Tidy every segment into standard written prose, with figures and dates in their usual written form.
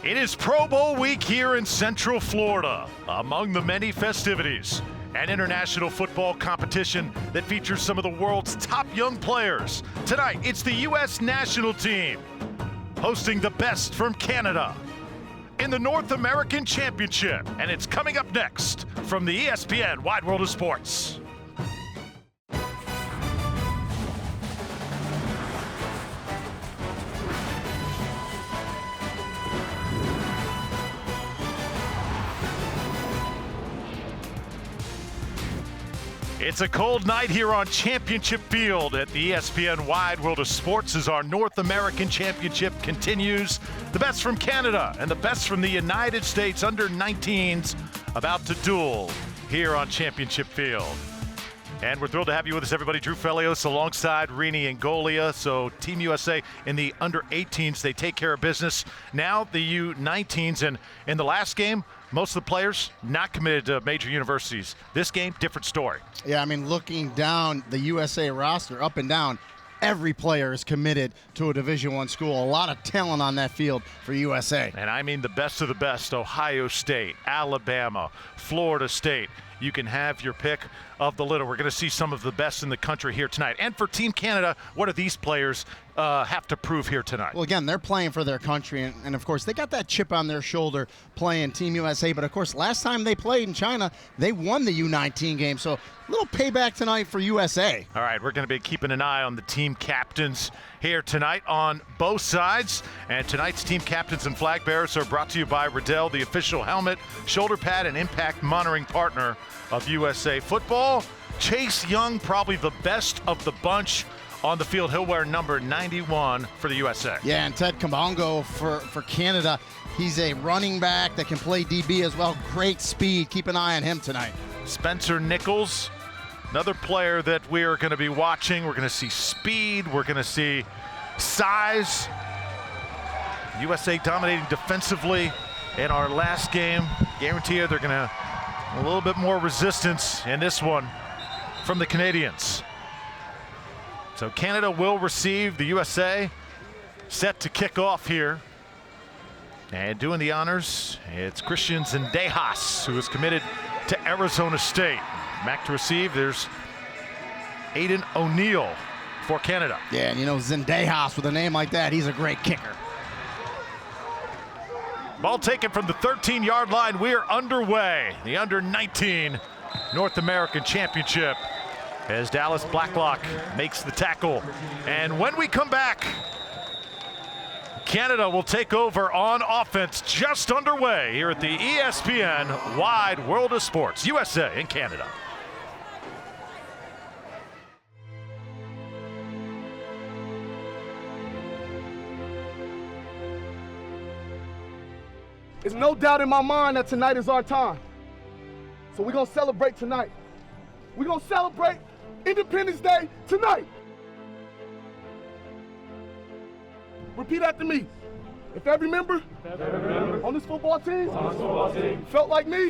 It is Pro Bowl week here in Central Florida. Among the many festivities, an international football competition that features some of the world's top young players. Tonight, it's the U.S. national team hosting the best from Canada in the North American Championship. And it's coming up next from the ESPN Wide World of Sports. It's a cold night here on Championship Field at the ESPN Wide World of Sports as our North American Championship continues. The best from Canada and the best from the United States Under-19s about to duel here on Championship Field. And we're thrilled to have you with us, everybody. Drew Felios alongside Rini and Golia. So Team USA in the Under-18s, they take care of business. Now the U19s, and in the last game, most of the players not committed to major universities. This game, different story. Yeah, I mean, looking down the USA roster, up and down, every player is committed to a Division I school. A lot of talent on that field for USA. And I mean the best of the best. Ohio State, Alabama, Florida State. You can have your pick of the litter. We're going to see some of the best in the country here tonight. And for Team Canada, what do these players have to prove here tonight? Well, again, they're playing for their country, and of course, they got that chip on their shoulder playing Team USA. But of course, last time they played in China, they won the U19 game. So a little payback tonight for USA. All right, we're going to be keeping an eye on the team captains here tonight on both sides. And tonight's team captains and flag bearers are brought to you by Riddell, the official helmet, shoulder pad, and impact monitoring partner of USA Football. Chase Young, probably the best of the bunch on the field. He'll wear number 91 for the USA. Yeah, and Ted Kabongo for Canada. He's a running back that can play DB as well. Great speed. Keep an eye on him tonight. Spencer Nichols, another player that we are going to be watching. We're going to see speed. We're going to see size. USA dominating defensively in our last game. Guarantee you they're going to a little bit more resistance in this one from the Canadians. So Canada will receive the USA, set to kick off here. And doing the honors, it's Christian Zendejas, who is committed to Arizona State. Back to receive, there's Aiden O'Neill for Canada. Yeah, and you know, Zendejas, with a name like that, he's a great kicker. Ball taken from the 13-yard line. We are underway. The Under-19 North American Championship as Dallas Blacklock makes the tackle. And when we come back, Canada will take over on offense, just underway here at the ESPN Wide World of Sports, USA and Canada. There's no doubt in my mind that tonight is our time. So we're gonna celebrate tonight. We're gonna celebrate Independence Day tonight. Repeat after me. If every member on this football team felt like me,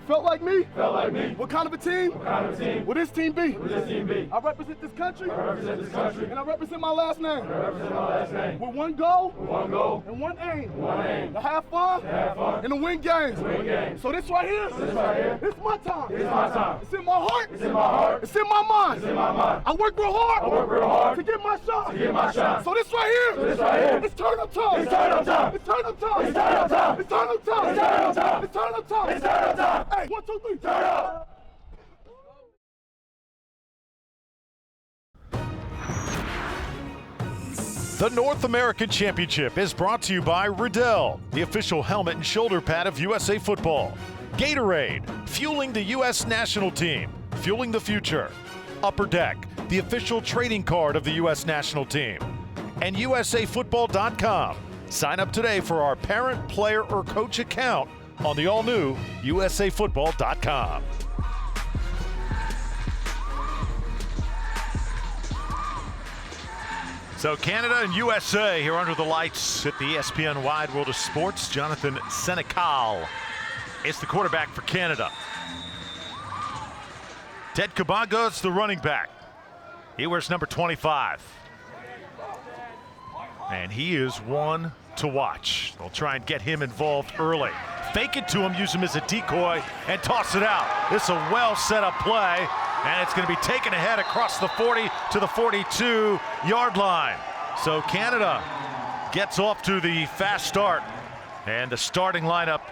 felt like me, what kind of a team will this team be? I represent this country, and I represent my last name. With one goal and one aim. To have fun and to win games. So this right here, it's my time. It's in my heart. It's in my mind. I work real hard to get my shot. So this right here, it's turn up time. It's turn up time. It's turn up time. It's turn up time. It's turn up time. It's turn up time. It's turn up time. It's turn up time. Hey, 1, 2, 3, turn up. The North American Championship is brought to you by Riddell, the official helmet and shoulder pad of USA Football. Gatorade, fueling the U.S. national team, fueling the future. Upper Deck, the official trading card of the U.S. national team. And USAFootball.com. Sign up today for our parent, player, or coach account on the all-new USAFootball.com. So Canada and USA here under the lights at the ESPN Wide World of Sports. Jonathan Senecal is the quarterback for Canada. Ted Kabongo is the running back. He wears number 25. And he is one to watch. They'll try and get him involved early. Fake it to him, use him as a decoy, and toss it out. This is a well set up play, and it's going to be taken ahead across the 40 to the 42-yard line. So Canada gets off to the fast start, and the starting lineup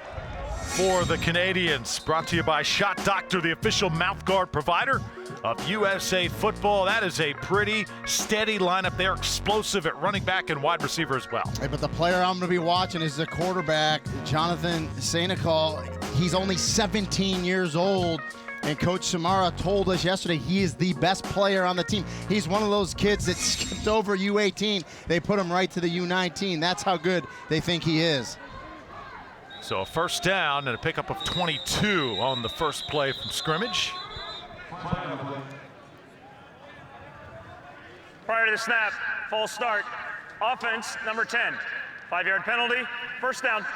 for the Canadians, brought to you by Shot Doctor, the official mouthguard provider of USA Football. That is a pretty steady lineup. They're explosive at running back and wide receiver as well. Hey, but the player I'm going to be watching is the quarterback, Jonathan Senecal. He's only 17 years old, and Coach Samara told us yesterday he is the best player on the team. He's one of those kids that skipped over U18. They put him right to the U19. That's how good they think he is. So a first down and a pickup of 22 on the first play from scrimmage. Prior to the snap, false start. Offense, number 10. 5-yard penalty, first down.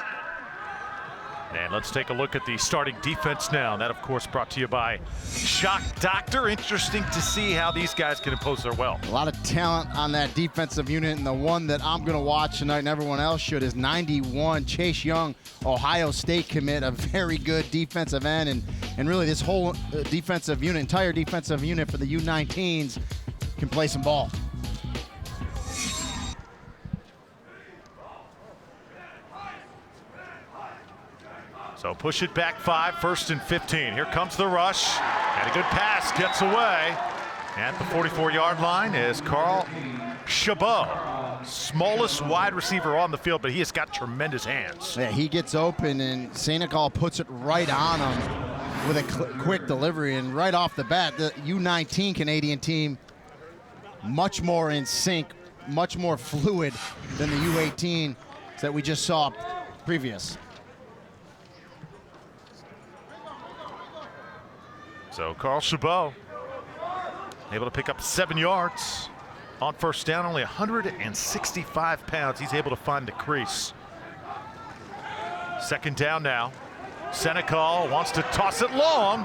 And let's take a look at the starting defense now. That, of course, brought to you by Shock Doctor. Interesting to see how these guys can impose their will. A lot of talent on that defensive unit, and the one that I'm going to watch tonight and everyone else should is 91, Chase Young, Ohio State commit, a very good defensive end, and really this whole defensive unit, entire defensive unit for the U19s can play some ball. So push it back 5, 1st and 15. Here comes the rush, and a good pass gets away. At the 44-yard line is Carl Chabot, smallest wide receiver on the field, but he has got tremendous hands. Yeah, he gets open, and Senecal puts it right on him with a quick delivery, and right off the bat, the U19 Canadian team much more in sync, much more fluid than the U18s that we just saw previous. So Carl Chabot able to pick up 7 yards on first down, only 165 pounds. He's able to find the crease. Second down now. Senecal wants to toss it long,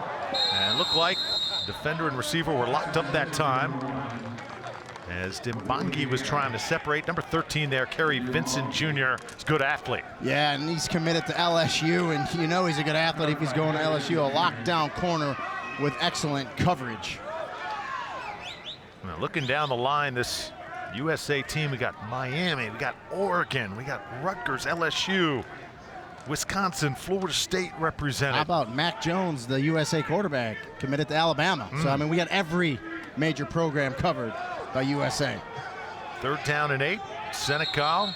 and looked like defender and receiver were locked up that time as Dimbangi was trying to separate. Number 13 there, Kerry Vincent Jr. is a good athlete. Yeah, and he's committed to LSU, and you know he's a good athlete if he's going to LSU, a lockdown corner with excellent coverage. Now looking down the line, this USA team, we got Miami, we got Oregon, we got Rutgers, LSU, Wisconsin, Florida State represented. How about Mac Jones, the USA quarterback, committed to Alabama? So, I mean, we got every major program covered by USA. 3rd down and 8. Senecal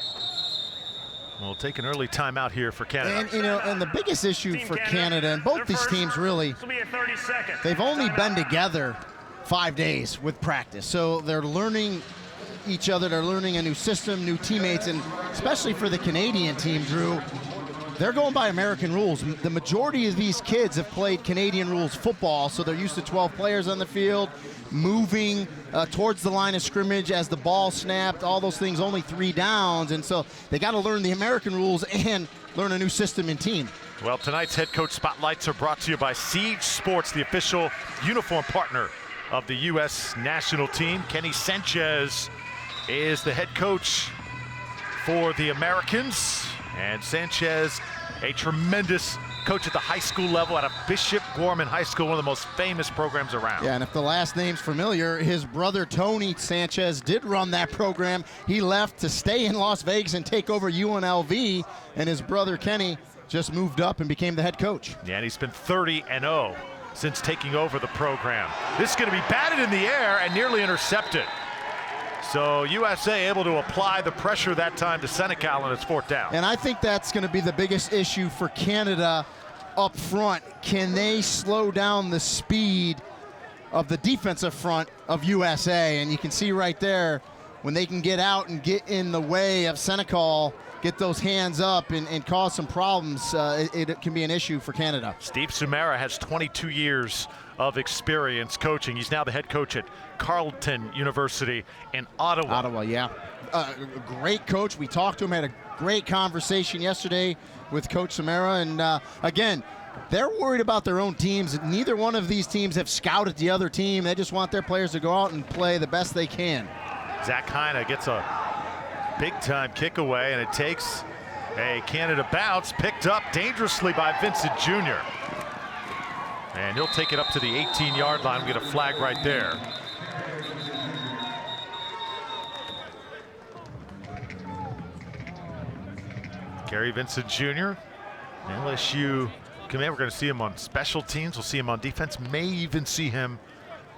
will take an early timeout here for Canada. And, you know, and the biggest issue for Canada, and both these teams really, they've only been together 5 days with practice. So they're learning each other, they're learning a new system, new teammates, and especially for the Canadian team, Drew, they're going by American rules. The majority of these kids have played Canadian rules football, so they're used to 12 players on the field, moving towards the line of scrimmage as the ball snapped, all those things, only 3 downs, and so they got to learn the American rules and learn a new system and team. Well, tonight's head coach spotlights are brought to you by Siege Sports, the official uniform partner of the U.S. national team. Kenny Sanchez is the head coach for the Americans, and Sanchez, a tremendous coach at the high school level out of Bishop Gorman High School, one of the most famous programs around. Yeah, and if the last name's familiar, his brother Tony Sanchez did run that program. He left to stay in Las Vegas and take over UNLV, and his brother Kenny just moved up and became the head coach. Yeah, and he's been 30-0 since taking over the program. This is going to be batted in the air and nearly intercepted. So USA able to apply the pressure that time to Senecal on its 4th down. And I think that's going to be the biggest issue for Canada up front. Can they slow down the speed of the defensive front of USA? And you can see right there, when they can get out and get in the way of Senecal, get those hands up and cause some problems, it can be an issue for Canada. Steve Sumera has 22 years of experience coaching. He's now the head coach at Carleton University in Ottawa. Ottawa, yeah. Great coach. We talked to him, had a great conversation yesterday with Coach Sumera. And again, they're worried about their own teams. Neither one of these teams have scouted the other team. They just want their players to go out and play the best they can. Zach Heine gets a Big time kick away, and it takes a Canada bounce, picked up dangerously by Vincent Jr. And he'll take it up to the 18-yard line. We get a flag right there. Gary Vincent Jr. LSU command. We're going to see him on special teams. We'll see him on defense. May even see him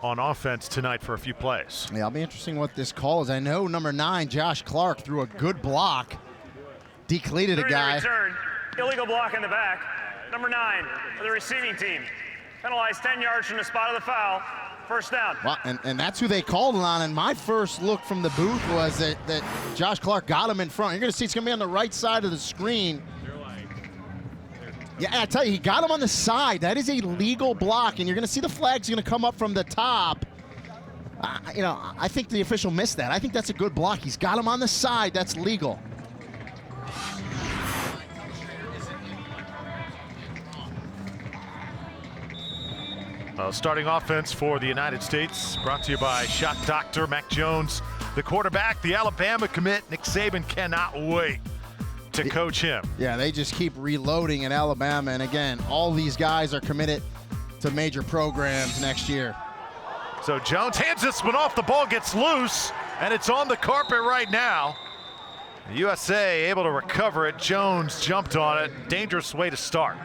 on offense tonight for a few plays. Yeah, it'll be interesting what this call is. I know number 9, Josh Clark, threw a good block, decleated a guy. Return. Illegal block in the back. Number 9 for the receiving team. Penalized 10 yards from the spot of the foul. First down. Well, and that's who they called it on. And my first look from the booth was that Josh Clark got him in front. You're going to see it's going to be on the right side of the screen. Yeah, I tell you, he got him on the side. That is a legal block, and you're going to see the flag's going to come up from the top. You know, I think the official missed that. I think that's a good block. He's got him on the side. That's legal. Starting offense for the United States, brought to you by Shot Doctor. Mac Jones, the quarterback, the Alabama commit. Nick Saban cannot wait to coach him. Yeah, they just keep reloading in Alabama. And again, all these guys are committed to major programs next year. So Jones hands this one off. The ball gets loose, and it's on the carpet right now. The USA able to recover it. Jones jumped on it. Dangerous way to start.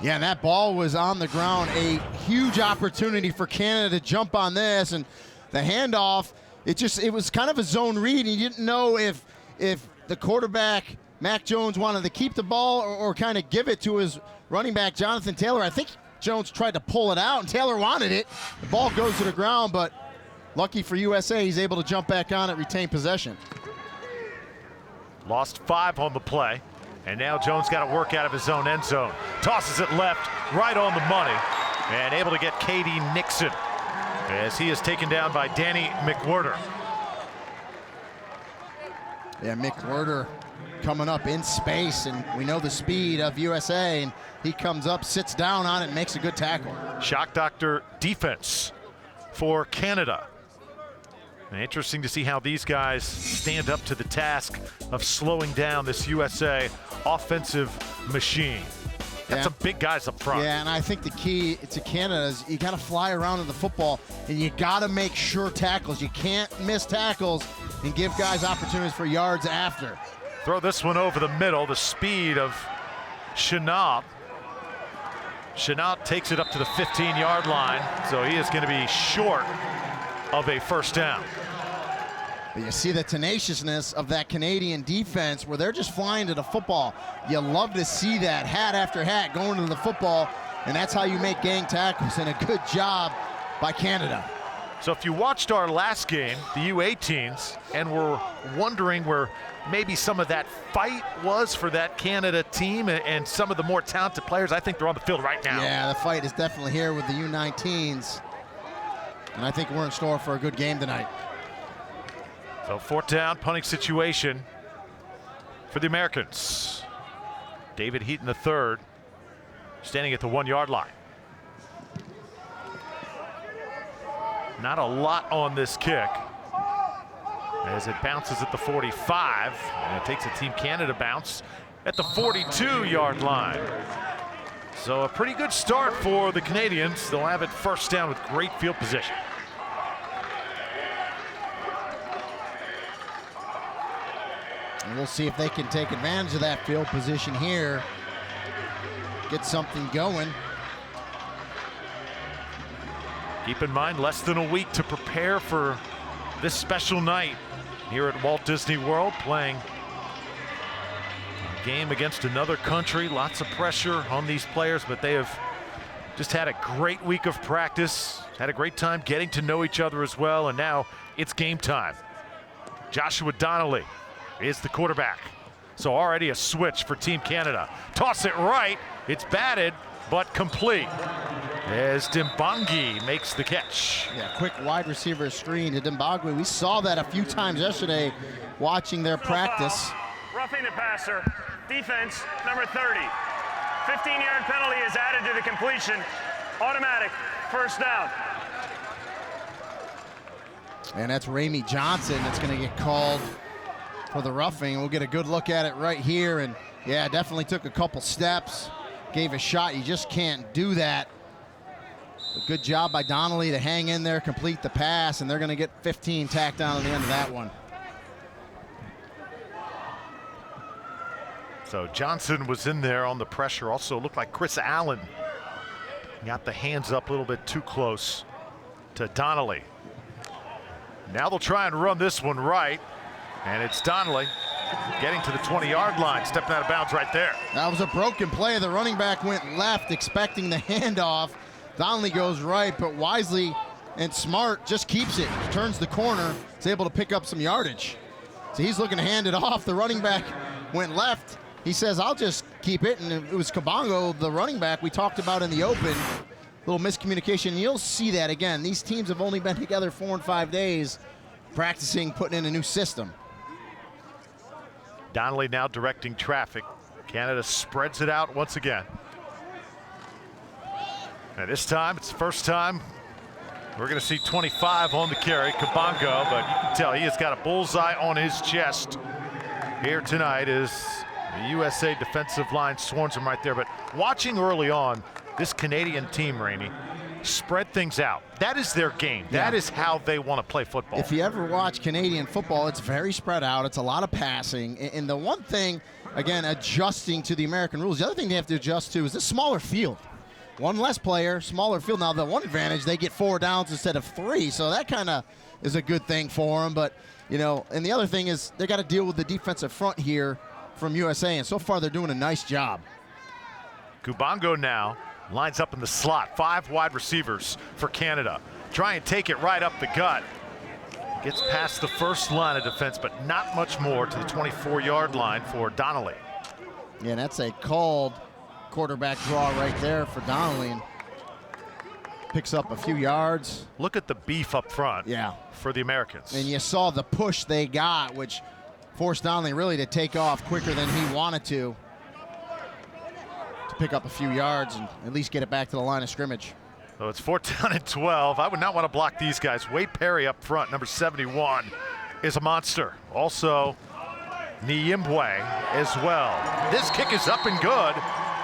Yeah, and that ball was on the ground. A huge opportunity for Canada to jump on this, and the handoff, it was kind of a zone read. And you didn't know if the quarterback, Mac Jones, wanted to keep the ball or kind of give it to his running back, Jonathan Taylor. I think Jones tried to pull it out, and Taylor wanted it. The ball goes to the ground, but lucky for USA, he's able to jump back on it, retain possession. Lost 5 on the play. And now Jones got to work out of his own end zone. Tosses it left, right on the money, and able to get K.D. Nixon as he is taken down by Danny McWhirter. Yeah, McWhirter coming up in space, and we know the speed of USA, and he comes up, sits down on it, and makes a good tackle. Shock Doctor defense for Canada. And interesting to see how these guys stand up to the task of slowing down this USA offensive machine. That's some big guys up front. Yeah, and I think the key to Canada is you got to fly around in the football, and you got to make sure tackles. You can't miss tackles and give guys opportunities for yards after. Throw this one over the middle. The speed of Chenault. Chenault takes it up to the 15-yard line, so he is going to be short of a first down. But you see the tenaciousness of that Canadian defense where they're just flying to the football. You love to see that, hat after hat, going to the football, and that's how you make gang tackles, and a good job by Canada. So if you watched our last game, the U18s, and were wondering where maybe some of that fight was for that Canada team and some of the more talented players, I think they're on the field right now. Yeah, the fight is definitely here with the U19s. And I think we're in store for a good game tonight. So 4th down, punting situation for the Americans. David Heaton III standing at the 1-yard line. Not a lot on this kick as it bounces at the 45, and it takes a Team Canada bounce at the 42-yard line. So a pretty good start for the Canadians. They'll have it first down with great field position. And we'll see if they can take advantage of that field position here. Get something going. Keep in mind, less than a week to prepare for this special night here at Walt Disney World, playing a game against another country. Lots of pressure on these players, but they have just had a great week of practice, had a great time getting to know each other as well, and now it's game time. Joshua Donnelly is the quarterback. So already a switch for Team Canada. Toss it right, it's batted, but complete as Dimbangi makes the catch. Yeah, quick wide receiver screen to Dimbangi. We saw that a few times yesterday watching their practice. Roughing the passer, defense, number 30. 15-yard penalty is added to the completion. Automatic, first down. And that's Ramey Johnson that's going to get called for the roughing. We'll get a good look at it right here. And yeah, definitely took a couple steps, gave a shot. You just can't do that. A good job by Donnelly to hang in there, complete the pass, and they're going to get 15 tacked on the end of that one. So Johnson was in there on the pressure. Also looked like Chris Allen got the hands up a little bit too close to Donnelly. Now they'll try and run this one right, and it's Donnelly getting to the 20-yard line, stepping out of bounds right there. That was a broken play. The running back went left expecting the handoff. Donnelly goes right, but wisely and smart just keeps it, turns the corner, is able to pick up some yardage. So he's looking to hand it off. The running back went left. He says, I'll just keep it, and it was Kabongo, the running back we talked about in the open. Little miscommunication. You'll see that again. These teams have only been together 4 and 5 days, practicing, putting in a new system. Donnelly now directing traffic. Canada spreads it out once again. And this time, it's the first time we're going to see 25 on the carry, Kabongo, but you can tell he has got a bullseye on his chest here tonight as the USA defensive line swarms him right there. But watching early on, this Canadian team, Rainey, spread things out. That is their game. Yeah. That is how they want to play football. If you ever watch Canadian football, it's very spread out. It's a lot of passing. And the one thing, again, adjusting to the American rules, the other thing they have to adjust to is the smaller field. One less player, smaller field. Now, the one advantage, they get 4 downs instead of 3, so that kind of is a good thing for them. But, you know, and the other thing is they got to deal with the defensive front here from USA, and so far they're doing a nice job. Kabongo now lines up in the slot. 5 wide receivers for Canada. Try and take it right up the gut. Gets past the first line of defense, but not much more to the 24-yard line for Donnelly. Yeah, and that's a called quarterback draw right there for Donnelly, and picks up a few yards. Look at the beef up front. Yeah, for the Americans. And you saw the push they got, which forced Donnelly really to take off quicker than he wanted to pick up a few yards and at least get it back to the line of scrimmage. So it's 4th down and 12. I would not want to block these guys. Wade Perry up front, number 71, is a monster. Also, Niyimbwe as well. This kick is up and good.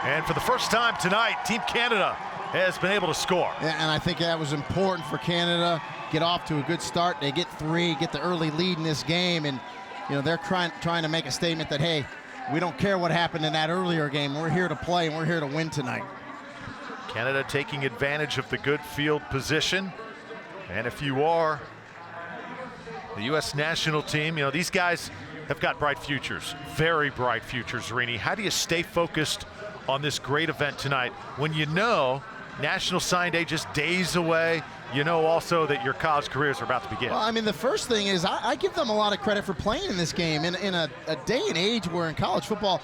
And for the first time tonight, Team Canada has been able to score. And I think that was important for Canada. Get off to a good start. They get 3, get the early lead in this game. And, you know, they're trying to make a statement that, hey, we don't care what happened in that earlier game. We're here to play, and we're here to win tonight. Canada taking advantage of the good field position. And if you are the U.S. national team, you know, these guys have got bright futures, very bright futures, Rini. How do you stay focused on this great event tonight when you know National Signing Day just days away? You know also that your college careers are about to begin. Well, I mean, the first thing is I give them a lot of credit for playing in this game. In a day and age where in college football,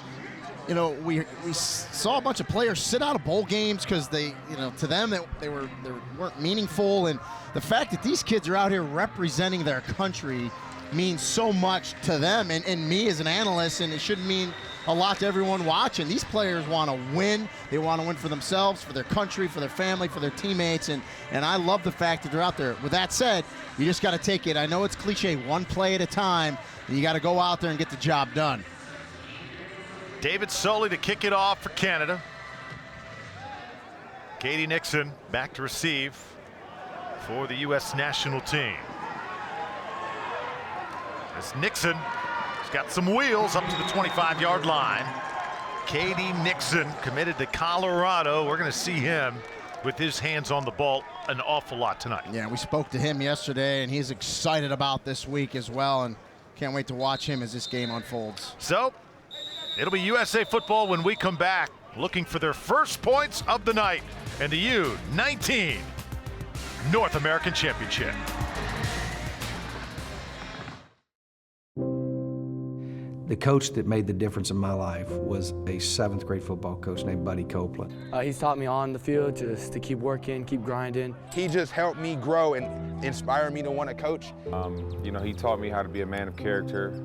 you know, we saw a bunch of players sit out of bowl games because they, you know, to them they weren't meaningful. And the fact that these kids are out here representing their country means so much to them and me as an analyst, and it should mean a lot to everyone watching. These players want to win. They want to win for themselves, for their country, for their family, for their teammates, and I love the fact that they're out there. With that said, you just got to take it. I know it's cliche, one play at a time, and you got to go out there and get the job done. David Soley to kick it off for Canada. Katie Nixon back to receive for the U.S. national team. As Nixon has got some wheels up to the 25-yard line. Katie Nixon committed to Colorado. We're going to see him with his hands on the ball an awful lot tonight. Yeah, we spoke to him yesterday, and he's excited about this week as well, and can't wait to watch him as this game unfolds. So it'll be USA football when we come back, looking for their first points of the night in the U-19 North American Championship. The coach that made the difference in my life was a 7th grade football coach named Buddy Copeland. He's taught me on the field just to keep working, keep grinding. He just helped me grow and inspire me to want to coach. You know, he taught me how to be a man of character.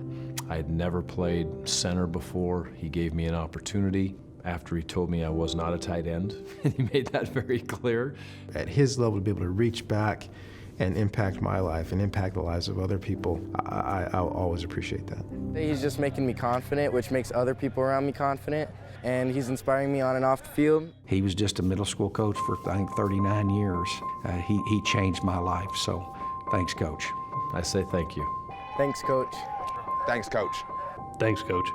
I had never played center before. He gave me an opportunity after he told me I was not a tight end, and he made that very clear. At his level, to be able to reach back and impact my life and impact the lives of other people, I'll always appreciate that. He's just making me confident, which makes other people around me confident, and he's inspiring me on and off the field. He was just a middle school coach for, I think, 39 years. He changed my life, so thanks, Coach. I say thank you. Thanks, Coach. Thanks, Coach. Thanks, Coach.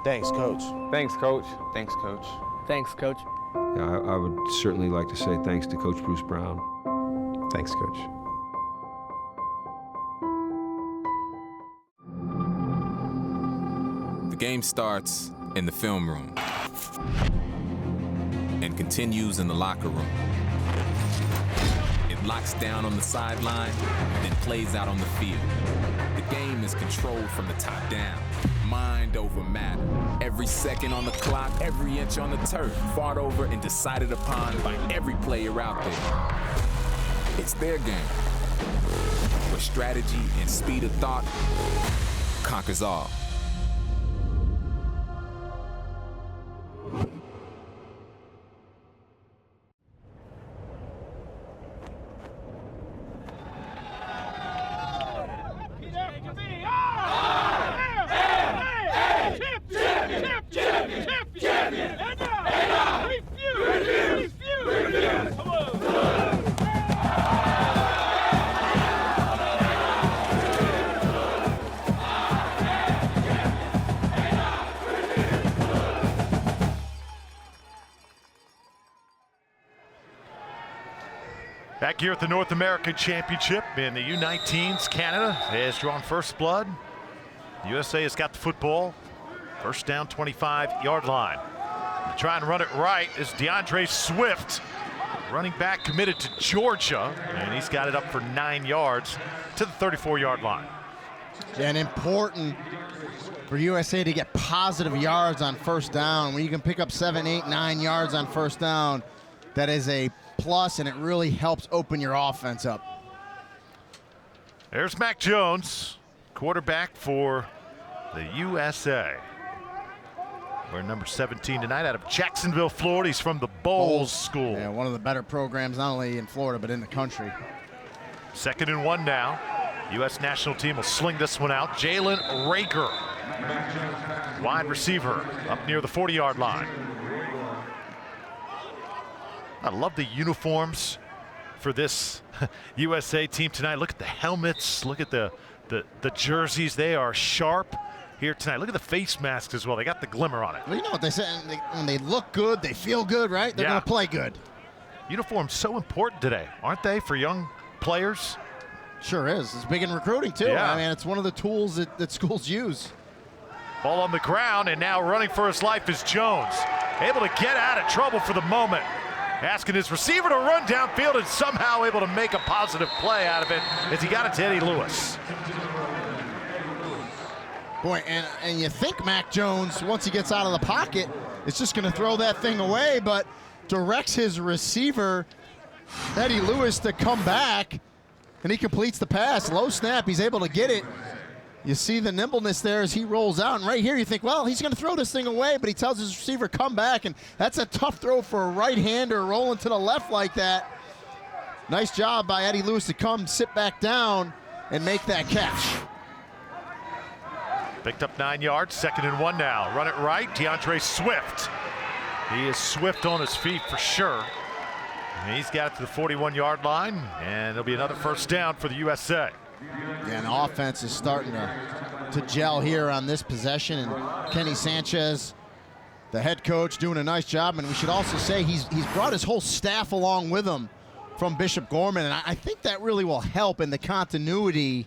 Thanks, Coach. Thanks, Coach. Thanks, Coach. Thanks, Coach. Yeah, I would certainly like to say thanks to Coach Bruce Brown. Thanks, Coach. The game starts in the film room and continues in the locker room. It locks down on the sideline, then plays out on the field. The game is controlled from the top down. Mind over matter. Every second on the clock, every inch on the turf, fought over and decided upon by every player out there. It's their game, where strategy and speed of thought conquers all. Back here at the North American Championship in the U19s, Canada has drawn first blood. The USA has got the football. First down, 25-yard line. To try and run it right is DeAndre Swift, running back committed to Georgia, and he's got it up for 9 yards to the 34-yard line. Yeah, and important for USA to get positive yards on first down. When you can pick up 7, 8, 9 yards on first down, that is a plus, and it really helps open your offense up. There's Mac Jones, quarterback for the USA. We're number 17 tonight out of Jacksonville, Florida. He's from the Bowles School. Yeah, one of the better programs, not only in Florida, but in the country. 2nd and 1 now. U.S. national team will sling this one out. Jalen Rager, wide receiver, up near the 40-yard line. I love the uniforms for this USA team tonight. Look at the helmets. Look at the jerseys. They are sharp here tonight. Look at the face masks as well. They got the glimmer on it. Well, you know what they say, when they look good, they feel good, right? They're going to play good. Uniforms so important today, aren't they, for young players? Sure is. It's big in recruiting, too. Yeah. I mean, it's one of the tools that schools use. Ball on the ground, and now running for his life is Jones. Able to get out of trouble for the moment. Asking his receiver to run downfield and somehow able to make a positive play out of it as he got it to Eddie Lewis. Boy, and you think Mac Jones, once he gets out of the pocket, is just going to throw that thing away, but directs his receiver, Eddie Lewis, to come back, and he completes the pass. Low snap, he's able to get it. You see the nimbleness there as he rolls out, and right here you think, well, he's going to throw this thing away, but he tells his receiver, come back, and that's a tough throw for a right-hander rolling to the left like that. Nice job by Eddie Lewis to come, sit back down, and make that catch. Picked up 9 yards, 2nd and 1 now. Run it right, DeAndre Swift. He is swift on his feet for sure. And he's got it to the 41-yard line, and it'll be another first down for the USA. Yeah, and the offense is starting to gel here on this possession, and Kenny Sanchez, the head coach, doing a nice job. And we should also say he's brought his whole staff along with him from Bishop Gorman, and I think that really will help in the continuity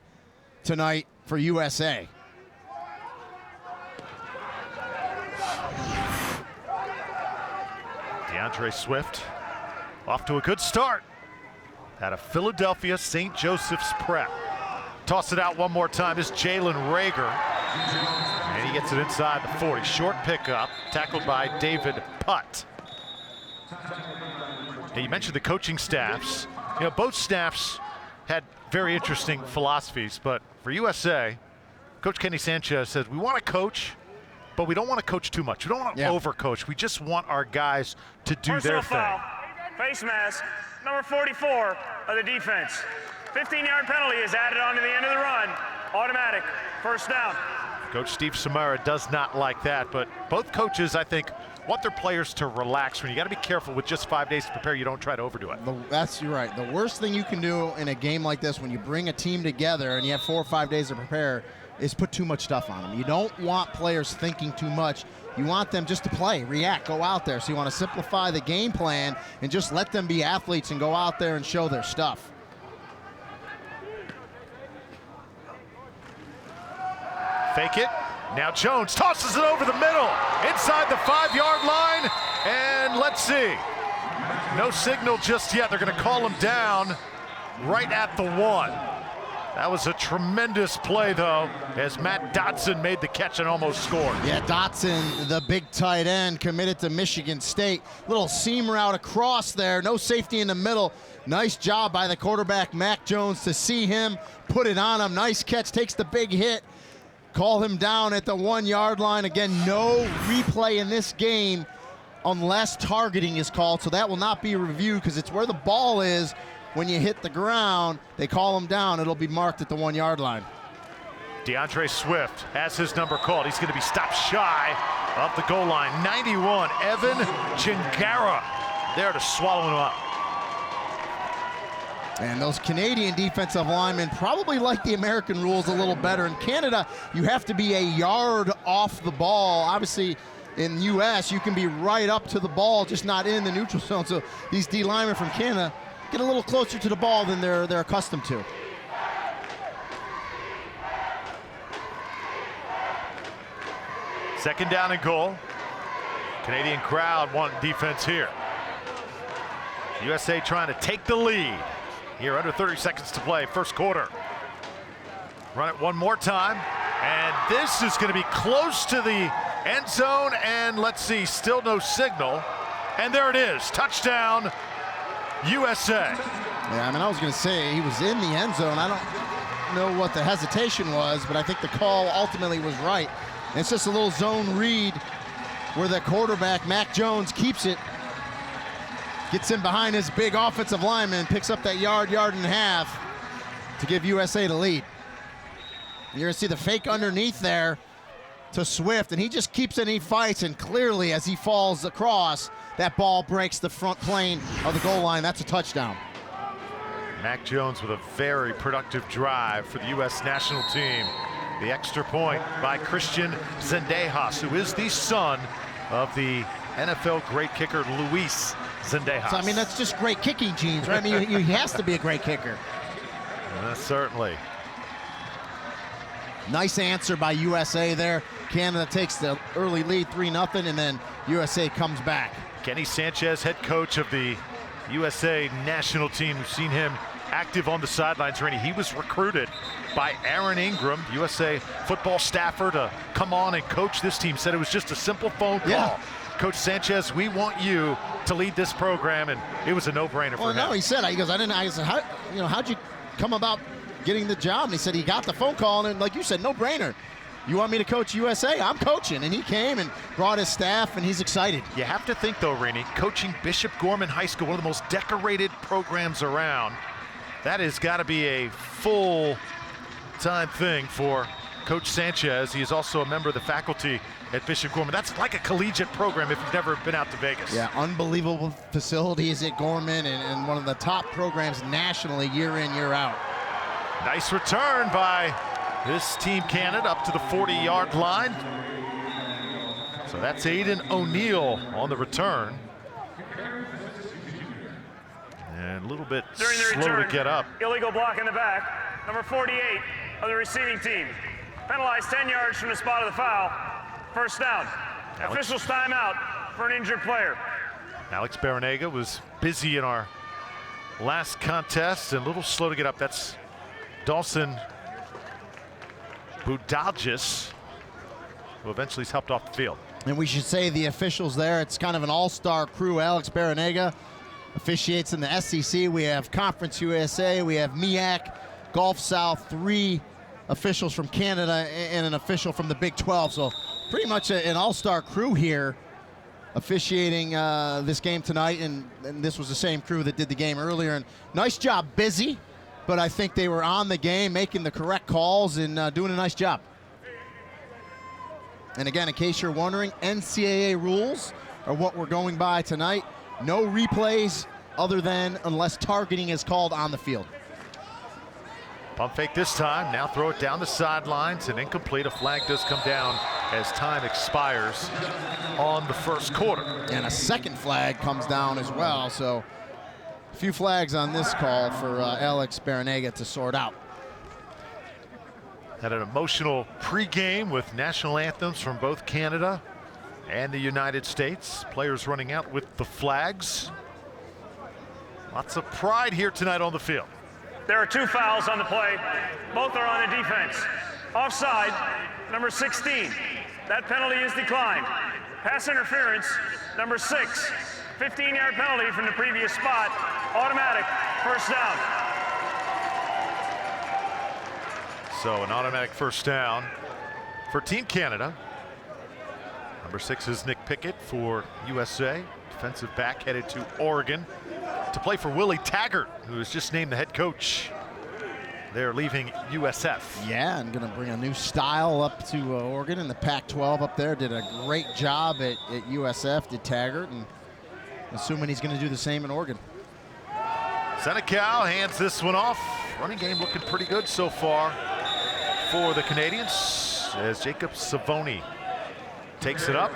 tonight for USA. DeAndre Swift off to a good start out of Philadelphia St. Joseph's Prep. Toss it out one more time is Jalen Rager. And he gets it inside the 40. Short pickup, tackled by David Putt. Now, you mentioned the coaching staffs. You know, both staffs had very interesting philosophies, but for USA, Coach Kenny Sanchez says, we want to coach, but we don't want to coach too much. We don't want to overcoach. We just want our guys to do their thing. face mask, number 44 of the defense. 15-yard penalty is added on to the end of the run. Automatic, first down. Coach Steve Samara does not like that, but both coaches, I think, want their players to relax. When you got to be careful with just 5 days to prepare, you don't try to overdo it. You're right. The worst thing you can do in a game like this, when you bring a team together and you have 4 or 5 days to prepare, is put too much stuff on them. You don't want players thinking too much. You want them just to play, react, go out there. So you want to simplify the game plan and just let them be athletes and go out there and show their stuff. Fake it. Now Jones tosses it over the middle, inside the 5-yard line, and let's see. No signal just yet. They're going to call him down right at the 1. That was a tremendous play, though, as Matt Dotson made the catch and almost scored. Yeah, Dotson, the big tight end, committed to Michigan State. Little seam route across there, no safety in the middle. Nice job by the quarterback, Mac Jones, to see him, put it on him. Nice catch, takes the big hit. Call him down at the 1-yard line. Again, no replay in this game unless targeting is called, so that will not be reviewed because it's where the ball is when you hit the ground. They call him down. It'll be marked at the 1-yard line. DeAndre Swift has his number called. He's going to be stopped shy of the goal line. 91, Evan Chingara there to swallow him up. And those Canadian defensive linemen probably like the American rules a little better. In Canada, you have to be a yard off the ball. Obviously, in the U.S., you can be right up to the ball, just not in the neutral zone. So these D linemen from Canada get a little closer to the ball than they're accustomed to. Second down and goal. Canadian crowd want defense here. USA trying to take the lead. Here, under 30 seconds to play, first quarter. Run it one more time, and this is going to be close to the end zone, and let's see, still no signal. And there it is, touchdown, USA. Yeah, I mean, I was going to say he was in the end zone. I don't know what the hesitation was, but I think the call ultimately was right. And it's just a little zone read where the quarterback, Mac Jones, keeps it. Gets in behind his big offensive lineman, picks up that yard and a half to give USA the lead. You're gonna see the fake underneath there to Swift, and he just keeps it and he fights, and clearly as he falls across, that ball breaks the front plane of the goal line. That's a touchdown. Mac Jones with a very productive drive for the U.S. national team. The extra point by Christian Zendejas, who is the son of the NFL great kicker Luis Zendejas. So, I mean, that's just great kicking genes, right? I mean, he has to be a great kicker. Certainly. Nice answer by USA there. Canada takes the early lead, 3-0, and then USA comes back. Kenny Sanchez, head coach of the USA national team. We've seen him active on the sidelines, Randy. He was recruited by Aaron Ingram, USA football staffer, to come on and coach this team. Said it was just a simple phone call. Yeah. Coach Sanchez, we want you to lead this program, and it was a no-brainer for him. Well, no, he said, I said, how'd you come about getting the job? And he said he got the phone call, and like you said, no-brainer. You want me to coach USA? I'm coaching. And he came and brought his staff, and he's excited. You have to think, though, Rainey, coaching Bishop Gorman High School, one of the most decorated programs around, that has got to be a full-time thing for Coach Sanchez. He is also a member of the faculty at Bishop Gorman. That's like a collegiate program if you've never been out to Vegas. Yeah, unbelievable facilities at Gorman, and one of the top programs nationally year in, year out. Nice return by this Team Canada up to the 40-yard line. So that's Aiden O'Neill on the return. And a little bit slow to get up. Illegal block in the back. Number 48 of the receiving team. Penalized 10 yards from the spot of the foul. First down. Officials timeout for an injured player. Alex Baranega was busy in our last contest and a little slow to get up. That's Dawson Budalgis, who eventually is helped off the field. And we should say the officials there, it's kind of an all-star crew. Alex Baranega officiates in the SEC. We have Conference USA. We have MEAC, Gulf South, 3 officials from Canada and an official from the Big 12. So pretty much an all-star crew here officiating this game tonight, and this was the same crew that did the game earlier. And nice job, busy, but I think they were on the game, making the correct calls and doing a nice job. And again, in case you're wondering, NCAA rules are what we're going by tonight. No replays other than unless targeting is called on the field. Pump fake this time. Now throw it down the sidelines and incomplete. A flag does come down as time expires on the first quarter. And a second flag comes down as well. So a few flags on this call for Alex Barrenega to sort out. Had an emotional pregame with national anthems from both Canada and the United States. Players running out with the flags. Lots of pride here tonight on the field. There are 2 fouls on the play. Both are on the defense. Offside, number 16. That penalty is declined. Pass interference, number 6. 15-yard penalty from the previous spot. Automatic, first down. So an automatic first down for Team Canada. Number 6 is Nick Pickett for USA. Defensive back headed to Oregon to play for Willie Taggart, who was just named the head coach. They're leaving USF. Yeah, and going to bring a new style up to Oregon, and the Pac-12 up there did a great job at USF, did Taggart, and assuming he's going to do the same in Oregon. Senecal hands this one off. Running game looking pretty good so far for the Canadians as Jacob Savoni takes it up,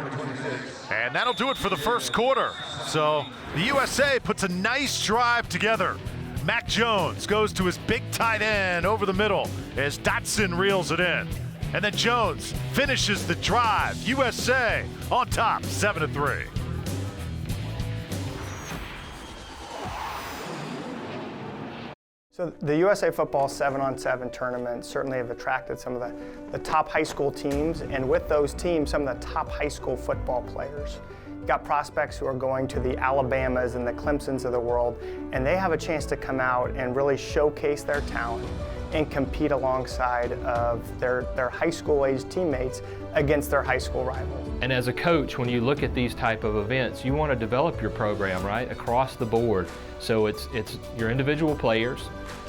and that'll do it for the first quarter. So the USA puts a nice drive together. Mac Jones goes to his big tight end over the middle as Dotson reels it in. And then Jones finishes the drive. USA on top, 7-3. So the USA Football 7-on-7 tournaments certainly have attracted some of the top high school teams, and with those teams, some of the top high school football players. You've got prospects who are going to the Alabamas and the Clemsons of the world, and they have a chance to come out and really showcase their talent and compete alongside of their high school age teammates against their high school rivals. And as a coach, when you look at these type of events, you want to develop your program, right, across the board. So it's your individual players.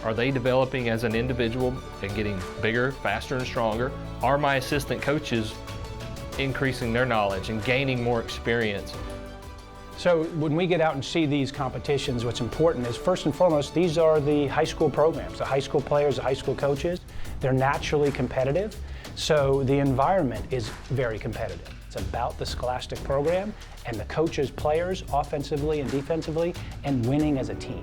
Are they developing as an individual and getting bigger, faster, and stronger? Are my assistant coaches increasing their knowledge and gaining more experience? So when we get out and see these competitions, what's important is, first and foremost, these are the high school programs, the high school players, the high school coaches. They're naturally competitive, so the environment is very competitive. It's about the scholastic program and the coaches, players, offensively and defensively, and winning as a team.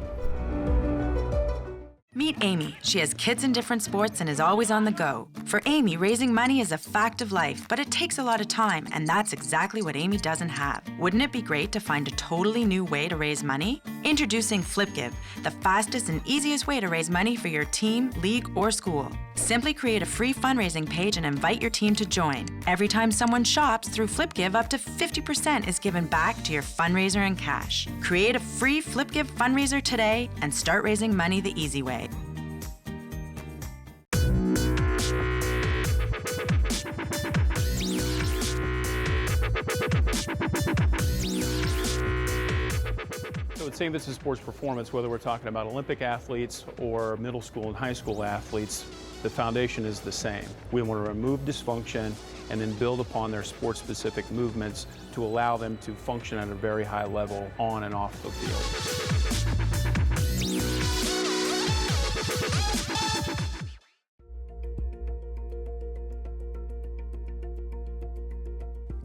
Meet Amy. She has kids in different sports and is always on the go. For Amy, raising money is a fact of life, but it takes a lot of time, and that's exactly what Amy doesn't have. Wouldn't it be great to find a totally new way to raise money? Introducing FlipGive, the fastest and easiest way to raise money for your team, league, or school. Simply create a free fundraising page and invite your team to join. Every time someone shops through FlipGive, up to 50% is given back to your fundraiser in cash. Create a free FlipGive fundraiser today and start raising money the easy way. So it's saying this is sports performance, whether we're talking about Olympic athletes or middle school and high school athletes, the foundation is the same. We want to remove dysfunction and then build upon their sport-specific movements to allow them to function at a very high level on and off the field.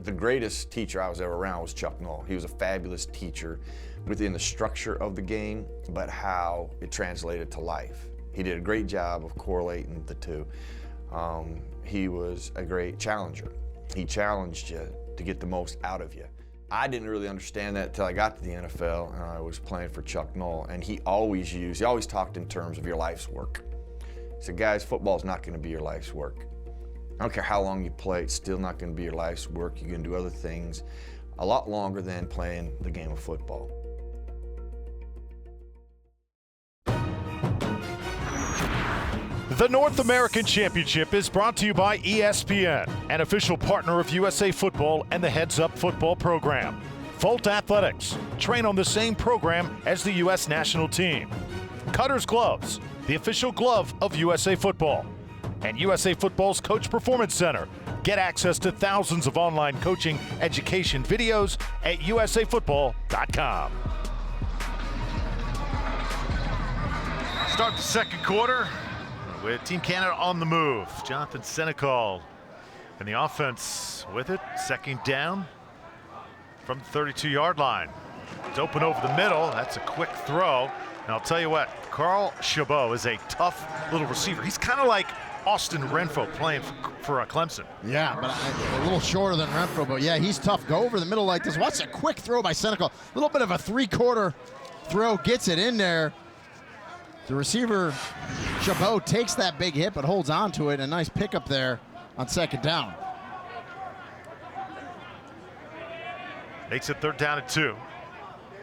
The greatest teacher I was ever around was Chuck Noll. He was a fabulous teacher within the structure of the game, but how it translated to life. He did a great job of correlating the two. He was a great challenger. He challenged you to get the most out of you. I didn't really understand that until I got to the NFL and I was playing for Chuck Noll, and he always talked in terms of your life's work. He said, guys, football's not gonna be your life's work. I don't care how long you play, it's still not going to be your life's work. You're going to do other things a lot longer than playing the game of football. The North American Championship is brought to you by ESPN, an official partner of USA Football and the Heads Up Football program. Volt Athletics, train on the same program as the U.S. national team. Cutter's Gloves, the official glove of USA Football. And USA Football's Coach Performance Center. Get access to thousands of online coaching education videos at usafootball.com. Start the second quarter with Team Canada on the move. Jonathan Senecal and the offense with it. Second down from the 32-yard line. It's open over the middle. That's a quick throw. And I'll tell you what, Carl Chabot is a tough little receiver. He's kind of like Austin Renfro playing for Clemson. Yeah, but a little shorter than Renfro, but yeah, he's tough. Go over the middle like this. Watch a quick throw by Senecal. A little bit of a three-quarter throw, gets it in there. The receiver, Chabot, takes that big hit but holds on to it. A nice pickup there on second down. Makes it third down and 2.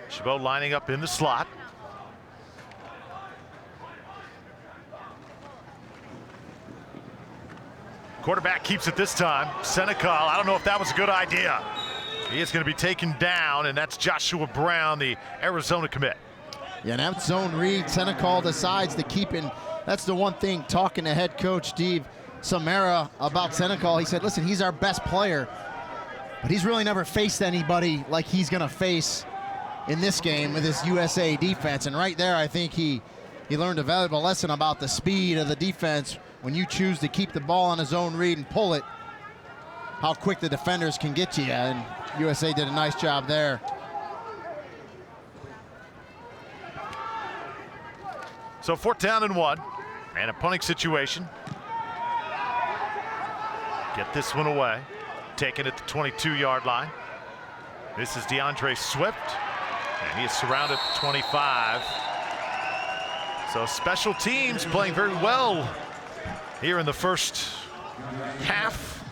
Chabot lining up in the slot. Quarterback keeps it this time. Senecal, I don't know if that was a good idea. He is going to be taken down, and that's Joshua Brown, the Arizona commit. Yeah, and that zone read, Senecal decides to keep in. That's the one thing, talking to head coach Steve Samara about Senecal. He said, listen, he's our best player, but he's really never faced anybody like he's going to face in this game with his USA defense. And right there, I think he learned a valuable lesson about the speed of the defense. When you choose to keep the ball on a zone read and pull it, how quick the defenders can get to you. And USA did a nice job there. So 4th down and 1, and a punting situation. Get this one away. Taken at the 22-yard line. This is DeAndre Swift, and he is surrounded at the 25. So special teams playing very well here in the first half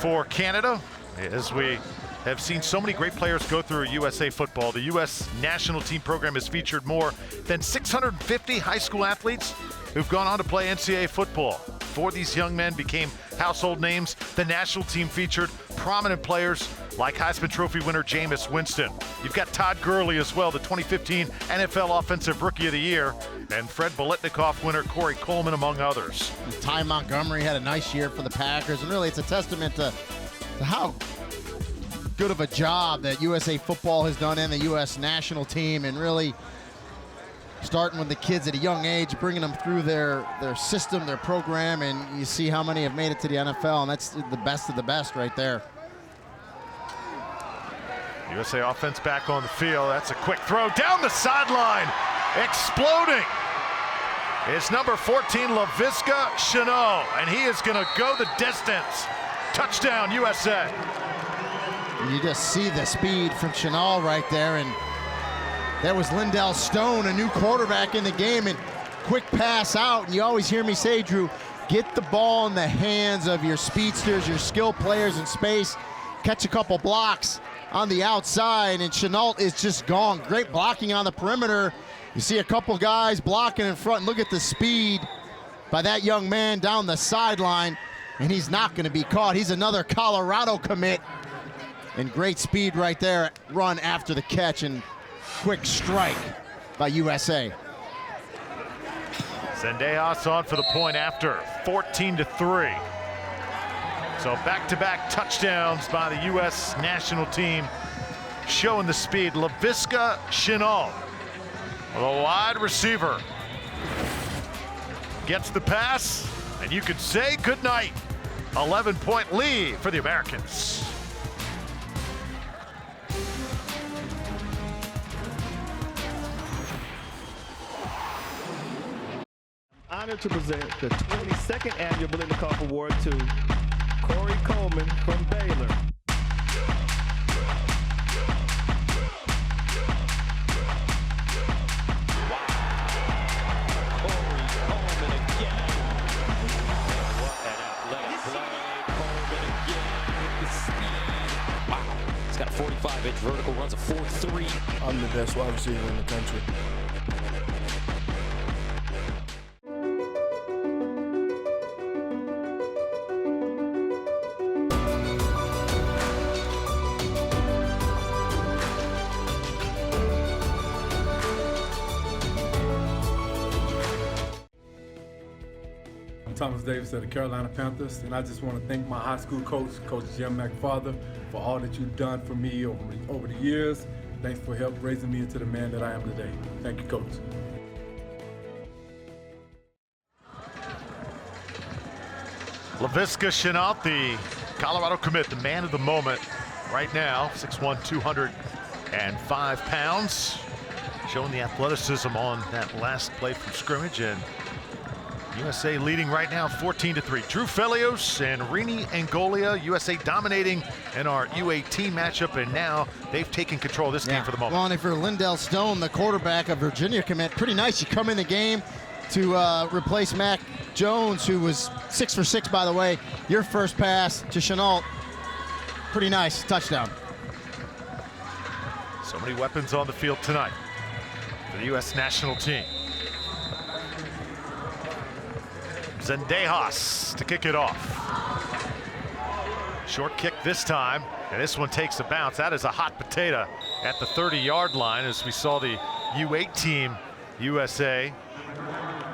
for Canada, as we have seen so many great players go through USA Football. The U.S. national team program has featured more than 650 high school athletes who've gone on to play NCAA football. 4 of these young men became household names. The national team featured prominent players like Heisman Trophy winner Jameis Winston. You've got Todd Gurley as well, the 2015 NFL Offensive Rookie of the Year, and Fred Biletnikoff winner Corey Coleman, among others. Ty Montgomery had a nice year for the Packers, and really it's a testament to how good of a job that USA Football has done and the U.S. national team, and really starting with the kids at a young age, bringing them through their system, their program, and you see how many have made it to the NFL, and that's the best of the best right there. USA offense back on the field. That's a quick throw down the sideline. Exploding. It's number 14, Laviska Shenault, and he is going to go the distance. Touchdown, USA. You just see the speed from Shenault right there, and that was Lindell Stone, a new quarterback in the game, and quick pass out. And you always hear me say, Drew, get the ball in the hands of your speedsters, your skill players in space, catch a couple blocks on the outside, and Shenault is just gone. Great blocking on the perimeter. You see a couple guys blocking in front. Look at the speed by that young man down the sideline, and he's not going to be caught. He's another Colorado commit, and great speed right there. Run after the catch, and quick strike by USA. Zendejas on for the point after, 14-3. So back-to-back touchdowns by the U.S. national team, showing the speed. Laviska Shenault, the wide receiver, gets the pass, and you could say goodnight. 11-point lead for the Americans. Honored to present the 22nd Annual Biletnikoff Award to Corey Coleman from Baylor. He's got a 45-inch vertical, runs a 4.3. I'm the best wide receiver in the country. Thomas Davis of the Carolina Panthers, and I just want to thank my high school coach, Coach Jim McFarland, for all that you've done for me over the years. Thanks for help raising me into the man that I am today. Thank you, Coach. Laviska Shenault, the Colorado commit, the man of the moment right now, 6'1", 205 pounds, showing the athleticism on that last play from scrimmage, and USA leading right now 14-3. Drew Felios and Rini Angolia, USA dominating in our U18 matchup, and now they've taken control of this game for the moment. Well, and if you're Lindell Stone, the quarterback of Virginia commit, pretty nice. You come in the game to replace Mac Jones, who was 6 for 6, by the way. Your first pass to Shenault, pretty nice, touchdown. So many weapons on the field tonight for the U.S. national team. Zendejas to kick it off. Short kick this time, and this one takes a bounce. That is a hot potato at the 30-yard line, as we saw the U18 USA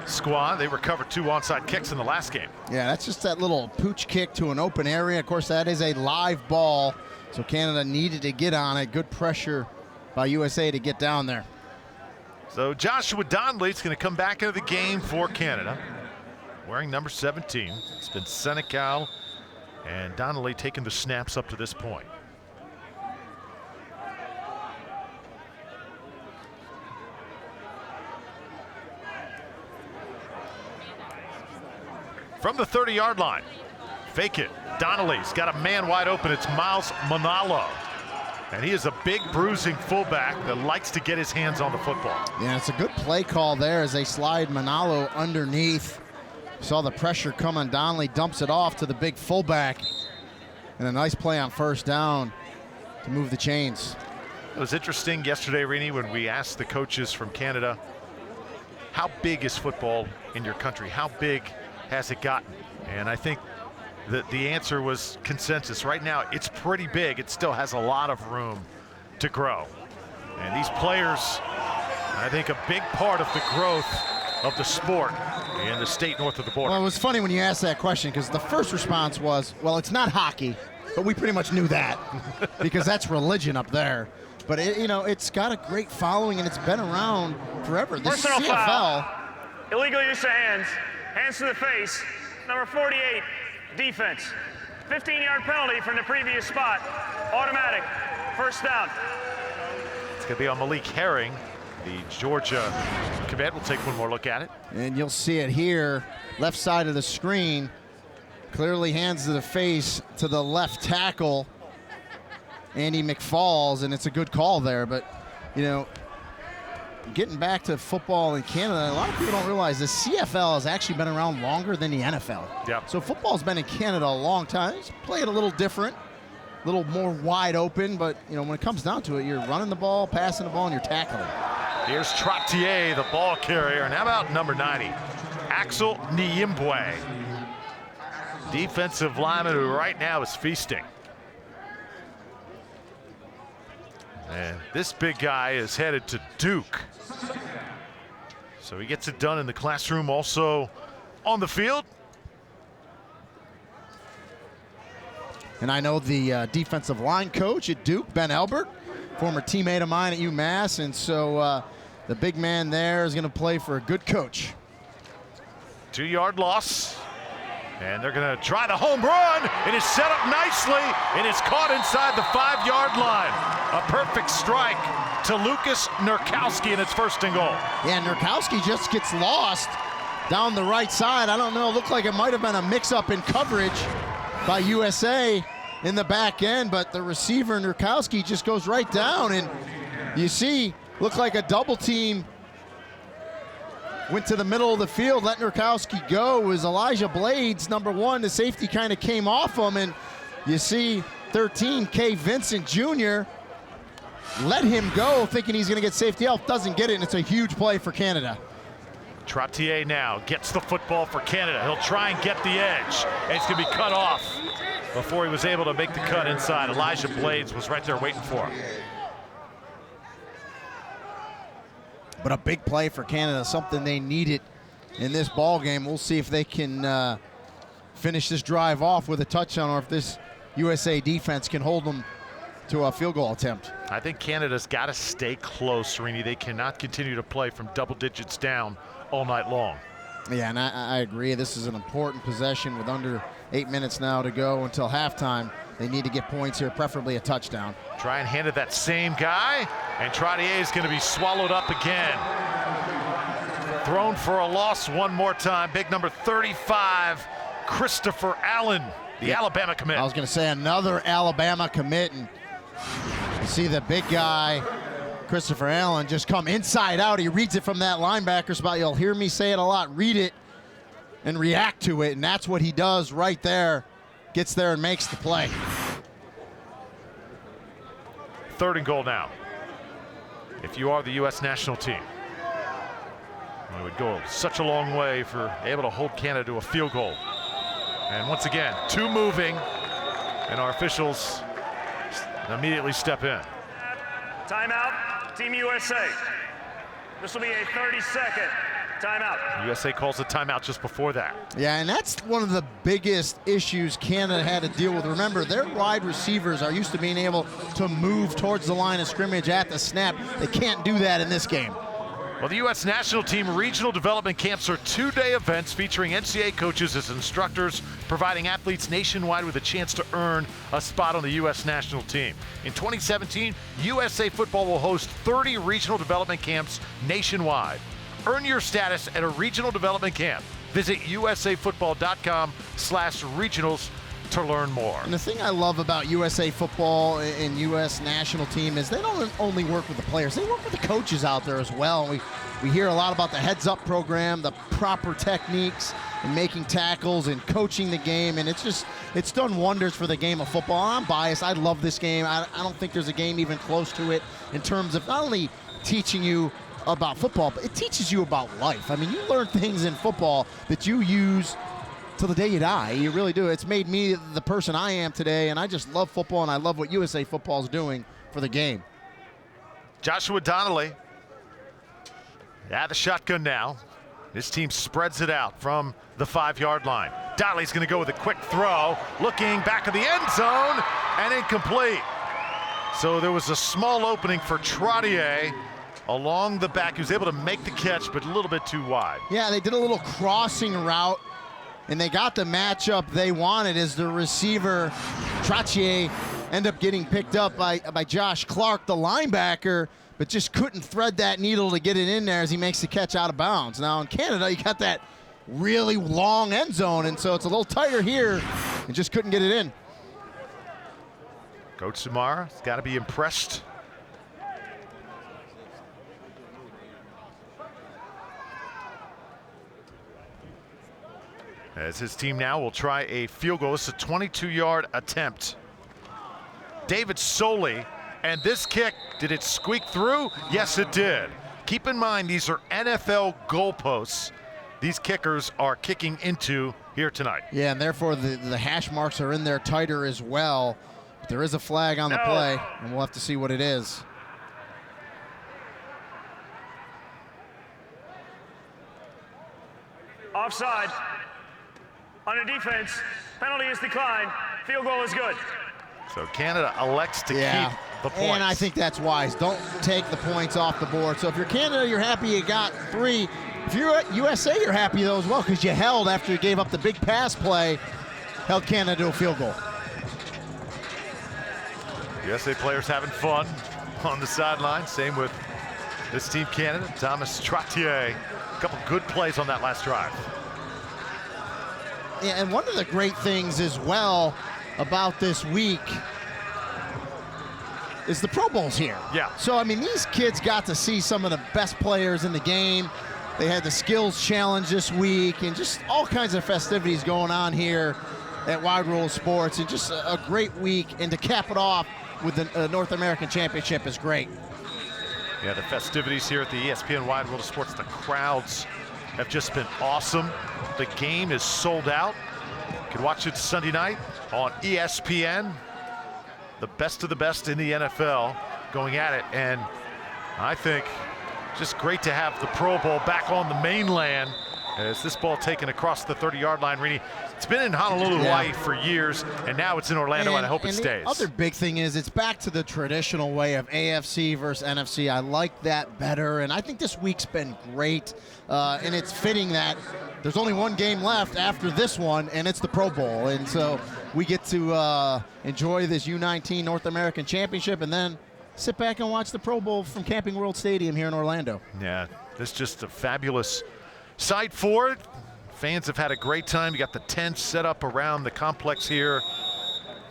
squad. They recovered 2 onside kicks in the last game. Yeah, that's just that little pooch kick to an open area. Of course, that is a live ball, so Canada needed to get on it. Good pressure by USA to get down there. So Joshua Donnelly is going to come back into the game for Canada, wearing number 17. It's been Senecal and Donnelly taking the snaps up to this point. From the 30-yard line, fake it. Donnelly's got a man wide open. It's Miles Manalo. And he is a big bruising fullback that likes to get his hands on the football. Yeah, it's a good play call there as they slide Manalo underneath. Saw the pressure come on Donnelly, dumps it off to the big fullback. And a nice play on first down to move the chains. It was interesting yesterday, Rini, when we asked the coaches from Canada, how big is football in your country? How big has it gotten? And I think that the answer was consensus. Right now, it's pretty big. It still has a lot of room to grow. And these players, I think, a big part of the growth of the sport in the state north of the border. Well, it was funny when you asked that question, because the first response was, well, it's not hockey, but we pretty much knew that because that's religion up there. But it, you know, it's got a great following and it's been around forever. The Personal CFL. Foul, illegal use of hands, hands to the face, number 48, defense. 15-yard penalty from the previous spot, automatic, first down. It's going to be on Malik Herring, the Georgia commit. We'll take one more look at it. And you'll see it here, left side of the screen. Clearly hands to the face to the left tackle, Andy McFalls, and it's a good call there. But, you know, getting back to football in Canada, a lot of people don't realize the CFL has actually been around longer than the NFL. Yep. So football's been in Canada a long time. It's played a little different, a little more wide open, but, you know, when it comes down to it, you're running the ball, passing the ball, and you're tackling. Here's Trottier, the ball carrier, and how about number 90, Axel Niyimbwe, defensive lineman who right now is feasting. And this big guy is headed to Duke. So he gets it done in the classroom, also on the field. And I know the defensive line coach at Duke, Ben Elbert, former teammate of mine at UMass, and so the big man there is going to play for a good coach. 2-yard loss. And they're going to try the home run. It is set up nicely. It is caught inside the 5-yard line. A perfect strike to Lucas Nurkowski, and it's first and goal. Yeah, Nurkowski just gets lost down the right side. I don't know, it looked like it might have been a mix-up in coverage by USA in the back end, but the receiver, Nurkowski, just goes right down. And you see, looked like a double team went to the middle of the field, let Nurkowski go. It was Elijah Blades, number 1. The safety kind of came off him, and you see 13, Kay Vincent Jr. let him go, thinking he's going to get safety help. Doesn't get it, and it's a huge play for Canada. Trottier now gets the football for Canada. He'll try and get the edge, and it's going to be cut off before he was able to make the cut inside. Elijah Blades was right there waiting for him. But a big play for Canada, something they needed in this ball game. We'll see if they can finish this drive off with a touchdown, or if this USA defense can hold them to a field goal attempt. I think Canada's got to stay close, Rini. They cannot continue to play from double digits down all night long. Yeah, and I agree. This is an important possession with under 8 minutes now to go until halftime. They need to get points here, preferably a touchdown. Try and hand it that same guy, and Trottier is going to be swallowed up again. Thrown for a loss one more time. Big number 35, Christopher Allen, the Alabama commit. I was going to say another Alabama commit, and you see the big guy, Christopher Allen, just come inside out. He reads it from that linebacker spot. You'll hear me say it a lot. Read it and react to it, and that's what he does right there. Gets there and makes the play. 3rd and goal now. If you are the U.S. national team, it would go such a long way for able to hold Canada to a field goal. And once again, 2 moving, and our officials immediately step in. Timeout, Team USA. This will be a 30-second timeout. USA calls a timeout just before that. Yeah, and that's one of the biggest issues Canada had to deal with. Remember, their wide receivers are used to being able to move towards the line of scrimmage at the snap. They can't do that in this game. Well, the U.S. national team regional development camps are 2-day events featuring NCAA coaches as instructors, providing athletes nationwide with a chance to earn a spot on the U.S. national team. In 2017, USA Football will host 30 regional development camps nationwide. Earn your status at a regional development camp. Visit usafootball.com/regionals to learn more. And the thing I love about USA Football and U.S. national team is they don't only work with the players, they work with the coaches out there as well. We hear a lot about the heads-up program, the proper techniques in making tackles and coaching the game, and it's done wonders for the game of football. I'm biased. I love this game. I don't think there's a game even close to it in terms of not only teaching you about football, but it teaches you about life. I mean, you learn things in football that you use till the day you die. You really do. It's made me the person I am today, and I just love football, and I love what USA Football is doing for the game. Joshua Donnelly, the shotgun now. This team spreads it out from the 5-yard line. Donnelly's going to go with a quick throw, looking back of the end zone, and incomplete. So there was a small opening for Trottier along the back. He was able to make the catch, but a little bit too wide. Yeah, they did a little crossing route, and they got the matchup they wanted as the receiver, Trottier, ended up getting picked up by Josh Clark, the linebacker, but just couldn't thread that needle to get it in there as he makes the catch out of bounds. Now in Canada, you got that really long end zone, and so it's a little tighter here, and just couldn't get it in. Coach Samara's got to be impressed. As his team now will try a field goal. This is a 22-yard attempt. David Soley, and this kick, did it squeak through? Yes, it did. Keep in mind, these are NFL goalposts these kickers are kicking into here tonight. Yeah, and therefore the hash marks are in there tighter as well. But there is a flag on the play, and we'll have to see what it is. Offside. On a defense, penalty is declined. Field goal is good. So Canada elects to keep the points. And I think that's wise. Don't take the points off the board. So if you're Canada, you're happy you got 3. If you're at USA, you're happy though as well, because you held after you gave up the big pass play, held Canada to a field goal. USA players having fun on the sideline. Same with this team, Canada. Thomas Trottier, a couple good plays on that last drive. Yeah, and one of the great things as well about this week is the Pro Bowls here. Yeah. So, I mean, these kids got to see some of the best players in the game. They had the skills challenge this week and just all kinds of festivities going on here at Wide World Sports, and just a great week. And to cap it off with the North American Championship is great. Yeah, the festivities here at the ESPN Wide World of Sports, the crowds have just been awesome. The game is sold out. You can watch it Sunday night on ESPN. The best of the best in the NFL going at it. And I think just great to have the Pro Bowl back on the mainland as this ball taken across the 30-yard line. Rini, it's been in Honolulu, Hawaii for years, and now it's in Orlando, and I hope it stays. The other big thing is it's back to the traditional way of AFC versus NFC. I like that better, and I think this week's been great, and it's fitting that there's only one game left after this one, and it's the Pro Bowl, and so we get to enjoy this U19 North American Championship and then sit back and watch the Pro Bowl from Camping World Stadium here in Orlando. Yeah, this is just a fabulous sight for it. Fans have had a great time. You got the tents set up around the complex here,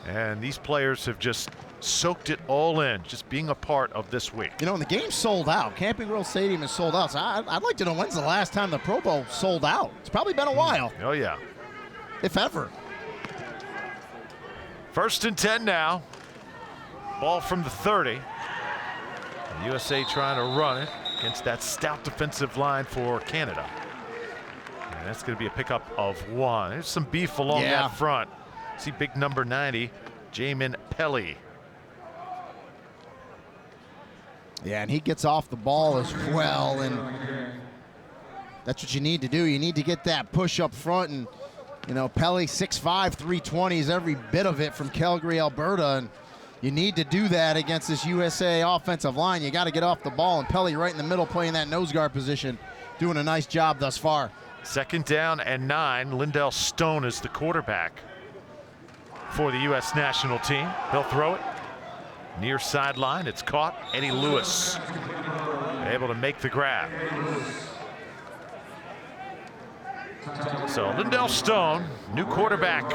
and these players have just soaked it all in, just being a part of this week. You know, and the game's sold out. Camping World Stadium is sold out, so I'd like to know when's the last time the Pro Bowl sold out. It's probably been a while. Oh, yeah. If ever. 1st and 10 now. Ball from the 30. The USA trying to run it against that stout defensive line for Canada. And that's going to be a pickup of 1. There's some beef along that front. See big number 90, Jamin Pelly. Yeah, and he gets off the ball as well, and that's what you need to do. You need to get that push up front, and you know, Pelly 6'5", 320 is every bit of it from Calgary, Alberta, and you need to do that against this USA offensive line. You got to get off the ball, and Pelly right in the middle playing that nose guard position, doing a nice job thus far. 2nd down and 9. Lindell Stone is the quarterback for the U.S. national team. He'll throw it near sideline. It's caught. Eddie Lewis able to make the grab. So Lindell Stone, new quarterback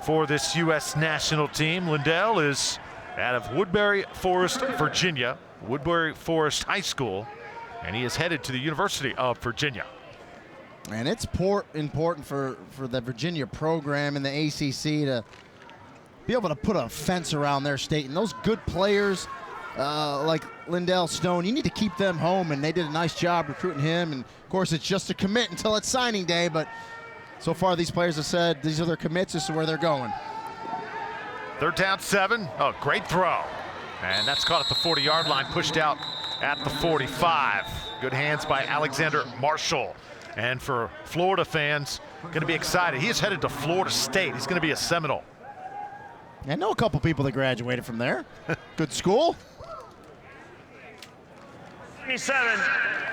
for this U.S. national team. Lindell is out of Woodbury Forest, Virginia, Woodbury Forest High School, and he is headed to the University of Virginia. And it's important for the Virginia program and the ACC to be able to put a fence around their state. And those good players like Lindell Stone, you need to keep them home, and they did a nice job recruiting him. And, of course, it's just a commit until it's signing day, but so far these players have said these are their commits, this is where they're going. 3rd down, 7. Oh, great throw. And that's caught at the 40-yard line, pushed out at the 45. Good hands by Alexander Marshall. And for Florida fans, going to be excited. He is headed to Florida State. He's going to be a Seminole. I know a couple people that graduated from there. Good school. 27,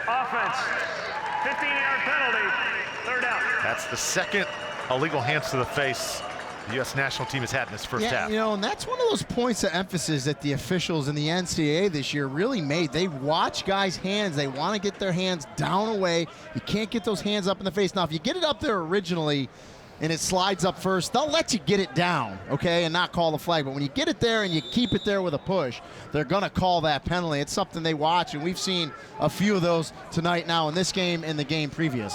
offense, 15-yard penalty, 3rd down. That's the 2nd illegal hands to the face the U.S. national team has had in this first half. You know, and that's one of those points of emphasis that the officials in the NCAA this year really made. They watch guys' hands. They want to get their hands down away. You can't get those hands up in the face. Now, if you get it up there originally and it slides up first, they'll let you get it down, okay, and not call the flag. But when you get it there and you keep it there with a push, they're going to call that penalty. It's something they watch, and we've seen a few of those tonight now in this game and the game previous.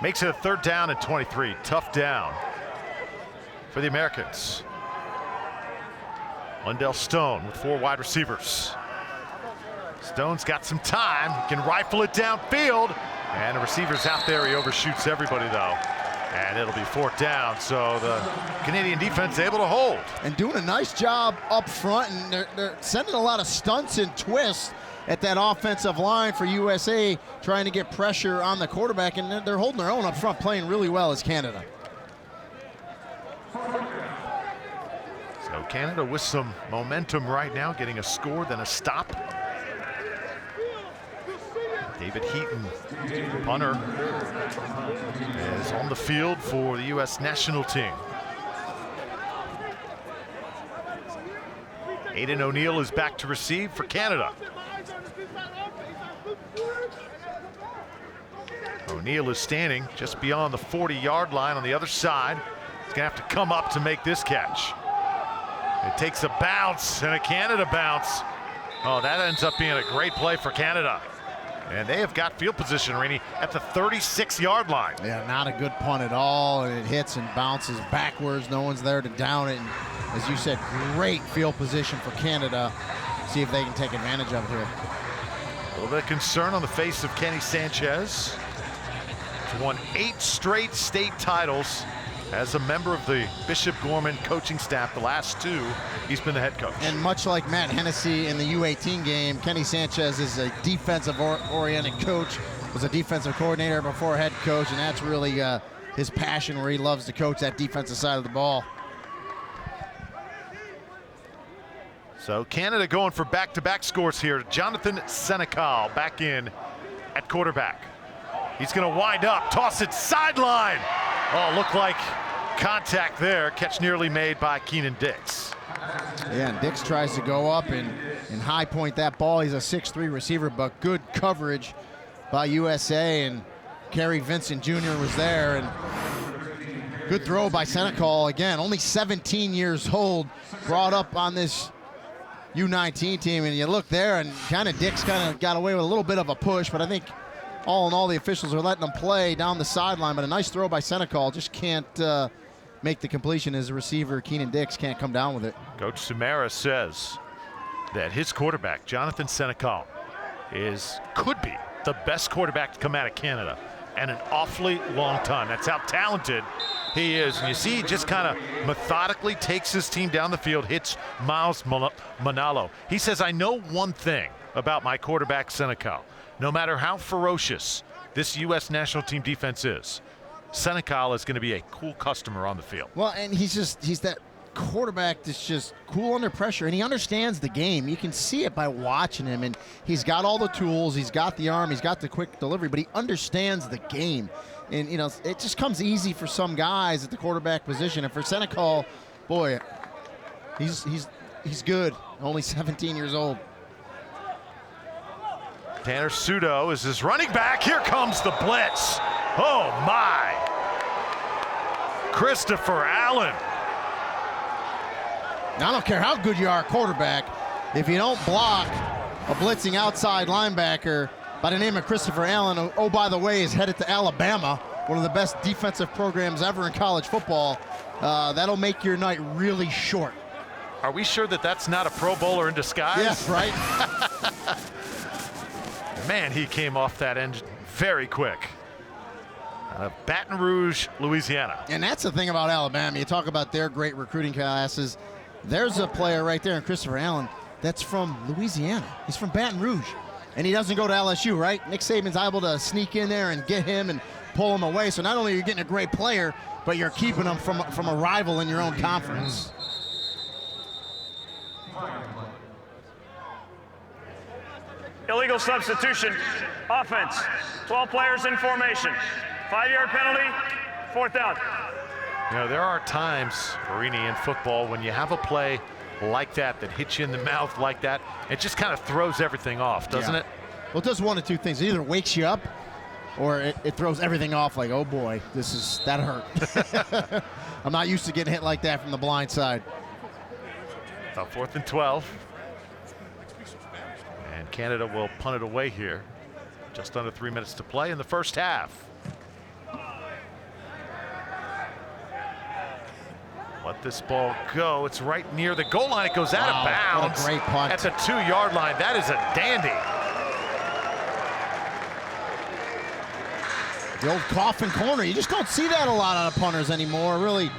Makes it a 3rd down and 23. Tough down for the Americans. Lindell Stone with 4 wide receivers. Stone's got some time. He can rifle it downfield. And the receiver's out there. He overshoots everybody, though. And it'll be 4th down. So the Canadian defense able to hold. And doing a nice job up front. And they're sending a lot of stunts and twists at that offensive line for USA, trying to get pressure on the quarterback, and they're holding their own up front, playing really well as Canada. So Canada with some momentum right now, getting a score, then a stop. David Heaton, punter, is on the field for the U.S. national team. Aiden O'Neill is back to receive for Canada. O'Neill is standing just beyond the 40-yard line on the other side. He's going to have to come up to make this catch. It takes a bounce and a Canada bounce. Oh, that ends up being a great play for Canada. And they have got field position, Rainey, at the 36-yard line. Yeah, not a good punt at all, and it hits and bounces backwards. No one's there to down it. And as you said, great field position for Canada. See if they can take advantage of it here. A little bit of concern on the face of Kenny Sanchez. He's won 8 straight state titles As a member of the Bishop Gorman coaching staff, the last 2, he's been the head coach. And much like Matt Hennessy in the U18 game, Kenny Sanchez is a defensive-oriented coach, was a defensive coordinator before head coach, and that's really his passion, where he loves to coach that defensive side of the ball. So Canada going for back-to-back scores here. Jonathan Senecal back in at quarterback. He's going to wind up, toss it sideline. Oh, looked like contact there. Catch nearly made by Keenan Dix. Yeah, and Dix tries to go up and high point that ball. He's a 6'3" receiver, but good coverage by USA, and Kerry Vincent Jr. was there, and good throw by Senecal. Again, only 17 years old, brought up on this U19 team, and you look there, and Dix got away with a little bit of a push, but I think all in all, the officials are letting him play down the sideline. But a nice throw by Senecal, just can't make the completion. As a receiver, Keenan Dix can't come down with it. Coach Samara says that his quarterback, Jonathan Senecal, could be the best quarterback to come out of Canada in an awfully long time. That's how talented he is. And you see, he just kind of methodically takes his team down the field, hits Miles Manalo. He says, I know one thing about my quarterback, Senecal. No matter how ferocious this U.S. national team defense is, Senecal is going to be a cool customer on the field. Well, and he's that quarterback that's just cool under pressure, and he understands the game. You can see it by watching him, and he's got all the tools, he's got the arm, he's got the quick delivery, but he understands the game. And, you know, it just comes easy for some guys at the quarterback position. And for Senecal, boy, he's good, only 17 years old. Tanner Sudo is his running back. Here comes the blitz. Oh, my. Christopher Allen. Now, I don't care how good you are at quarterback, if you don't block a blitzing outside linebacker by the name of Christopher Allen, who, oh, by the way, is headed to Alabama, one of the best defensive programs ever in college football, that'll make your night really short. Are we sure that that's not a Pro Bowler in disguise? Yes, right? Man, he came off that end very quick. Baton Rouge, Louisiana. And that's the thing about Alabama. You talk about their great recruiting classes. There's a player right there in Christopher Allen that's from Louisiana. He's from Baton Rouge. And he doesn't go to LSU, right? Nick Saban's able to sneak in there and get him and pull him away. So not only are you getting a great player, but you're keeping him from a rival in your own conference. Illegal substitution, offense, 12 players in formation, 5-yard penalty, 4th down. You know, there are times, Marini, in football when you have a play like that hits you in the mouth like that, it just kind of throws everything off, doesn't it? Well, it does one of two things. It either wakes you up or it throws everything off like, oh boy, that hurt. I'm not used to getting hit like that from the blind side. About 4th and 12. And Canada will punt it away here. Just under 3 minutes to play in the first half. Let this ball go. It's right near the goal line. It goes out of bounds. What a great punt. At the 2-yard line. That is a dandy. The old coffin corner. You just don't see that a lot out of punters anymore. Really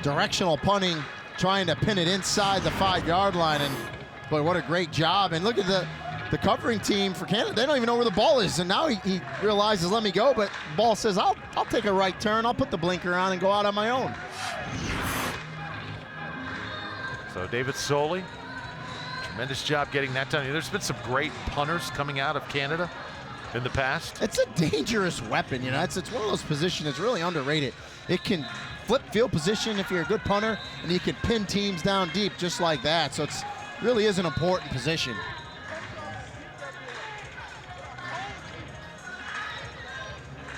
directional punting, trying to pin it inside the 5-yard line. And boy, what a great job. And look at the covering team for Canada. They don't even know where the ball is. And now he realizes, let me go. But the ball says, I'll take a right turn. I'll put the blinker on and go out on my own. So David Soley, tremendous job getting that done. There's been some great punters coming out of Canada in the past. It's a dangerous weapon, you know. It's one of those positions that's really underrated. It can flip field position if you're a good punter, and you can pin teams down deep just like that. So it really is an important position.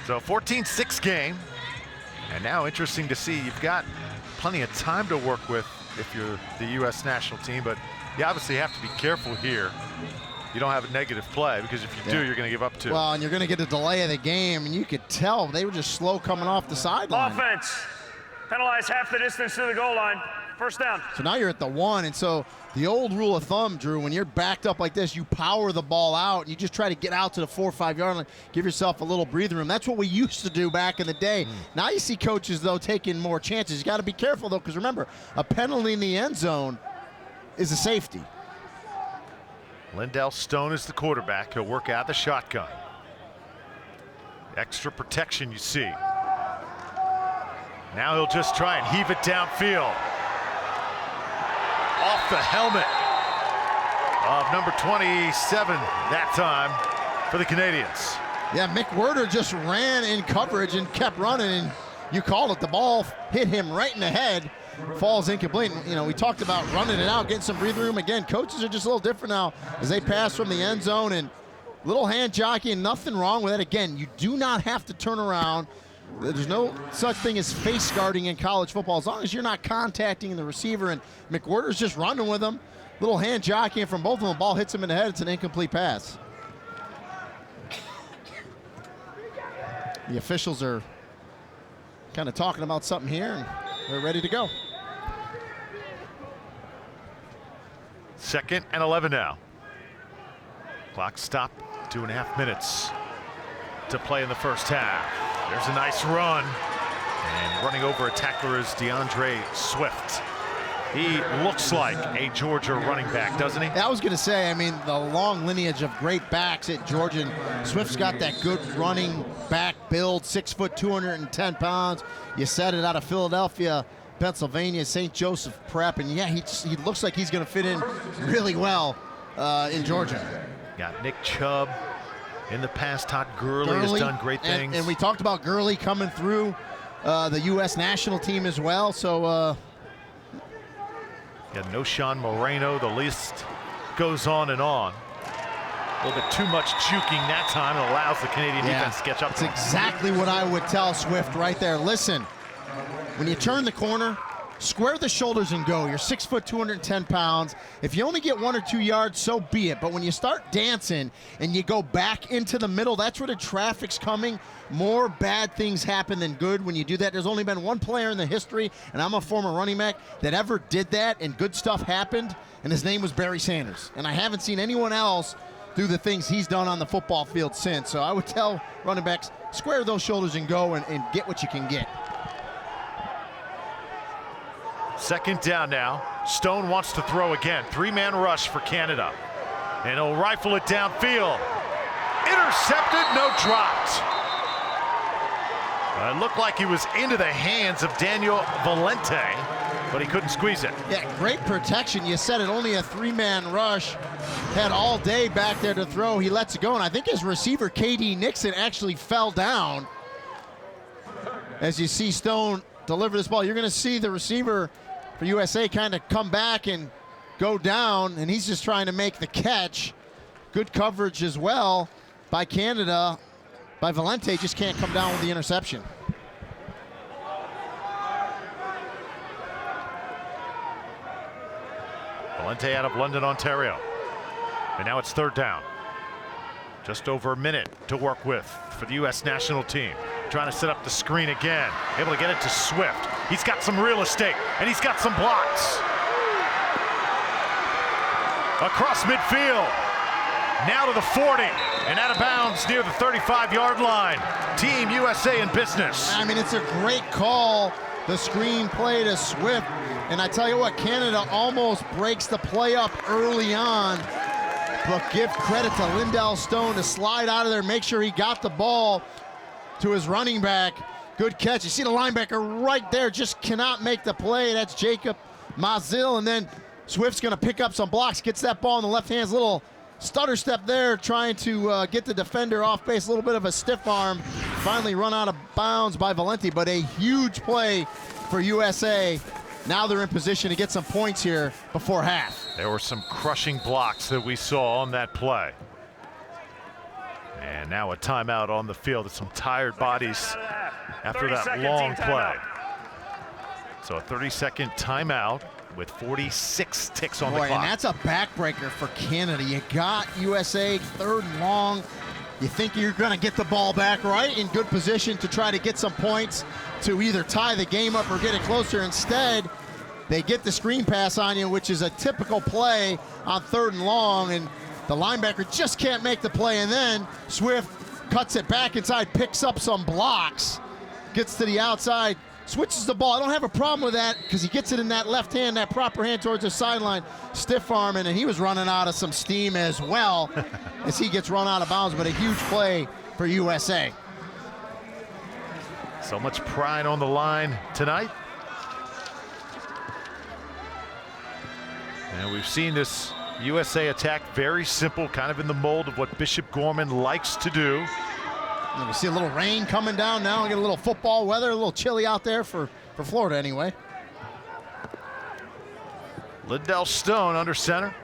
So 14-6 game. And now interesting to see, you've got plenty of time to work with if you're the U.S. national team, but you obviously have to be careful here. You don't have a negative play, because if you do, you're going to give up 2. Well, and you're going to get a delay of the game, and you could tell they were just slow coming off the sideline. Offense, penalize half the distance to the goal line, First down. So now you're at the 1, and so the old rule of thumb, Drew, when you're backed up like this, you power the ball out, and you just try to get out to the 4 or 5 yard line, give yourself a little breathing room. That's what we used to do back in the day. Now you see coaches, though, taking more chances. You got to be careful, though, because remember, a penalty in the end zone is a safety. Lindell Stone is the quarterback. He'll work out the shotgun. Extra protection, you see. Now he'll just try and heave it downfield. Off the helmet of number 27 that time for the Canadians. Yeah, Mick Werder just ran in coverage and kept running, and you called it. The ball hit him right in the head, falls incomplete. You know, we talked about running it out, getting some breathing room. Again, coaches are just a little different now as they pass from the end zone, and little hand jockeying, nothing wrong with it. Again, you do not have to turn around. There's no such thing as face guarding in college football as long as you're not contacting the receiver, and McWhorter's just running with him. Little hand jockeying from both of them. The ball hits him in the head. It's an incomplete pass. The officials are kind of talking about something here, and they're ready to go. 2nd and 11 now. Clock stop, 2.5 minutes to play in the first half. There's a nice run, and running over a tackler is DeAndre Swift. He looks like a Georgia running back, doesn't he? I was going to say, I mean, the long lineage of great backs at Georgia. And Swift's got that good running back build, 6 foot, 210 pounds. You said it, out of Philadelphia, Pennsylvania, St. Joseph Prep. And yeah, he looks like he's going to fit in really well in Georgia. Got Nick Chubb in the past. Todd Gurley has done great things. And we talked about Gurley coming through the U.S. national team as well. So, got Noshawn Moreno. The list goes on and on. A little bit too much juking that time. It allows the Canadian defense to catch up. That's exactly what I would tell Swift right there. Listen, when you turn the corner, square the shoulders and go. You're 6 foot, 210 pounds. If you only get 1 or 2 yards, so be it. But when you start dancing and you go back into the middle, that's where the traffic's coming. More bad things happen than good when you do that. There's only been one player in the history, and I'm a former running back, that ever did that and good stuff happened, and his name was Barry Sanders. And I haven't seen anyone else do the things he's done on the football field since. So I would tell running backs, square those shoulders and go and get what you can get. 2nd down now. Stone wants to throw again. 3-man rush for Canada. And he'll rifle it downfield. Intercepted, no dropped. It looked like he was into the hands of Daniel Valente, but he couldn't squeeze it. Yeah, great protection. You said it, only a 3-man rush. Had all day back there to throw. He lets it go, and I think his receiver, K.D. Nixon, actually fell down. As you see Stone deliver this ball, you're going to see the receiver for USA kind of come back and go down, and he's just trying to make the catch. Good coverage as well by Canada. By Valente, just can't come down with the interception. Valente out of London, Ontario. And now it's 3rd down. Just over a minute to work with for the U.S. national team. Trying to set up the screen again. Able to get it to Swift. He's got some real estate, and he's got some blocks. Across midfield. Now to the 40, and out of bounds near the 35-yard line. Team USA in business. I mean, it's a great call, the screen play to Swift. And I tell you what, Canada almost breaks the play up early on. But give credit to Lindell Stone to slide out of there, make sure he got the ball to his running back. Good catch. You see the linebacker right there, just cannot make the play. That's Jacob Mazil. And then Swift's going to pick up some blocks, gets that ball in the left hand, little stutter step there, trying to get the defender off base, a little bit of a stiff arm. Finally run out of bounds by Valente, but a huge play for USA. Now they're in position to get some points here before half. There were some crushing blocks that we saw on that play. And now a timeout on the field. It's some tired bodies after that long play. So a 30-second timeout with 46 ticks on the clock. And that's a backbreaker for Canada. You got USA 3rd and long. You think you're going to get the ball back, right? In good position to try to get some points to either tie the game up or get it closer. Instead, They get the screen pass on you, which is a typical play on 3rd and long, and the linebacker just can't make the play, and then Swift cuts it back inside, picks up some blocks, gets to the outside, switches the ball. I don't have a problem with that because he gets it in that left hand, that proper hand towards the sideline, stiff arming, and he was running out of some steam as well as he gets run out of bounds, but a huge play for USA. So much pride on the line tonight. And we've seen this USA attack very simple, kind of in the mold of what Bishop Gorman likes to do. And we see a little rain coming down now. We get a little football weather, a little chilly out there for Florida anyway. Lindell Stone under center.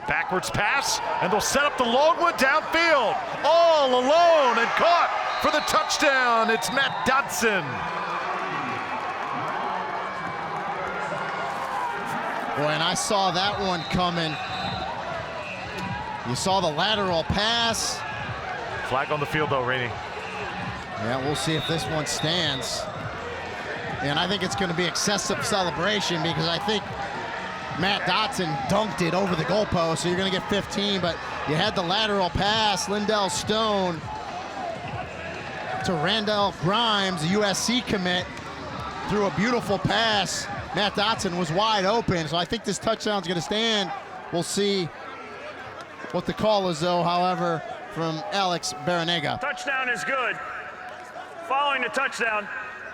Backwards pass, and they'll set up the long one downfield. All alone and caught for the touchdown. It's Matt Dodson. Boy, and I saw that one coming. You saw the lateral pass. Flag on the field though, Rainey. Yeah, we'll see if this one stands. And I think it's going to be excessive celebration because I think Matt Dotson dunked it over the goalpost, so you're going to get 15, but you had the lateral pass. Lindell Stone to Randall Grimes, the USC commit, threw a beautiful pass. Matt Dotson was wide open, so I think this touchdown's going to stand. We'll see what the call is, though, however, from Alex Baranega. Touchdown is good. Following the touchdown,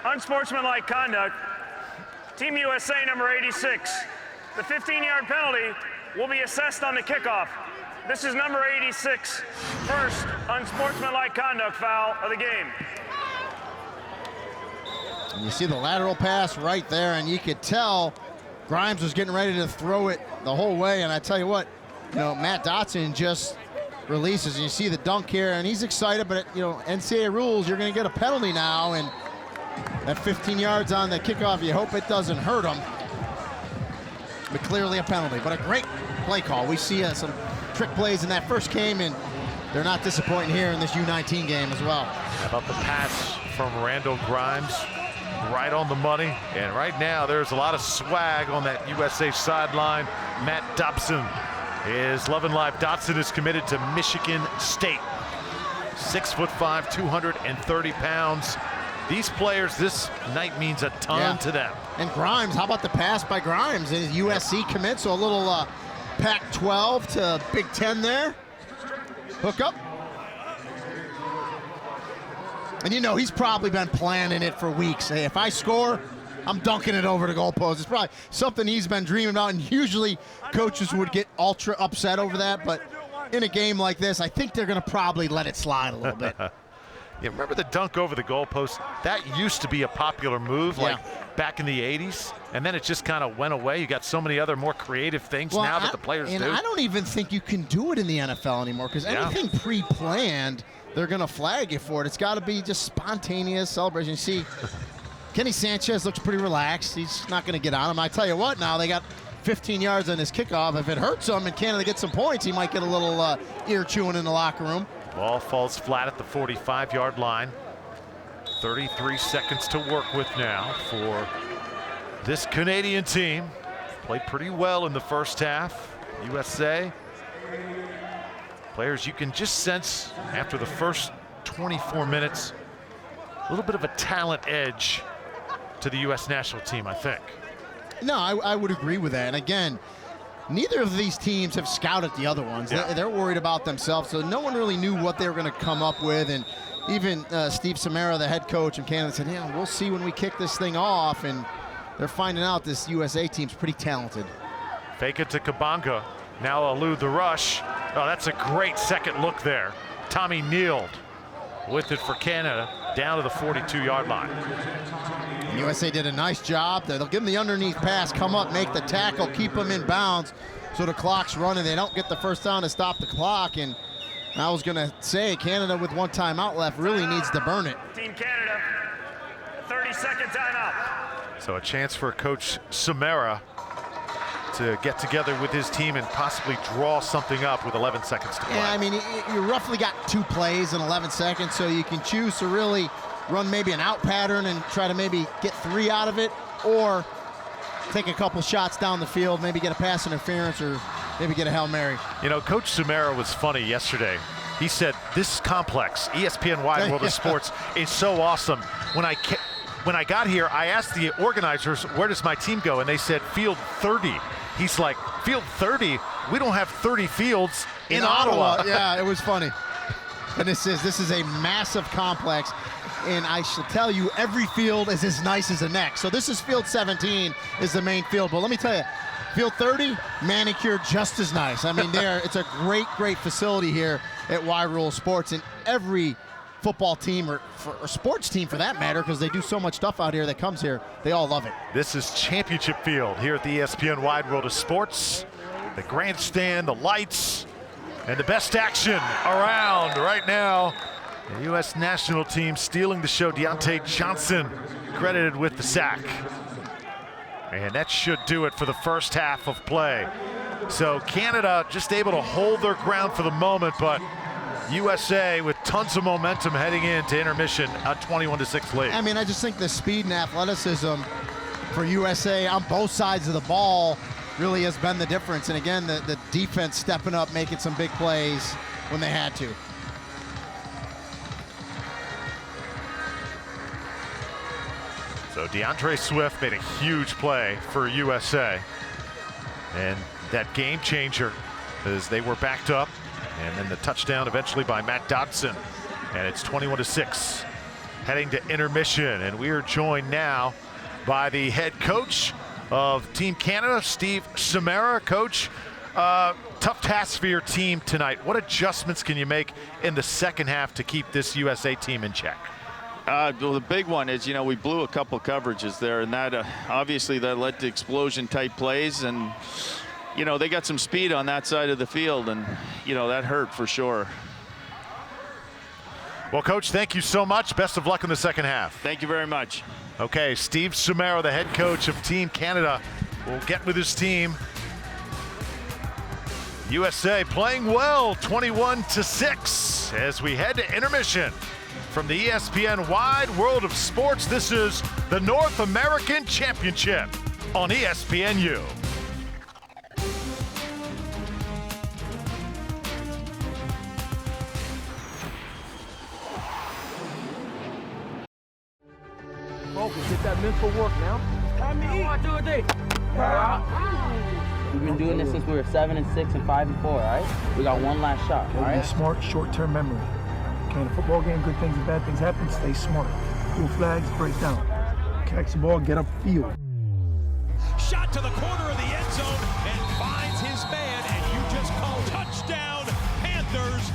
unsportsmanlike conduct, Team USA number 86. The 15-yard penalty will be assessed on the kickoff. This is number 86, first unsportsmanlike conduct foul of the game. And you see the lateral pass right there, and you could tell Grimes was getting ready to throw it the whole way. And I tell you what, you know, Matt Dotson just releases, and you see the dunk here, and he's excited, but you know, NCAA rules, you're going to get a penalty now, and at 15 yards on the kickoff, you hope it doesn't hurt him. But clearly a penalty, but a great play call. We see some trick plays in that first game, and they're not disappointing here in this U19 game as well. How about the pass from Randall Grimes? Right on the money, and right now there's a lot of swag on that USA sideline. Matt Dobson is loving life. Dotson is committed to Michigan State. 6'5", 230 pounds. These players, this night means a ton to them. And Grimes, how about the pass by Grimes? His USC commit, so a little Pac-12 to Big Ten there. Hook up. And you know, he's probably been planning it for weeks. Hey, if I score, I'm dunking it over the goalpost. It's probably something he's been dreaming about, and usually coaches would get ultra upset over that, but in a game like this, I think they're going to probably let it slide a little bit. Yeah, remember the dunk over the goalpost? That used to be a popular move, like back in the 80s, and then it just kind of went away. You got so many other more creative things now that the players do. And I don't even think you can do it in the NFL anymore, because anything pre-planned, they're going to flag you for it. It's got to be just spontaneous celebration. You see, Kenny Sanchez looks pretty relaxed. He's not going to get on him. I tell you what, now they got 15 yards on his kickoff. If it hurts him and Canada gets some points, he might get a little ear chewing in the locker room. Ball falls flat at the 45-yard line. 33 seconds to work with now for this Canadian team. Played pretty well in the first half. USA. Players, you can just sense after the first 24 minutes, a little bit of a talent edge to the U.S. national team, I think. No, I would agree with that. And again, neither of these teams have scouted the other ones. They're worried about themselves, so no one really knew what they were going to come up with. And even Steve Samara, the head coach in Canada, said, yeah, we'll see when we kick this thing off. And they're finding out this USA team's pretty talented. Fake it to Kabanga. Now elude the rush. Oh, that's a great second look there. Tommy Neild with it for Canada down to the 42-yard line. And USA did a nice job. They'll give them the underneath pass, come up, make the tackle, keep them in bounds so the clock's running. They don't get the first down to stop the clock. And I was going to say, Canada with one timeout left really needs to burn it. Team Canada, 30-second timeout. So a chance for Coach Samara to get together with his team and possibly draw something up with 11 seconds to play. Yeah, I mean, you roughly got 2 plays in 11 seconds, so you can choose to really run maybe an out pattern and try to maybe get 3 out of it, or take a couple shots down the field, maybe get a pass interference or maybe get a Hail Mary. You know, Coach Sumera was funny yesterday. He said, this complex, ESPN Wide World of Sports, is so awesome. When I got here, I asked the organizers, where does my team go? And they said, field 30. He's like, field 30? We don't have 30 fields in Ottawa. Yeah, it was funny. And this is a massive complex. And I shall tell you, every field is as nice as the next. So this is field 17 is the main field. But let me tell you, field 30, manicured just as nice. I mean, it's a great, great facility here at Wide World Sports. And every football team or sports team for that matter, because they do so much stuff out here that comes here, they all love it. This is championship field here at the ESPN Wide World of Sports. The grandstand, the lights, and the best action around right now. The U.S. national team stealing the show. Deontay Johnson credited with the sack. And that should do it for the first half of play. So Canada just able to hold their ground for the moment, but USA with tons of momentum heading into intermission, a 21-6 lead. I mean, I just think the speed and athleticism for USA on both sides of the ball really has been the difference. And again, the defense stepping up, making some big plays when they had to. So DeAndre Swift made a huge play for USA. And that game changer as they were backed up. And then the touchdown eventually by Matt Dodson. And it's 21-6 heading to intermission. And we are joined now by the head coach of Team Canada, Steve Sumera. Coach, tough task for your team tonight. What adjustments can you make in the second half to keep this USA team in check? Well, the big one is, we blew a couple coverages there, and that obviously that led to explosion-type plays, and they got some speed on that side of the field, and that hurt for sure. Well, Coach, thank you so much. Best of luck in the second half. Thank you very much. Okay, Steve Sumera, the head coach of Team Canada, will get with his team. USA playing well, 21-6 as we head to intermission. From the ESPN Wide World of Sports, this is the North American Championship on ESPNU. Focus, get that mental work now. Time to eat. Do a day. We've been doing this since we were 7 and 6 and 5 and 4, all right? We got one last shot, all right? Smart, short-term memory. Okay, in a football game, good things and bad things happen. Stay smart. Blue flags, break down. Catch the ball, get upfield. Shot to the corner of the end zone and finds his man, and you just call touchdown, Panthers.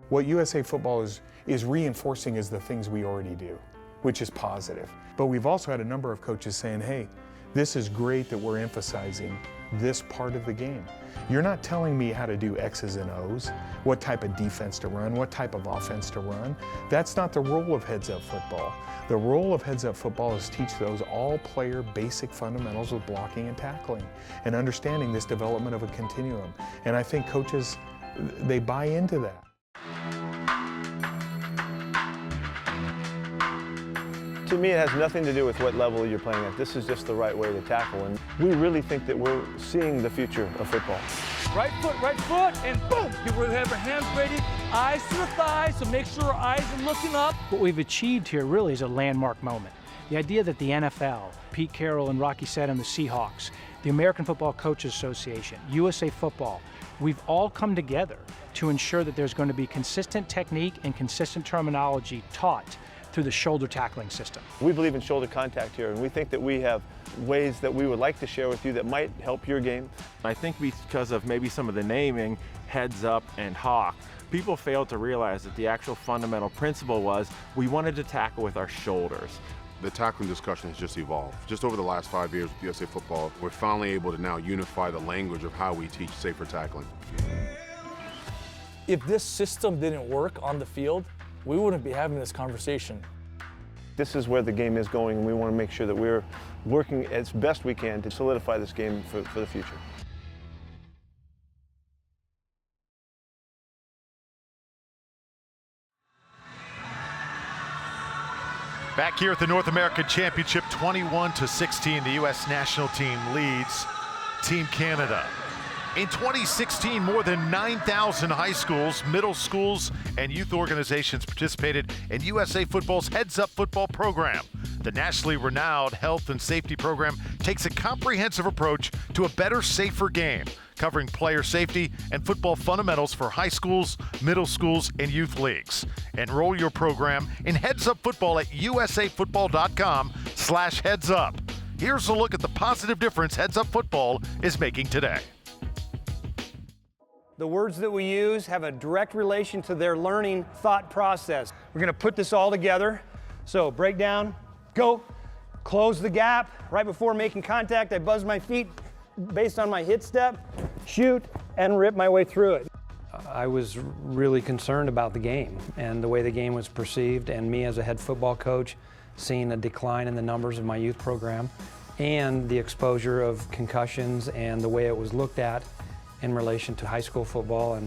What USA football is reinforcing is the things we already do, which is positive. But we've also had a number of coaches saying, hey, this is great that we're emphasizing this part of the game. You're not telling me how to do X's and O's, what type of defense to run, what type of offense to run. That's not the role of heads-up football. The role of heads-up football is teach those all-player basic fundamentals of blocking and tackling and understanding this development of a continuum. And I think coaches, they buy into that. To me, it has nothing to do with what level you're playing at. This is just the right way to tackle, and we really think that we're seeing the future of football. Right foot, and boom! We have our hands ready, eyes to the thighs, so make sure our eyes are looking up. What we've achieved here really is a landmark moment. The idea that the NFL, Pete Carroll and Rocky Sett and the Seahawks, the American Football Coaches Association, USA Football, we've all come together to ensure that there's going to be consistent technique and consistent terminology taught through the shoulder tackling system. We believe in shoulder contact here, and we think that we have ways that we would like to share with you that might help your game. I think because of maybe some of the naming, heads up and hawk, people failed to realize that the actual fundamental principle was we wanted to tackle with our shoulders. The tackling discussion has just evolved. Just over the last 5 years with USA Football, we're finally able to now unify the language of how we teach safer tackling. If this system didn't work on the field, we wouldn't be having this conversation. This is where the game is going, and we want to make sure that we're working as best we can to solidify this game for the future. Back here at the North American Championship, 21-16, the U.S. national team leads Team Canada. In 2016, more than 9,000 high schools, middle schools, and youth organizations participated in USA Football's Heads Up Football program. The nationally renowned health and safety program takes a comprehensive approach to a better, safer game, covering player safety and football fundamentals for high schools, middle schools, and youth leagues. Enroll your program in Heads Up Football at usafootball.com/headsup. Here's a look at the positive difference Heads Up Football is making today. The words that we use have a direct relation to their learning thought process. We're going to put this all together. So break down, go, close the gap. Right before making contact, I buzz my feet based on my hit step, shoot, and rip my way through it. I was really concerned about the game and the way the game was perceived, and me as a head football coach seeing a decline in the numbers of my youth program and the exposure of concussions and the way it was looked at in relation to high school football,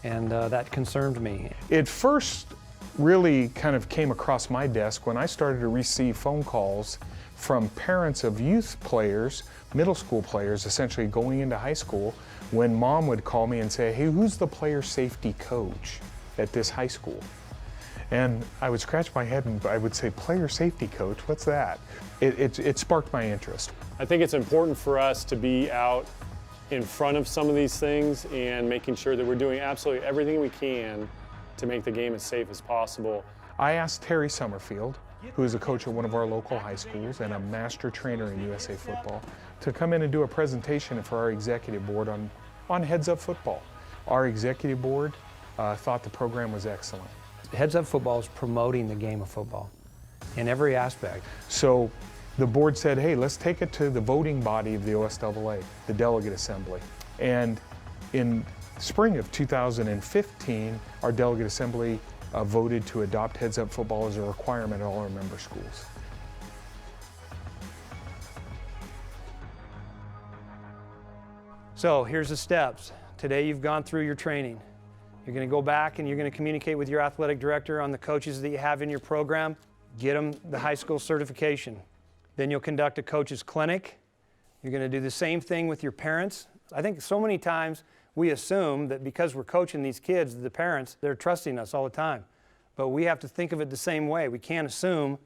and that concerned me. It first really kind of came across my desk when I started to receive phone calls from parents of youth players, middle school players, essentially going into high school, when mom would call me and say, hey, who's the player safety coach at this high school? And I would scratch my head and I would say, player safety coach, what's that? It sparked my interest. I think it's important for us to be out in front of some of these things and making sure that we're doing absolutely everything we can to make the game as safe as possible. I asked Terry Summerfield, who is a coach at one of our local high schools and a master trainer in USA Football, to come in and do a presentation for our executive board on Heads Up Football. Our executive board thought the program was excellent. Heads Up Football is promoting the game of football in every aspect. So the board said, hey, let's take it to the voting body of the OSAA, the Delegate Assembly. And in spring of 2015, our Delegate Assembly voted to adopt Heads Up Football as a requirement at all our member schools. So here's the steps. Today you've gone through your training. You're going to go back and you're going to communicate with your athletic director on the coaches that you have in your program. Get them the high school certification. Then you'll conduct a coach's clinic. You're going to do the same thing with your parents. I think so many times we assume that because we're coaching these kids, the parents, they're trusting us all the time. But we have to think of it the same way. We can't assume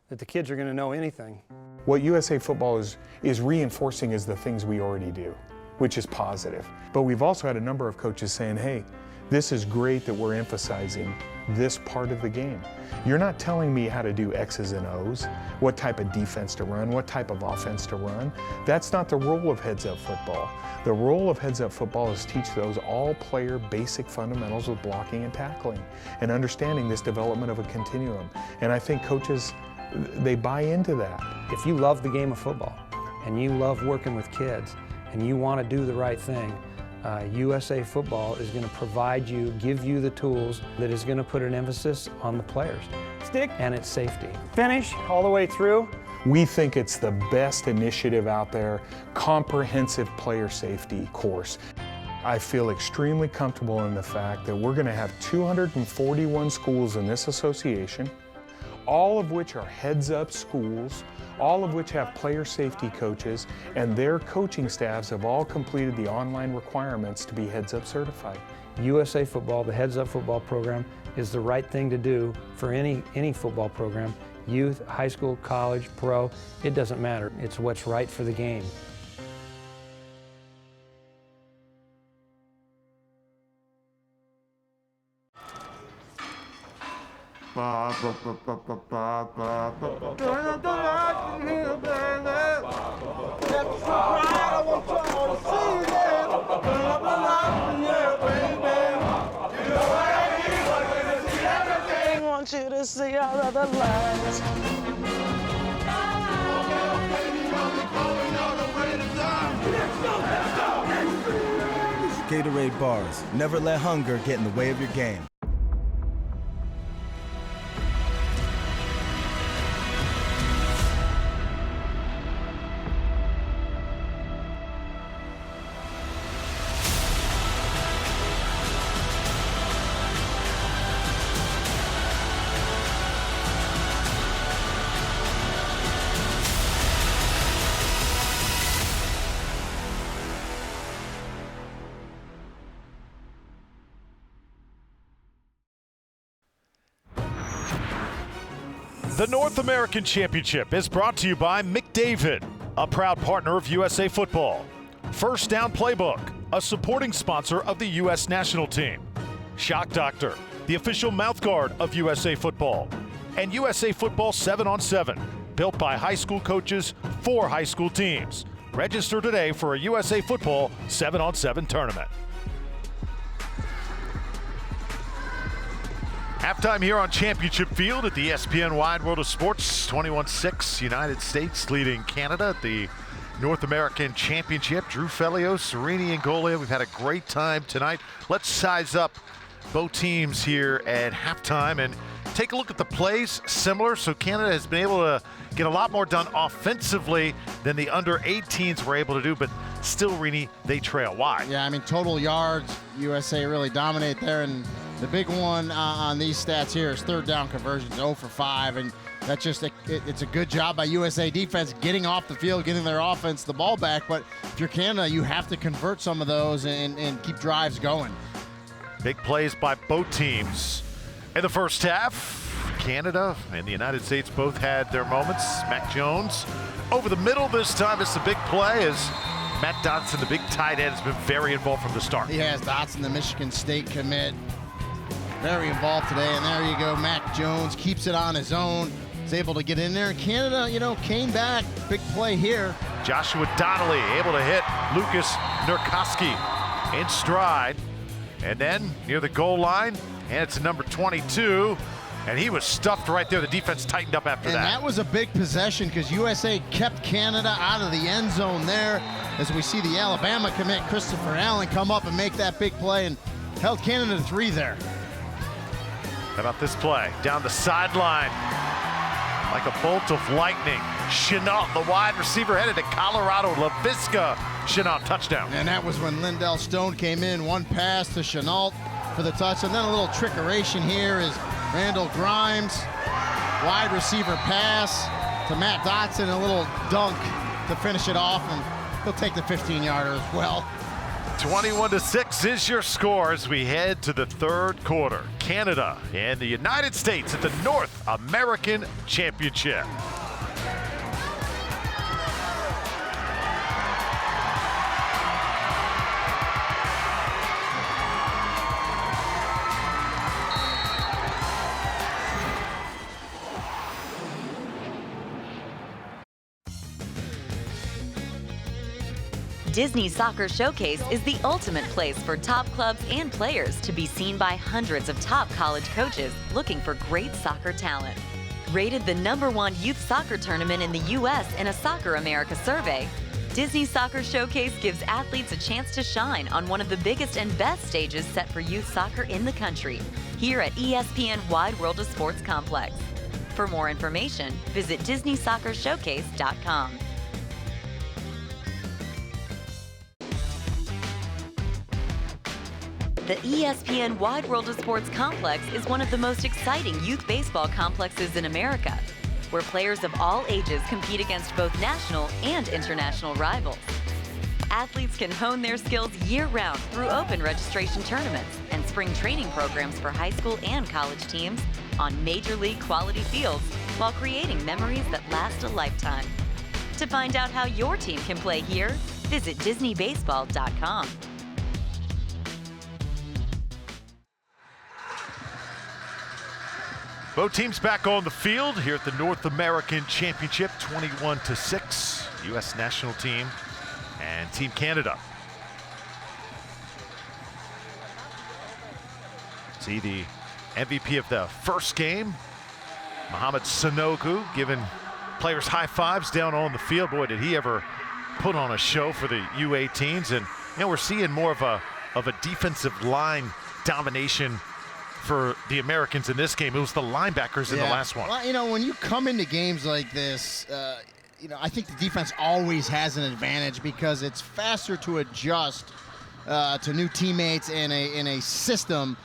that the kids are going to know anything. What USA Football is reinforcing is the things we already do, which is positive. But we've also had a number of coaches saying, hey, this is great that we're emphasizing this part of the game. You're not telling me how to do X's and O's, what type of defense to run, what type of offense to run. That's not the role of Heads Up Football. The role of Heads Up Football is to teach those all-player basic fundamentals with blocking and tackling and understanding this development of a continuum. And I think coaches, they buy into that. If you love the game of football and you love working with kids and you want to do the right thing, USA Football is going to provide you, give you the tools that is going to put an emphasis on the players. Stick and its safety. Finish all the way through. We think it's the best initiative out there, comprehensive player safety course. I feel extremely comfortable in the fact that we're going to have 241 schools in this association, all of which are Heads Up schools, all of which have player safety coaches, and their coaching staffs have all completed the online requirements to be Heads Up certified. USA Football, the Heads Up Football program, is the right thing to do for any football program. Youth, high school, college, pro, it doesn't matter. It's what's right for the game. Want you to see all of the lights. Gatorade bars. Never let hunger get in the way of your game. The North American Championship is brought to you by McDavid, a proud partner of USA Football. First Down Playbook, a supporting sponsor of the U.S. national team. Shock Doctor, the official mouthguard of USA Football. And USA Football 7-on-7, built by high school coaches for high school teams. Register today for a USA Football 7-on-7 tournament. Halftime here on Championship Field at the ESPN Wide World of Sports. 21-6, United States leading Canada at the North American Championship. Drew Felios, Sereni and Golia. We've had a great time tonight. Let's size up both teams here at halftime and take a look at the plays. Similar, so Canada has been able to get a lot more done offensively than the under-18s were able to do, but still, Rini, they trail. Why? Yeah, I mean, total yards, USA really dominate there, and the big one on these stats here is third down conversions, 0 for 5, and that's just it's a good job by USA defense getting off the field, getting their offense the ball back. But if you're Canada, you have to convert some of those and keep drives going. Big plays by both teams in the first half. Canada and the United States both had their moments. Mac Jones over the middle this time. It's a big play as Matt Dotson, the big tight end, has been very involved from the start. He has. Dotson, the Michigan State commit, very involved today. And there you go, Mac Jones keeps it on his own. Is able to get in there. And Canada, came back. Big play here. Joshua Donnelly able to hit Lucas Nurkowski in stride. And then near the goal line, and it's number 22. And he was stuffed right there. The defense tightened up after that. And that was a big possession because USA kept Canada out of the end zone there as we see the Alabama commit Christopher Allen come up and make that big play and held Canada to 3 there. How about this play? Down the sideline like a bolt of lightning. Chenault, the wide receiver, headed to Colorado. LaVisca, Chenault, touchdown. And that was when Lindell Stone came in. One pass to Chenault for the touch. And then a little trickeration here is Randall Grimes, wide receiver pass to Matt Dotson, a little dunk to finish it off, and he'll take the 15-yarder as well. 21-6 is your score as we head to the third quarter. Canada and the United States at the North American Championship. Disney Soccer Showcase is the ultimate place for top clubs and players to be seen by hundreds of top college coaches looking for great soccer talent. Rated the #1 youth soccer tournament in the U.S. in a Soccer America survey, Disney Soccer Showcase gives athletes a chance to shine on one of the biggest and best stages set for youth soccer in the country, here at ESPN Wide World of Sports Complex. For more information, visit DisneySoccerShowcase.com. The ESPN Wide World of Sports Complex is one of the most exciting youth baseball complexes in America, where players of all ages compete against both national and international rivals. Athletes can hone their skills year-round through open registration tournaments and spring training programs for high school and college teams on major league quality fields while creating memories that last a lifetime. To find out how your team can play here, visit DisneyBaseball.com. Both teams back on the field here at the North American Championship, 21-6. U.S. national team and Team Canada. See the MVP of the first game, Mohamed Sanogo, giving players high fives down on the field. Boy, did he ever put on a show for the U18s. And we're seeing more of a defensive line domination for the Americans in this game. It was the linebackers in the last one. Well, when you come into games like this, I think the defense always has an advantage because it's faster to adjust to new teammates in a system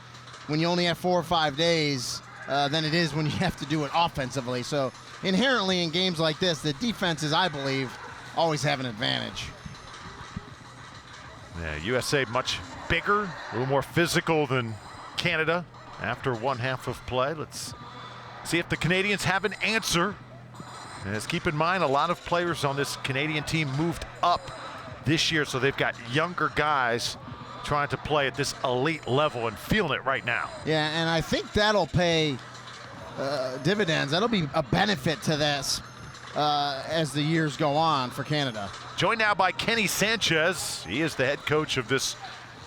when you only have 4 or 5 days than it is when you have to do it offensively. So inherently in games like this, the defenses, I believe, always have an advantage. Yeah, USA much bigger, a little more physical than Canada. After one half of play, let's See if the Canadians have an answer. As keep in mind, a lot of players on this Canadian team moved up this year, so they've got younger guys trying to play at this elite level and feeling it right now. Yeah, and I think that'll pay dividends. That'll be a benefit to this as the years go on for Canada. Joined now by Kenny Sanchez. He is the head coach of this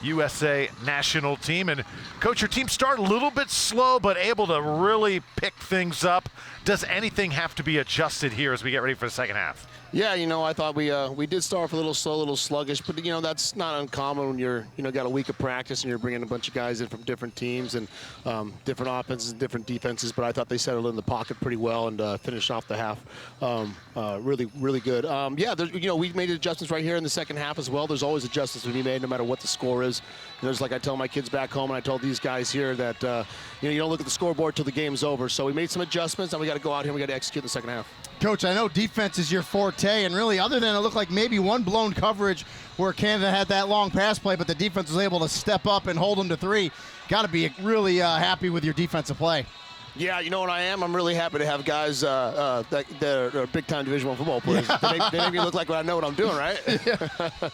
USA national team. And coach, your team started a little bit slow, but able to really pick things up. Does anything have to be adjusted here as we get ready for the second half? Yeah, I thought we did start off a little slow, a little sluggish, but that's not uncommon when you're got a week of practice and you're bringing a bunch of guys in from different teams and different offenses and different defenses. But I thought they settled in the pocket pretty well and finished off the half really, really good. Yeah, we made adjustments right here in the second half as well. There's always adjustments to be made no matter what the score is. There's like I tell my kids back home, and I told these guys here that you don't look at the scoreboard till the game's over. So we made some adjustments, and we got to go out here and we got to execute in the second half. Coach, I know defense is your forte, and really other than it looked like maybe one blown coverage where Canada had that long pass play, but the defense was able to step up and hold them to 3. Got to be really happy with your defensive play. Yeah, you know what I am? I'm really happy to have guys that are big-time Division I football players. They make me look like I know what I'm doing, right?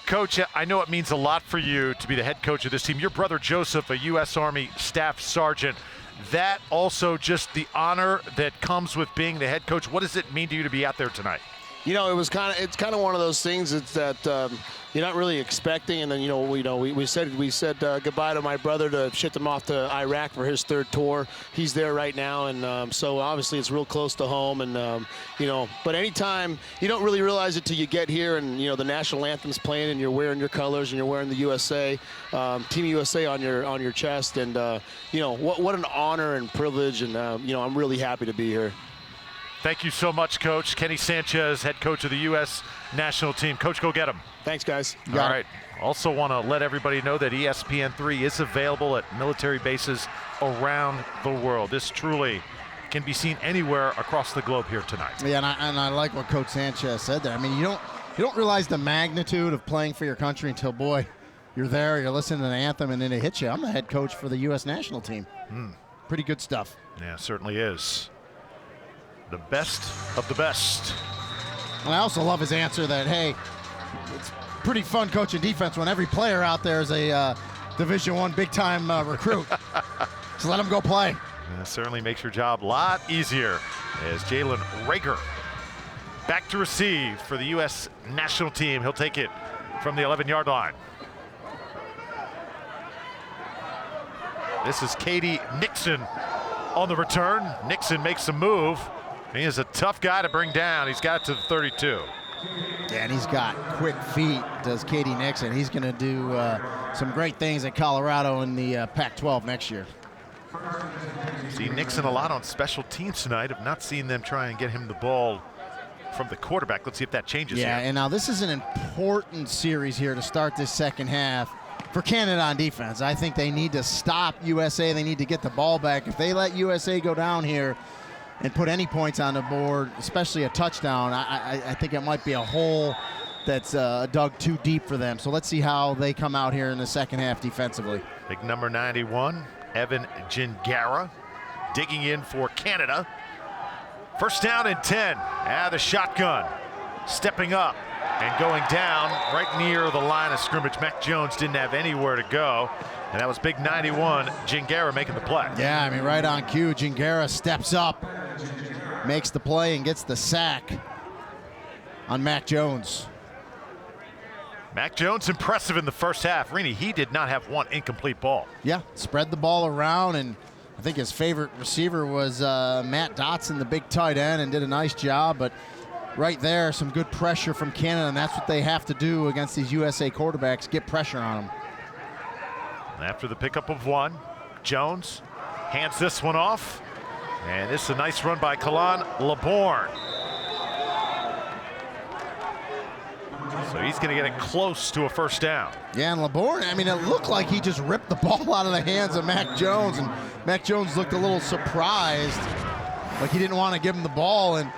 Coach, I know it means a lot for you to be the head coach of this team. Your brother Joseph, a U.S. Army Staff Sergeant, that also just the honor that comes with being the head coach. What does it mean to you to be out there tonight? It's kind of one of those things that you're not really expecting, and then we said goodbye to my brother to ship him off to Iraq for his 3rd tour. He's there right now, and so obviously it's real close to home, and but anytime you don't really realize it till you get here, and the national anthem's playing, and you're wearing your colors, and you're wearing the USA Team USA on your chest, and what an honor and privilege, and I'm really happy to be here. Thank you so much, Coach. Kenny Sanchez, head coach of the U.S. national team. Coach, go get him. Thanks, guys. All right. Also want to let everybody know that ESPN3 is available at military bases around the world. This truly can be seen anywhere across the globe here tonight. Yeah, and I like what Coach Sanchez said there. I mean, you don't realize the magnitude of playing for your country until, boy, you're there, you're listening to the anthem, and then it hits you. I'm the head coach for the U.S. national team. Pretty good stuff. Yeah, certainly is. The best of the best. And I also love his answer that, hey, it's pretty fun coaching defense when every player out there is a Division I big-time recruit. So let him go play. That certainly makes your job a lot easier. As Jalen Rager back to receive for the U.S. national team. He'll take it from the 11-yard line. This is Katie Nixon on the return. Nixon makes a move. He is a tough guy to bring down. He's got it to the 32. Yeah, and he's got quick feet, does Katie Nixon. He's going to do some great things at Colorado in the Pac-12 next year. See Nixon a lot on special teams tonight. I've not seen them try and get him the ball from the quarterback. Let's see if that changes here. And now this is an important series here to start this second half for Canada on defense. I think they need to stop USA. They need to get the ball back. If they let USA go down here and put any points on the board, especially a touchdown, I think it might be a hole that's dug too deep for them. So let's see how they come out here in the second half defensively. Big number 91, Evan Gingara, digging in for Canada. First down and 10. The shotgun stepping up and going down right near the line of scrimmage. Mac Jones didn't have anywhere to go. And that was big 91, Gingara making the play. Yeah, I mean, right on cue. Gingara steps up, makes the play, and gets the sack on Mac Jones. Mac Jones impressive in the first half. Rini, he did not have one incomplete ball. Yeah, spread the ball around, and I think his favorite receiver was Matt Dotson, the big tight end, and did a nice job. But right there, some good pressure from Canada, and that's what they have to do against these USA quarterbacks, get pressure on them. After the pickup of one, Jones hands this one off. And this is a nice run by Kalan LeBourne. So he's going to get it close to a first down. Yeah, and LeBourne, I mean, it looked like he just ripped the ball out of the hands of Mac Jones, and Mac Jones looked a little surprised, like he didn't want to give him the ball, and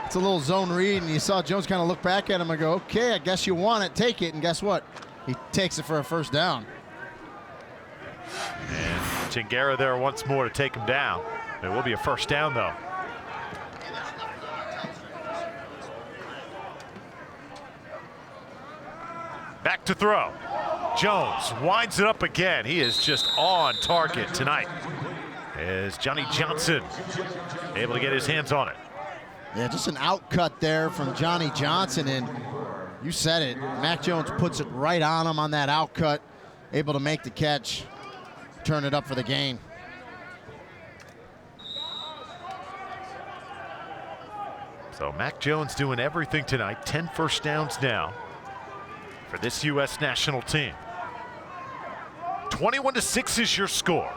it's a little zone read, and you saw Jones kind of look back at him and go, okay, I guess you want it, take it, and guess what? He takes it for a first down. And Gingara there once more to take him down. It will be a first down, though. back to throw. Jones winds it up again. He is just on target tonight. As Johnny Johnson able to get his hands on it. Yeah, just an outcut there from Johnny Johnson, and you said it. Mac Jones puts it right on him on that outcut, able to make the catch, turn it up for the gain. So Mac Jones doing everything tonight. 10 first downs now for this U.S. national team. 21-6 is your score.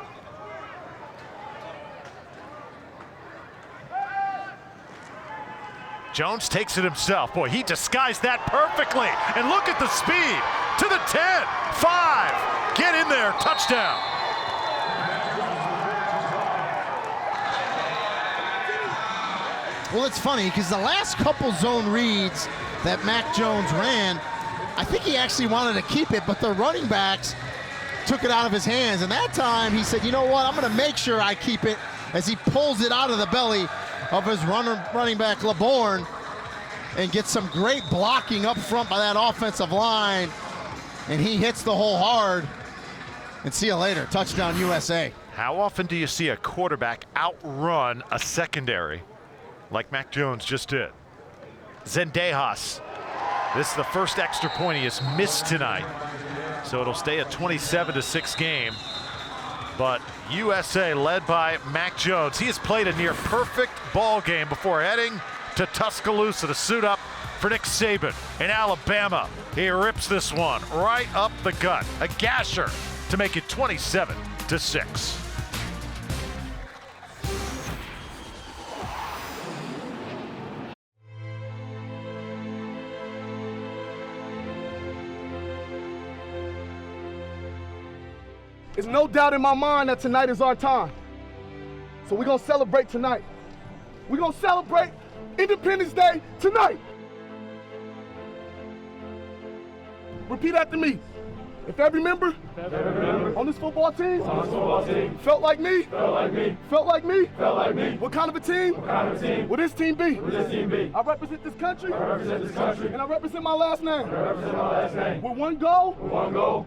Jones takes it himself. Boy, he disguised that perfectly. And look at the speed. To the 10, 5. Get in there, touchdown. Well, it's funny because the last couple zone reads that Mac Jones ran, I think he actually wanted to keep it, but the running backs took it out of his hands. And that time he said, you know what, I'm going to make sure I keep it, as he pulls it out of the belly of his running back LeBourne and gets some great blocking up front by that offensive line. And he hits the hole hard. And see you later. Touchdown USA. How often do you see a quarterback outrun a secondary like Mac Jones just did? Zendejas. This is the first extra point he has missed tonight. So it'll stay a 27-6 game. But USA led by Mac Jones. He has played a near perfect ball game before heading to Tuscaloosa to suit up for Nick Saban in Alabama. He rips this one right up the gut. A gasher to make it 27-6. There's no doubt in my mind that tonight is our time. So we're gonna celebrate tonight. We're gonna celebrate Independence Day tonight. Repeat after me. If every member on this football team felt like me, what kind of a team will this team be? I represent this country, and I represent my last name. With one goal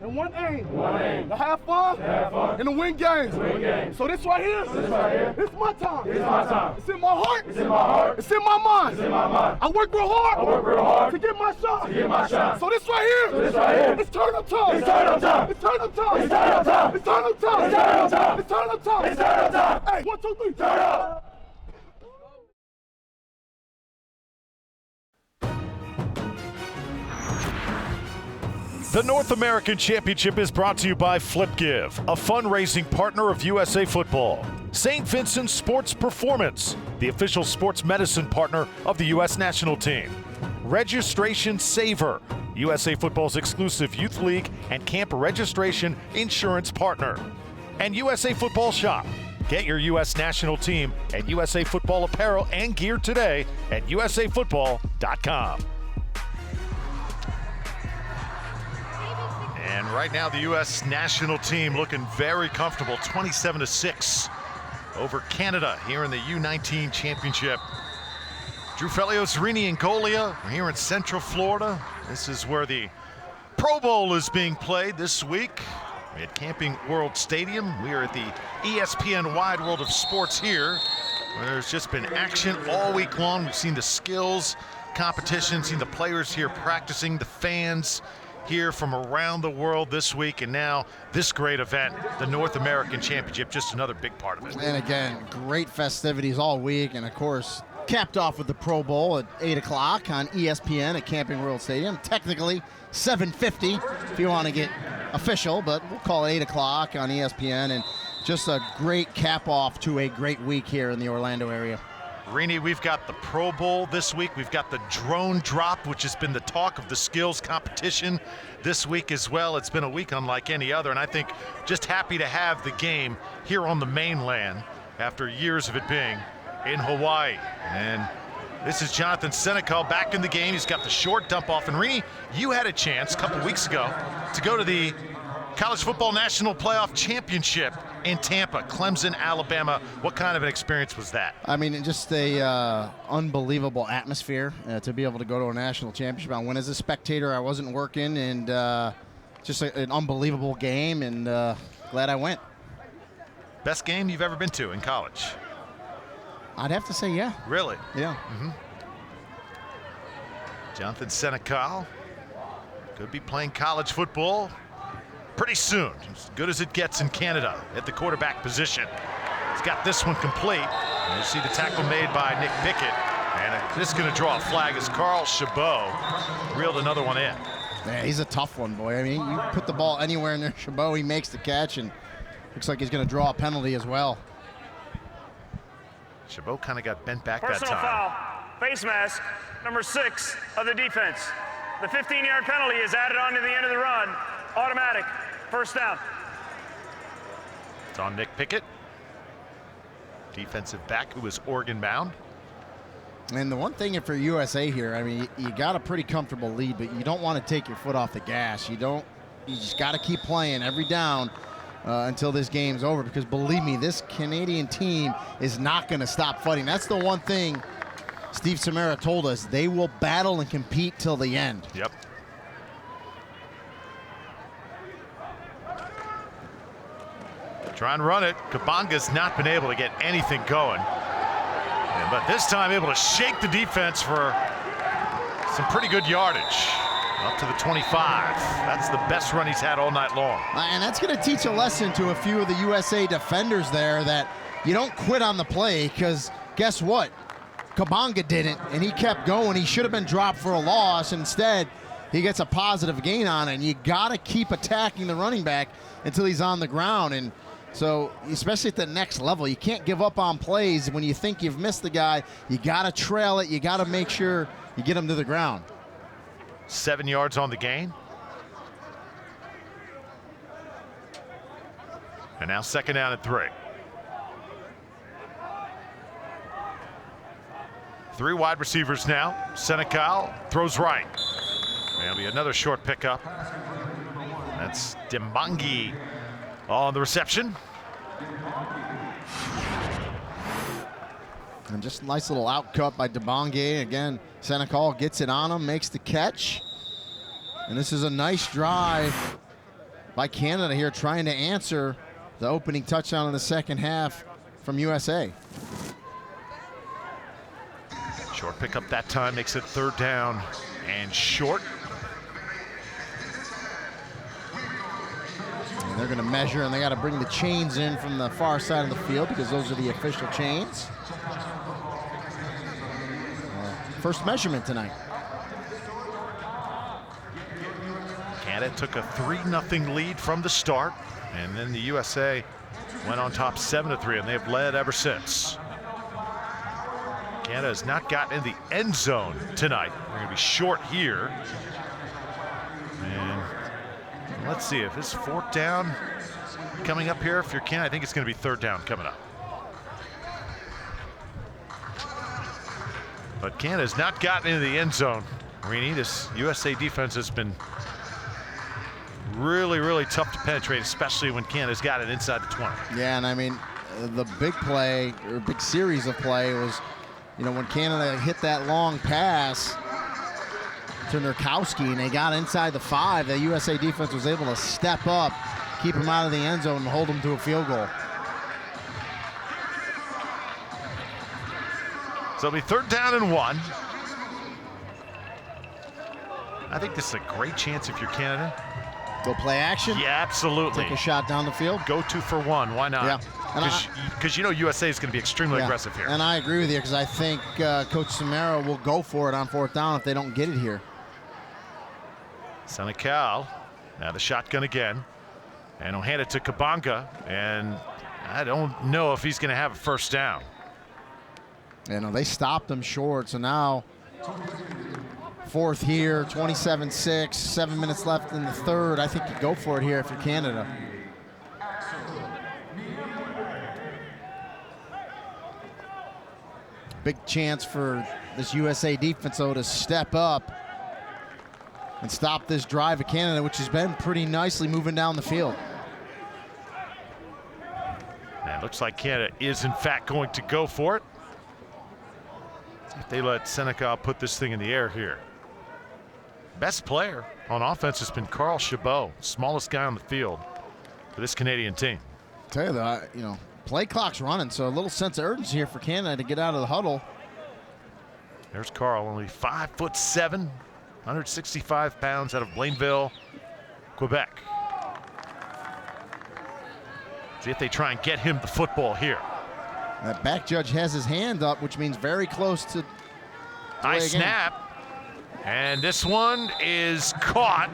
and one aim, to have fun and to win games. So this right here, it's my time. It's in my heart. It's in my mind. I work real hard to get my shot. So this right here, it's turn up time. It's turn up time. It's turn up time. It's turn up time. It's turn up time. It's turn up time. It's turn up time. Hey, 1, 2, 3. Turn up. The North American Championship is brought to you by FlipGive, a fundraising partner of USA Football. St. Vincent Sports Performance, the official sports medicine partner of the U.S. national team. Registration Saver, USA Football's exclusive youth league and camp registration insurance partner. And USA Football Shop. Get your U.S. national team and USA Football apparel and gear today at usafootball.com. And right now, the U.S. national team looking very comfortable, 27-6 over Canada here in the U19 championship. Drew Felios-Rini and Golia are here in Central Florida. This is where the Pro Bowl is being played this week at Camping World Stadium. We are at the ESPN Wide World of Sports here, where there's just been action all week long. We've seen the skills competition, seen the players here practicing, the fans here from around the world this week, and now this great event, the North American Championship, just another big part of it. And again, great festivities all week, and of course, capped off with the Pro Bowl at 8 o'clock on ESPN at Camping World Stadium. Technically 7:50 if you want to get official, but we'll call it 8 o'clock on ESPN, and just a great cap off to a great week here in the Orlando area. Rini, we've got the Pro Bowl this week. We've got the drone drop, which has been the talk of the skills competition this week as well. It's been a week unlike any other, and I think just happy to have the game here on the mainland after years of it being in Hawaii. And this is Jonathan Senecal back in the game. He's got the short dump off. And Rini, you had a chance a couple weeks ago to go to the College Football National Playoff Championship in Tampa, Clemson, Alabama. What kind of an experience was that? I mean, just a unbelievable atmosphere to be able to go to a national championship. I went as a spectator. I wasn't working, and just an unbelievable game, and glad I went. Best game you've ever been to in college? I'd have to say, yeah. Really? Yeah. Jonathan Senecal could be playing college football pretty soon. As good as it gets in Canada at the quarterback position. He's got this one complete. And you see the tackle made by Nick Pickett. And this is going to draw a flag as Carl Chabot reeled another one in. Yeah, he's a tough one, boy. I mean, you put the ball anywhere in there, Chabot, he makes the catch, and looks like he's going to draw a penalty as well. Chabot kind of got bent back Personal that time. foul, face mask, number 6 of the defense. The 15-yard penalty is added on to the end of the run. Automatic, first down. It's on Nick Pickett, defensive back who is Oregon bound. And the one thing for USA here, I mean, you got a pretty comfortable lead, but you don't want to take your foot off the gas. You just got to keep playing every down until this game's over, because believe me, this Canadian team is not going to stop fighting. That's the one thing Steve Samara told us. They will battle and compete till the end. Yep. Try and run it. Kabanga's not been able to get anything going. But this time able to shake the defense for some pretty good yardage. Up to the 25. That's the best run he's had all night long. And that's going to teach a lesson to a few of the USA defenders there, that you don't quit on the play, because guess what? Kabanga didn't, and he kept going. He should have been dropped for a loss. Instead, he gets a positive gain on it, and you got to keep attacking the running back until he's on the ground. And so, especially at the next level, you can't give up on plays. When you think you've missed the guy, you got to trail it. You got to make sure you get him to the ground. 7 yards on the gain. And now second down and 3. 3 wide receivers now. Senecal throws right. There'll be another short pickup. That's Dembangi on the reception. And just a nice little out cut by Dembangi. Again, Senecal gets it on him, makes the catch. And this is a nice drive by Canada here, trying to answer the opening touchdown in the second half from USA. Short pickup that time, makes it 3rd down and short. And they're going to measure, and they got to bring the chains in from the far side of the field, because those are the official chains. First measurement tonight. Canada took a 3-0 lead from the start, and then the USA went on top 7-3, and they've led ever since. Canada has not gotten in the end zone tonight. We're going to be short here. And let's see if this 4th down coming up here. If you're Canada, I think it's going to be 3rd down coming up. But Canada's not gotten into the end zone. Rini, this USA defense has been really, really tough to penetrate, especially when Canada's got it inside the 20. Yeah, and I mean, the big play, or big series of play was, you know, when Canada hit that long pass to Nurkowski and they got inside the 5, the USA defense was able to step up, keep him out of the end zone, and hold him to a field goal. So it'll be 3rd down and 1. I think this is a great chance if you're Canada. Go play action? Yeah, absolutely. Take a shot down the field? Go 2 for 1, why not? Yeah. Because you know USA is going to be extremely aggressive here. And I agree with you, because I think Coach Samara will go for it on 4th down if they don't get it here. Senecal, now the shotgun again. And he'll hand it to Kabanga, and I don't know if he's going to have a 1st down. You know, they stopped him short, so now 4th here, 27-6, 7 minutes left in the 3rd. I think you go for it here if you're Canada. Big chance for this USA defense, though, to step up and stop this drive of Canada, which has been pretty nicely moving down the field. And it looks like Canada is in fact going to go for it. If they let Senecal put this thing in the air here. Best player on offense has been Carl Chabot, smallest guy on the field for this Canadian team. Tell you that, play clock's running, so a little sense of urgency here for Canada to get out of the huddle. There's Carl, only 5'7", 165 pounds, out of Blainville, Quebec. See if they try and get him the football here. That back judge has his hand up, which means very close to high snap. And this one is caught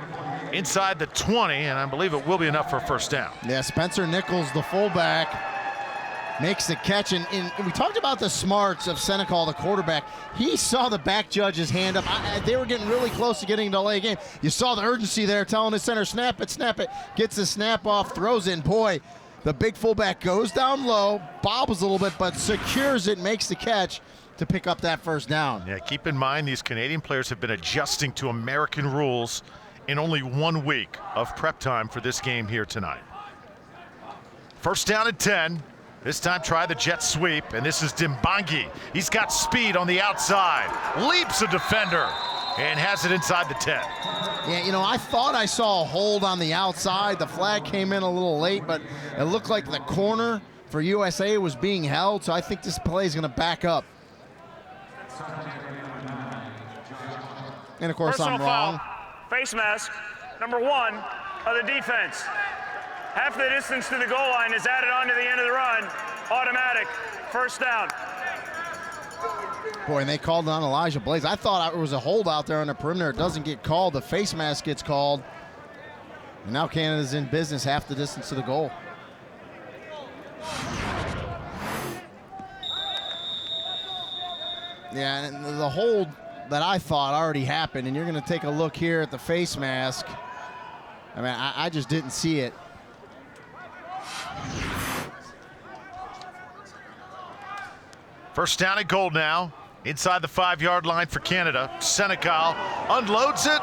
inside the 20, and I believe it will be enough for a first down. Yeah, Spencer Nichols, the fullback, makes the catch. And we talked about the smarts of Senecal, the quarterback. He saw the back judge's hand up. They were getting really close to getting a delay game. You saw the urgency there, telling the center, snap it, gets the snap off, throws it, and boy, the big fullback goes down low, bobbles a little bit, but secures it, makes the catch to pick up that first down. Yeah, keep in mind these Canadian players have been adjusting to American rules in only 1 week of prep time for this game here tonight. First down and 10. This time try the jet sweep, and this is Dimbangi. He's got speed on the outside, leaps a defender, and has it inside the 10. Yeah, I thought I saw a hold on the outside. The flag came in a little late, but it looked like the corner for USA was being held, so I think this play is going to back up. And of course, Personal I'm wrong. Foul, face mask, number 1 of the defense. Half the distance to the goal line is added on to the end of the run. Automatic, first down. Boy, and they called on Elijah Blaze. I thought it was a hold out there on the perimeter. It doesn't get called. The face mask gets called. And now Canada's in business half the distance to the goal. Yeah, and the hold that I thought already happened, and you're going to take a look here at the face mask. I mean, I just didn't see it. First down and goal now. Inside the 5-yard line for Canada. Senecal unloads it,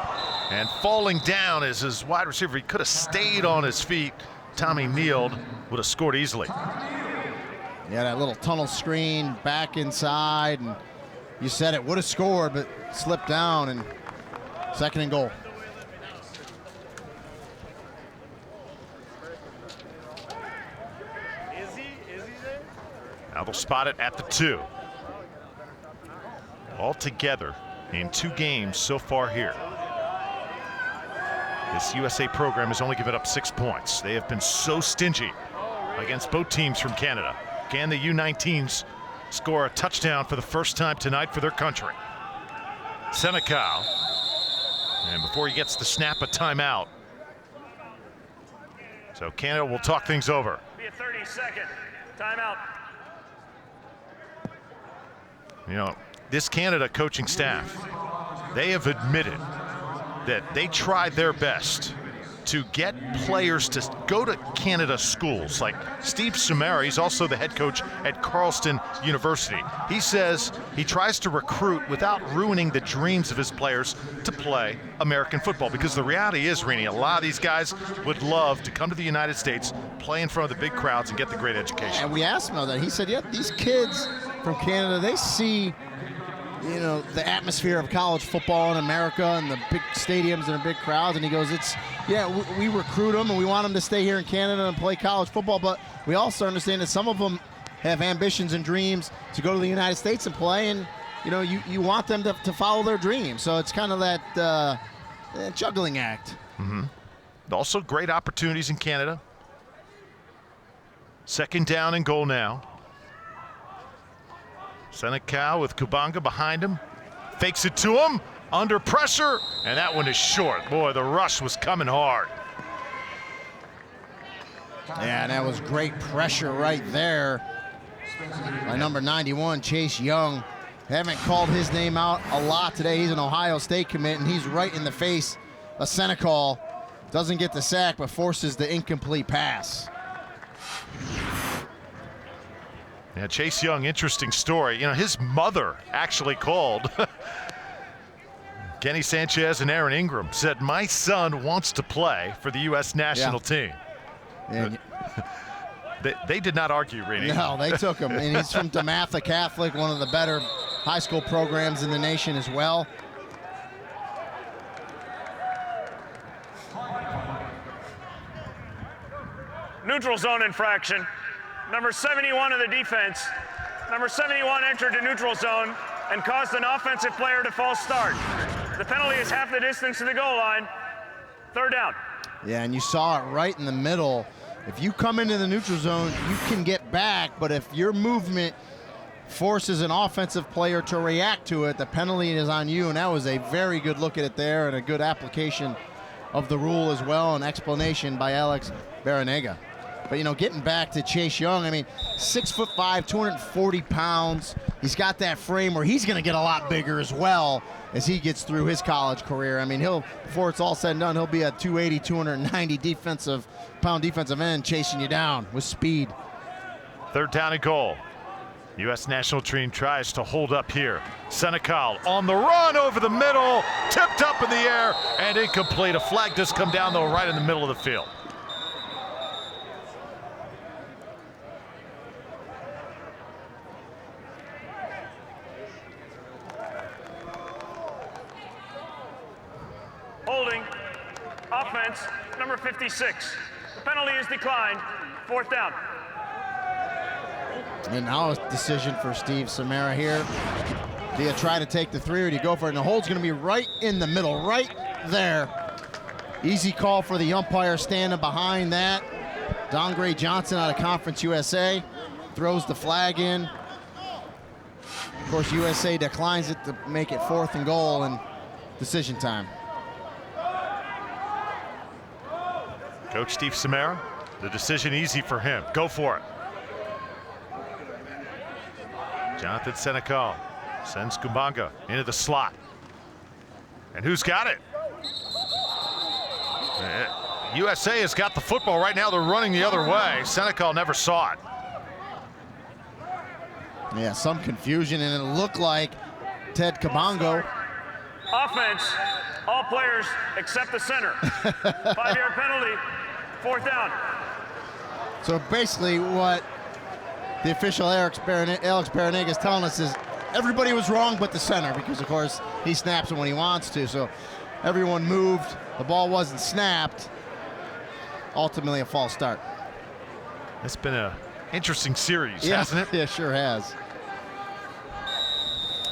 and falling down is his wide receiver. He could have stayed on his feet. Tommy Neild would have scored easily. Yeah, that little tunnel screen back inside, and you said it would have scored, but slipped down, and second and goal. Now they'll spot it at the 2. Altogether, in 2 games so far here, this USA program has only given up 6 points. They have been so stingy against both teams from Canada. Can the U19s score a touchdown for the first time tonight for their country? Senecal, and before he gets the snap, a timeout. So Canada will talk things over. Be a 30-second timeout. This Canada coaching staff, they have admitted that they tried their best to get players to go to Canada schools. Like Steve Samara, he's also the head coach at Carleton University. He says he tries to recruit without ruining the dreams of his players to play American football. Because the reality is, Rini, a lot of these guys would love to come to the United States, play in front of the big crowds, and get the great education. And we asked him about that. He said, yeah, these kids from Canada, they see the atmosphere of college football in America and the big stadiums and the big crowds. And he goes, we recruit them and we want them to stay here in Canada and play college football. But we also understand that some of them have ambitions and dreams to go to the United States and play. And, you want them to follow their dreams. So it's kind of that juggling act. Mm-hmm. Also great opportunities in Canada. Second down and goal now. Senecal with Kubanga behind him. Fakes it to him. Under pressure. And that one is short. Boy, the rush was coming hard. Yeah, and that was great pressure right there by number 91, Chase Young. Haven't called his name out a lot today. He's an Ohio State commit, and he's right in the face of Senecal. Doesn't get the sack, but forces the incomplete pass. Yeah, Chase Young, interesting story. His mother actually called. Kenny Sanchez and Aaron Ingram said, my son wants to play for the U.S. national team. And They did not argue, Rini. No, they took him. And he's from DeMatha Catholic, one of the better high school programs in the nation as well. Neutral zone infraction. Number 71 of the defense. Number 71 entered the neutral zone and caused an offensive player to false start. The penalty is half the distance to the goal line. Third down. Yeah, and you saw it right in the middle. If you come into the neutral zone, you can get back, but if your movement forces an offensive player to react to it, the penalty is on you, and that was a very good look at it there and a good application of the rule as well, an explanation by Alex Barranega. But, you know, getting back to Chase Young, I mean, 6'5", 240 pounds. He's got that frame where he's going to get a lot bigger as well as he gets through his college career. I mean, before it's all said and done, he'll be a 280, 290 pound defensive end chasing you down with speed. Third down and goal. U.S. national team tries to hold up here. Senecal on the run over the middle, tipped up in the air and incomplete. A flag does come down, though, right in the middle of the field. Holding. Offense, number 56. The penalty is declined. Fourth down. And now a decision for Steve Samara here. Do you try to take the three or do you go for it? And the hold's going to be right in the middle, right there. Easy call for the umpire standing behind that. Dongray Johnson out of Conference USA throws the flag in. Of course, USA declines it to make it 4th and goal and decision time. Coach Steve Samara, the decision easy for him. Go for it. Jonathan Senecal sends Kumbanga into the slot. And who's got it? USA has got the football right now. They're running the other way. Senecal never saw it. Yeah, some confusion, and it looked like Ted Kabongo. Offense, all players except the center. 5-yard penalty, 4th down. So basically what the official Alex Barranega is telling us is everybody was wrong but the center, because of course he snaps it when he wants to. So everyone moved, the ball wasn't snapped. Ultimately a false start. It's been an interesting series, hasn't it? Yeah, sure has.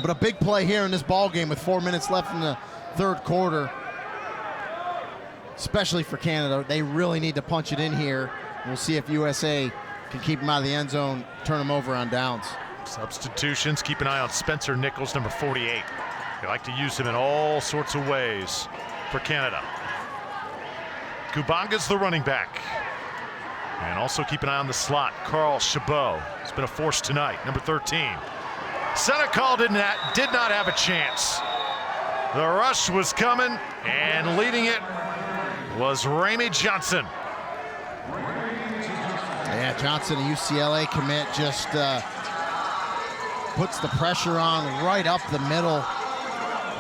But a big play here in this ball game with 4 minutes left in the third quarter, especially for Canada. They really need to punch it in here. We'll see if USA can keep them out of the end zone, turn them over on downs. Substitutions, keep an eye on Spencer Nichols, number 48. They like to use him in all sorts of ways for Canada. Kubanga's the running back. And also keep an eye on the slot, Carl Chabot. It's been a force tonight, number 13. Senecal did not have a chance. The rush was coming, and leading it was Ramey Johnson. Yeah, Johnson, a UCLA commit, just puts the pressure on right up the middle.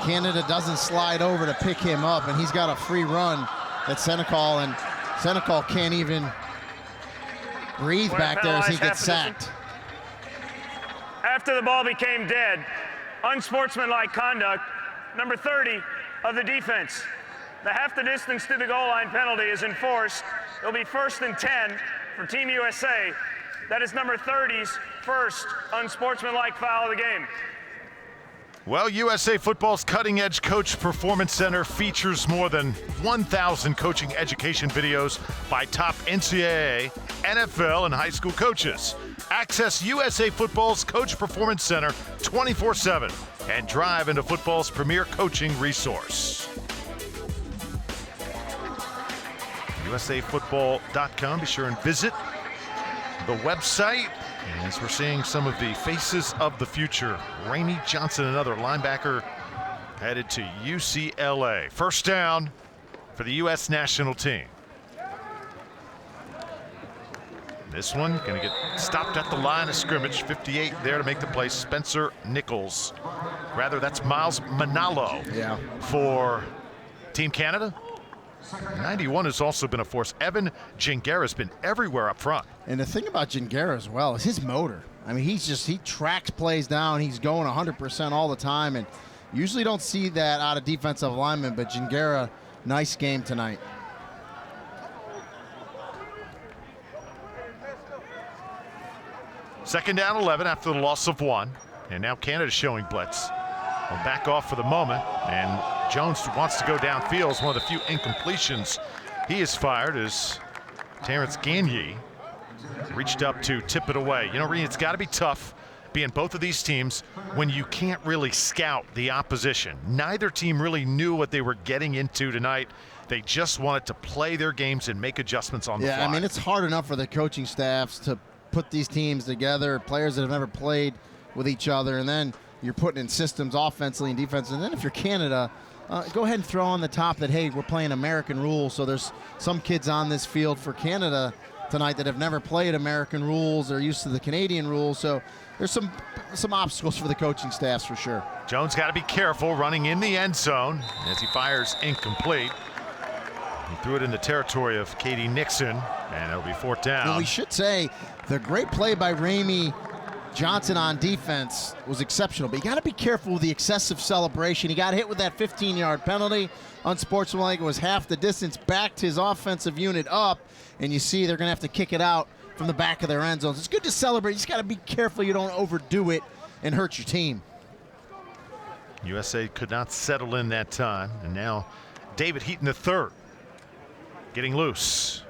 Canada doesn't slide over to pick him up, and he's got a free run at Senecal, and Senecal can't even breathe back there as he gets sacked. After the ball became dead, unsportsmanlike conduct, number 30 of the defense. The half the distance to the goal line penalty is enforced. It'll be 1st and 10 for Team USA. That is number 30's first unsportsmanlike foul of the game. Well, USA Football's cutting-edge Coach Performance Center features more than 1,000 coaching education videos by top NCAA, NFL, and high school coaches. Access USA Football's Coach Performance Center 24/7 and drive into football's premier coaching resource. USAFootball.com. Be sure and visit the website. As we're seeing some of the faces of the future. Ramey Johnson, another linebacker, headed to UCLA. First down for the U.S. national team. This one going to get stopped at the line of scrimmage. 58 there to make the play. Spencer Nichols. Rather, that's Miles Manalo for Team Canada. 91 has also been a force. Evan Gingera has been everywhere up front. And the thing about Gingera as well is his motor. I mean, he tracks plays down. He's going 100% all the time, and usually don't see that out of defensive linemen, but Gingera, nice game tonight. Second down 11 after the loss of 1. And now Canada's showing blitz. We'll back off for the moment. And Jones wants to go downfield. It's one of the few incompletions he has fired as Terrence Gagne reached up to tip it away. You know, Reed, it's got to be tough being both of these teams when you can't really scout the opposition. Neither team really knew what they were getting into tonight. They just wanted to play their games and make adjustments on the fly. Yeah, I mean, it's hard enough for the coaching staffs to put these teams together, players that have never played with each other, and then you're putting in systems offensively and defensively. And then if you're Canada, go ahead and throw on the top that, hey, we're playing American rules. So there's some kids on this field for Canada tonight that have never played American rules. They're used to the Canadian rules. So there's some obstacles for the coaching staffs for sure. Jones got to be careful running in the end zone as he fires incomplete. He threw it in the territory of Katie Nixon, and it'll be fourth down. And we should say the great play by Ramey Johnson on defense was exceptional, but you got to be careful with the excessive celebration. He got hit with that 15-yard penalty. Unsportsmanlike. It was half the distance, backed his offensive unit up, and you see they're going to have to kick it out from the back of their end zones. It's good to celebrate. You just got to be careful you don't overdo it and hurt your team. USA could not settle in that time, and now David Heaton III getting loose.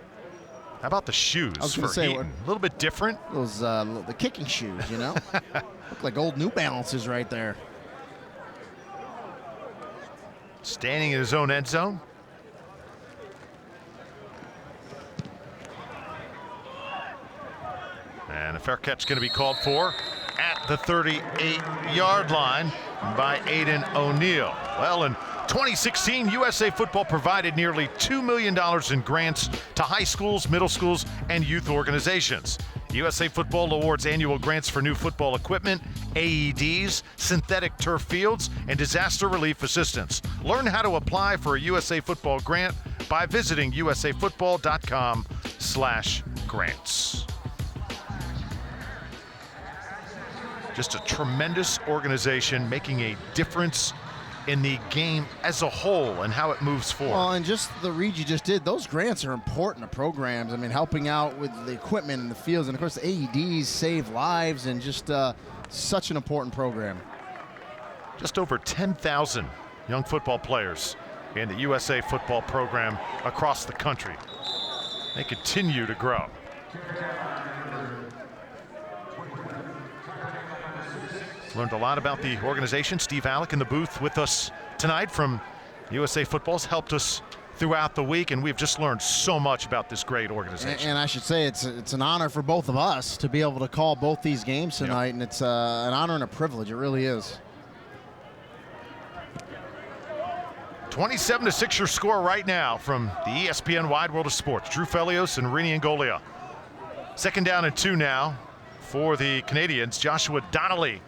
How about the shoes for Heaton? A little bit different. Those the kicking shoes, you know? Look like old New Balances right there. Standing in his own end zone. And a fair catch going to be called for at the 38-yard line by Aiden O'Neill. Well, in 2016, USA Football provided nearly $2 million in grants to high schools, middle schools, and youth organizations. USA Football awards annual grants for new football equipment, AEDs, synthetic turf fields, and disaster relief assistance. Learn how to apply for a USA Football grant by visiting usafootball.com/grants. Just a tremendous organization making a difference in the game as a whole and how it moves forward. Well, and just the read you just did, those grants are important to programs. I mean, helping out with the equipment and the fields, and of course the AEDs save lives, and just such an important program. Just over 10,000 young football players in the USA Football program across the country. They continue to grow. Learned a lot about the organization. Steve Alec in the booth with us tonight from USA Football's helped us throughout the week, and we've just learned so much about this great organization. And I should say it's an honor for both of us to be able to call both these games tonight, and it's an honor and a privilege. It really is. 27-6 your score right now from the ESPN Wide World of Sports. Drew Felios and Rini Angolia. Second down and 2 now for the Canadians. Joshua Donnelly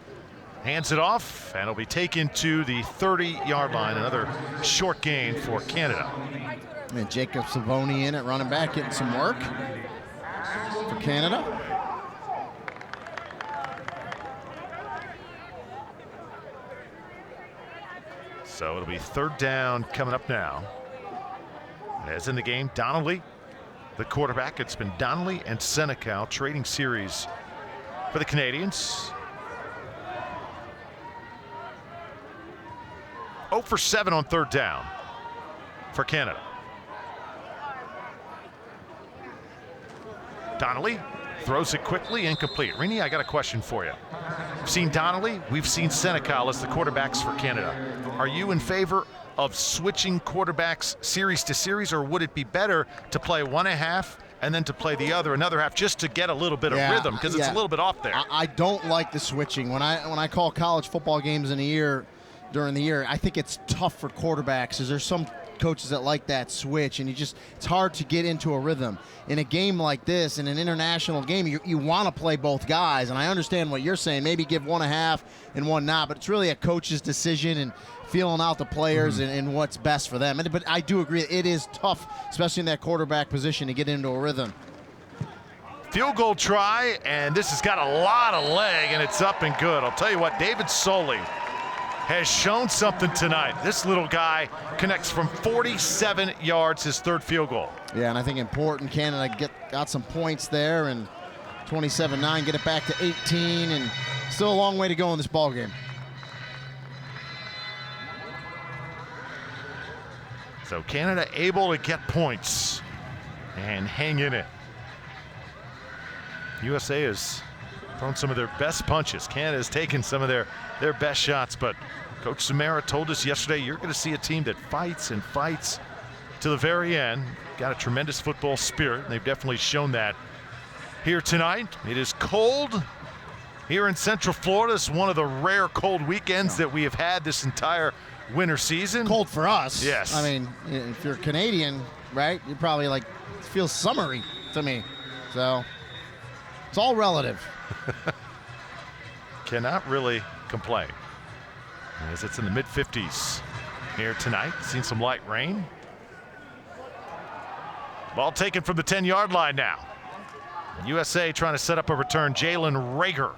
hands it off, and it'll be taken to the 30-yard line. Another short gain for Canada. And Jacob Savoni in at running back, getting some work for Canada. So it'll be third down coming up now. As in the game, Donnelly, the quarterback. It's been Donnelly and Senecal trading series for the Canadians. 0 for 7 on third down for Canada. Donnelly throws it quickly, incomplete. Rini, I got a question for you. We've seen Donnelly, we've seen Senecal as the quarterbacks for Canada. Are you in favor of switching quarterbacks series to series, or would it be better to play one a half and then to play the other another half just to get a little bit of rhythm, because it's a little bit off there? I don't like the switching. When I call college football games in a year, during the year, I think it's tough for quarterbacks. Is there some coaches that like that switch, and it's hard to get into a rhythm. In a game like this, in an international game, you want to play both guys, and I understand what you're saying. Maybe give one a half and one not, but it's really a coach's decision and feeling out the players and what's best for them. But I do agree, it is tough, especially in that quarterback position, to get into a rhythm. Field goal try, and this has got a lot of leg, and it's up and good. I'll tell you what, David Soley has shown something tonight. This little guy connects from 47 yards, his third field goal. Yeah, and I think important. Canada got some points there, and 27-9, get it back to 18, and still a long way to go in this ball game. So Canada able to get points and hang in it. USA has thrown some of their best punches. Canada has taken some of their best shots, but Coach Samara told us yesterday, you're going to see a team that fights and fights to the very end. Got a tremendous football spirit, and they've definitely shown that here tonight. It is cold here in Central Florida. It's one of the rare cold weekends that we have had this entire winter season. Cold for us. Yes. I mean, if you're Canadian, right, you're probably like, it feels summery to me. So it's all relative. Cannot really complain, as it's in the mid-50s here tonight. Seen some light rain. Ball taken from the 10-yard line now. USA trying to set up a return. Jalen Rager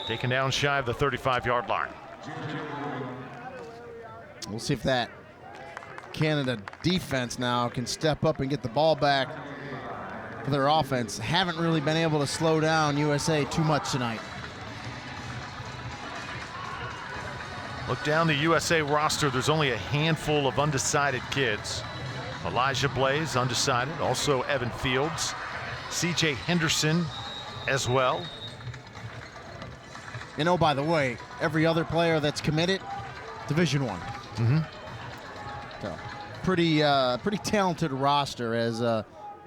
taken down shy of the 35-yard line. We'll see if that Canada defense now can step up and get the ball back for their offense. Haven't really been able to slow down USA too much tonight. Look down the USA roster. There's only a handful of undecided kids. Elijah Blaze, undecided. Also Evan Fields. C.J. Henderson as well. And oh, by the way, every other player that's committed, Division I. Mm-hmm. So pretty talented roster, as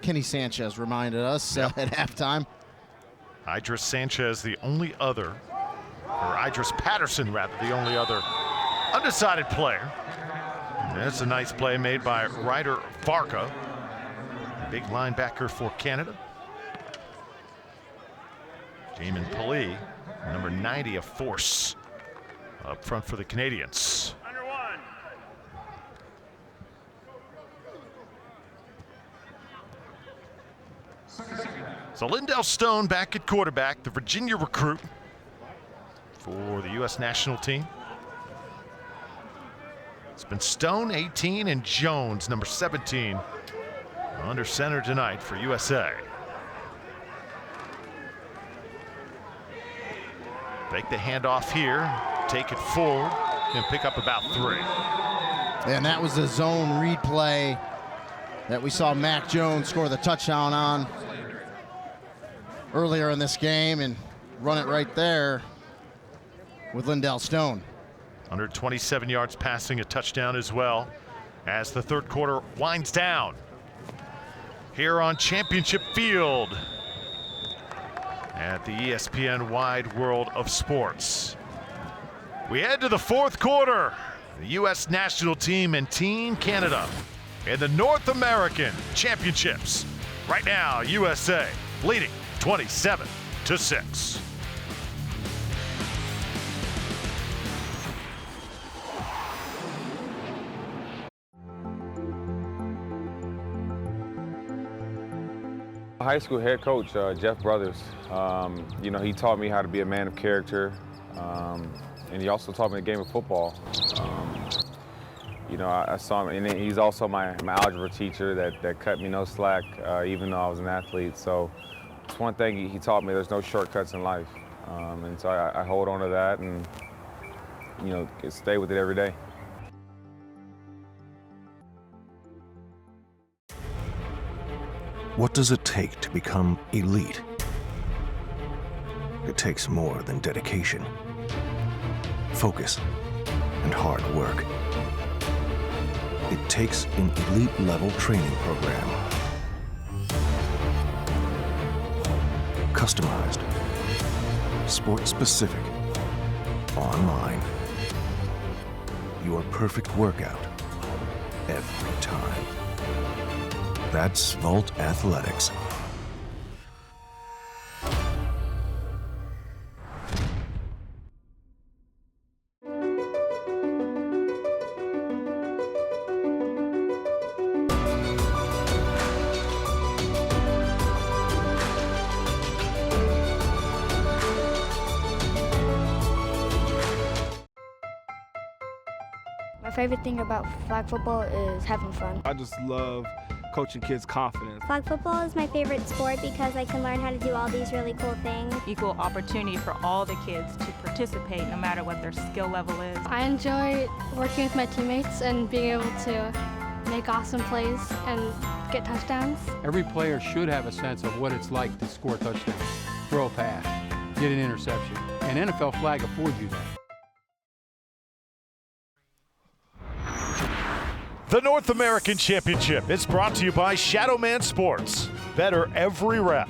Kenny Sanchez reminded us at halftime. Idris Sanchez, the only other, or Idris Patterson rather, the only other undecided player. And that's a nice play made by Ryder Farka, big linebacker for Canada. Jamin Pali, number 90, a force up front for the Canadians. Under one. So Lindell Stone back at quarterback, the Virginia recruit for the U.S. national team. It's been Stone, 18, and Jones, number 17, under center tonight for USA. Take the handoff here, take it forward, and pick up about 3. And that was the zone read play that we saw Mac Jones score the touchdown on earlier in this game, and run it right there with Lindell Stone. 127 yards passing, a touchdown as well, as the third quarter winds down here on Championship Field at the ESPN Wide World of Sports. We head to the fourth quarter. The U.S. national team and Team Canada in the North American Championships. Right now, USA leading 27-6. High school head coach, Jeff Brothers, you know, he taught me how to be a man of character, and he also taught me the game of football. You know, I saw him, and he's also my algebra teacher that cut me no slack, even though I was an athlete. So it's one thing he taught me, there's no shortcuts in life. And so I hold on to that and, you know, stay with it every day. What does it take to become elite? It takes more than dedication, focus, and hard work. It takes an elite-level training program. Customized, sport-specific, online. your perfect workout every time. That's Volt Athletics. My favorite thing about flag football is having fun. I just love coaching kids' confidence. Flag football is my favorite sport because I can learn how to do all these really cool things. Equal opportunity for all the kids to participate no matter what their skill level is. I enjoy working with my teammates and being able to make awesome plays and get touchdowns. Every player should have a sense of what it's like to score a touchdown, throw a pass, get an interception. And NFL flag affords you that. The North American Championship is brought to you by Shadowman Sports. Better every rep.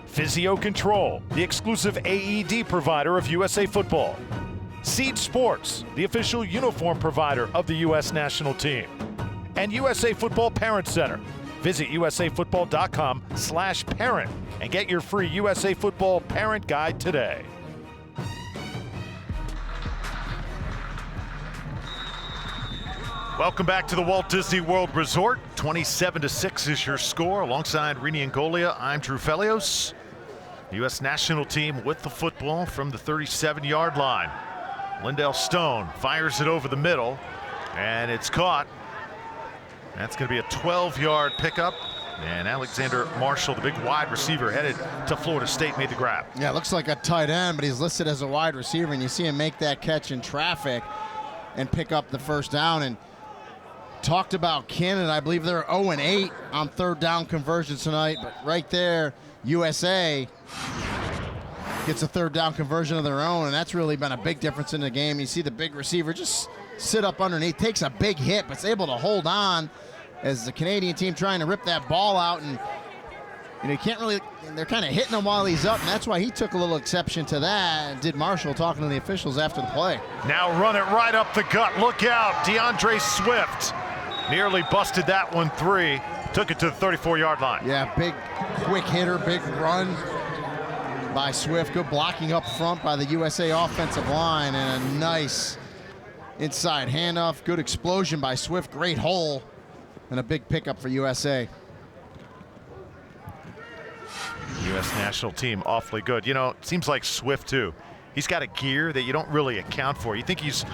Physio Control, the exclusive AED provider of USA Football. Seed Sports, the official uniform provider of the U.S. national team. And USA Football Parent Center. Visit usafootball.com/parent and get your free USA Football Parent Guide today. Welcome back to the Walt Disney World Resort. 27-6 is your score. Alongside Rini Angolia, I'm Drew Felios. The U.S. national team with the football from the 37-yard line. Lindell Stone fires it over the middle, and it's caught. That's going to be a 12-yard pickup. And Alexander Marshall, the big wide receiver headed to Florida State, made the grab. Yeah, looks like a tight end, but he's listed as a wide receiver, and you see him make that catch in traffic and pick up the first down. And talked about Canada. I believe they're 0-8 on third down conversions tonight, but right there, USA gets a third down conversion of their own, and that's really been a big difference in the game. You see the big receiver just sit up underneath, takes a big hit, but is able to hold on as the Canadian team trying to rip that ball out, and you can't really, they're kind of hitting him while he's up, and that's why he took a little exception to that, and did Marshall talking to the officials after the play. Now run it right up the gut. Look out, DeAndre Swift. Nearly busted that one free. Took it to the 34-yard line. Yeah, big, quick hitter, big run by Swift. Good blocking up front by the USA offensive line, and a nice inside handoff. Good explosion by Swift. Great hole, and a big pickup for USA. U.S. national team awfully good. You know, it seems like Swift, too. He's got a gear that you don't really account for. You think he's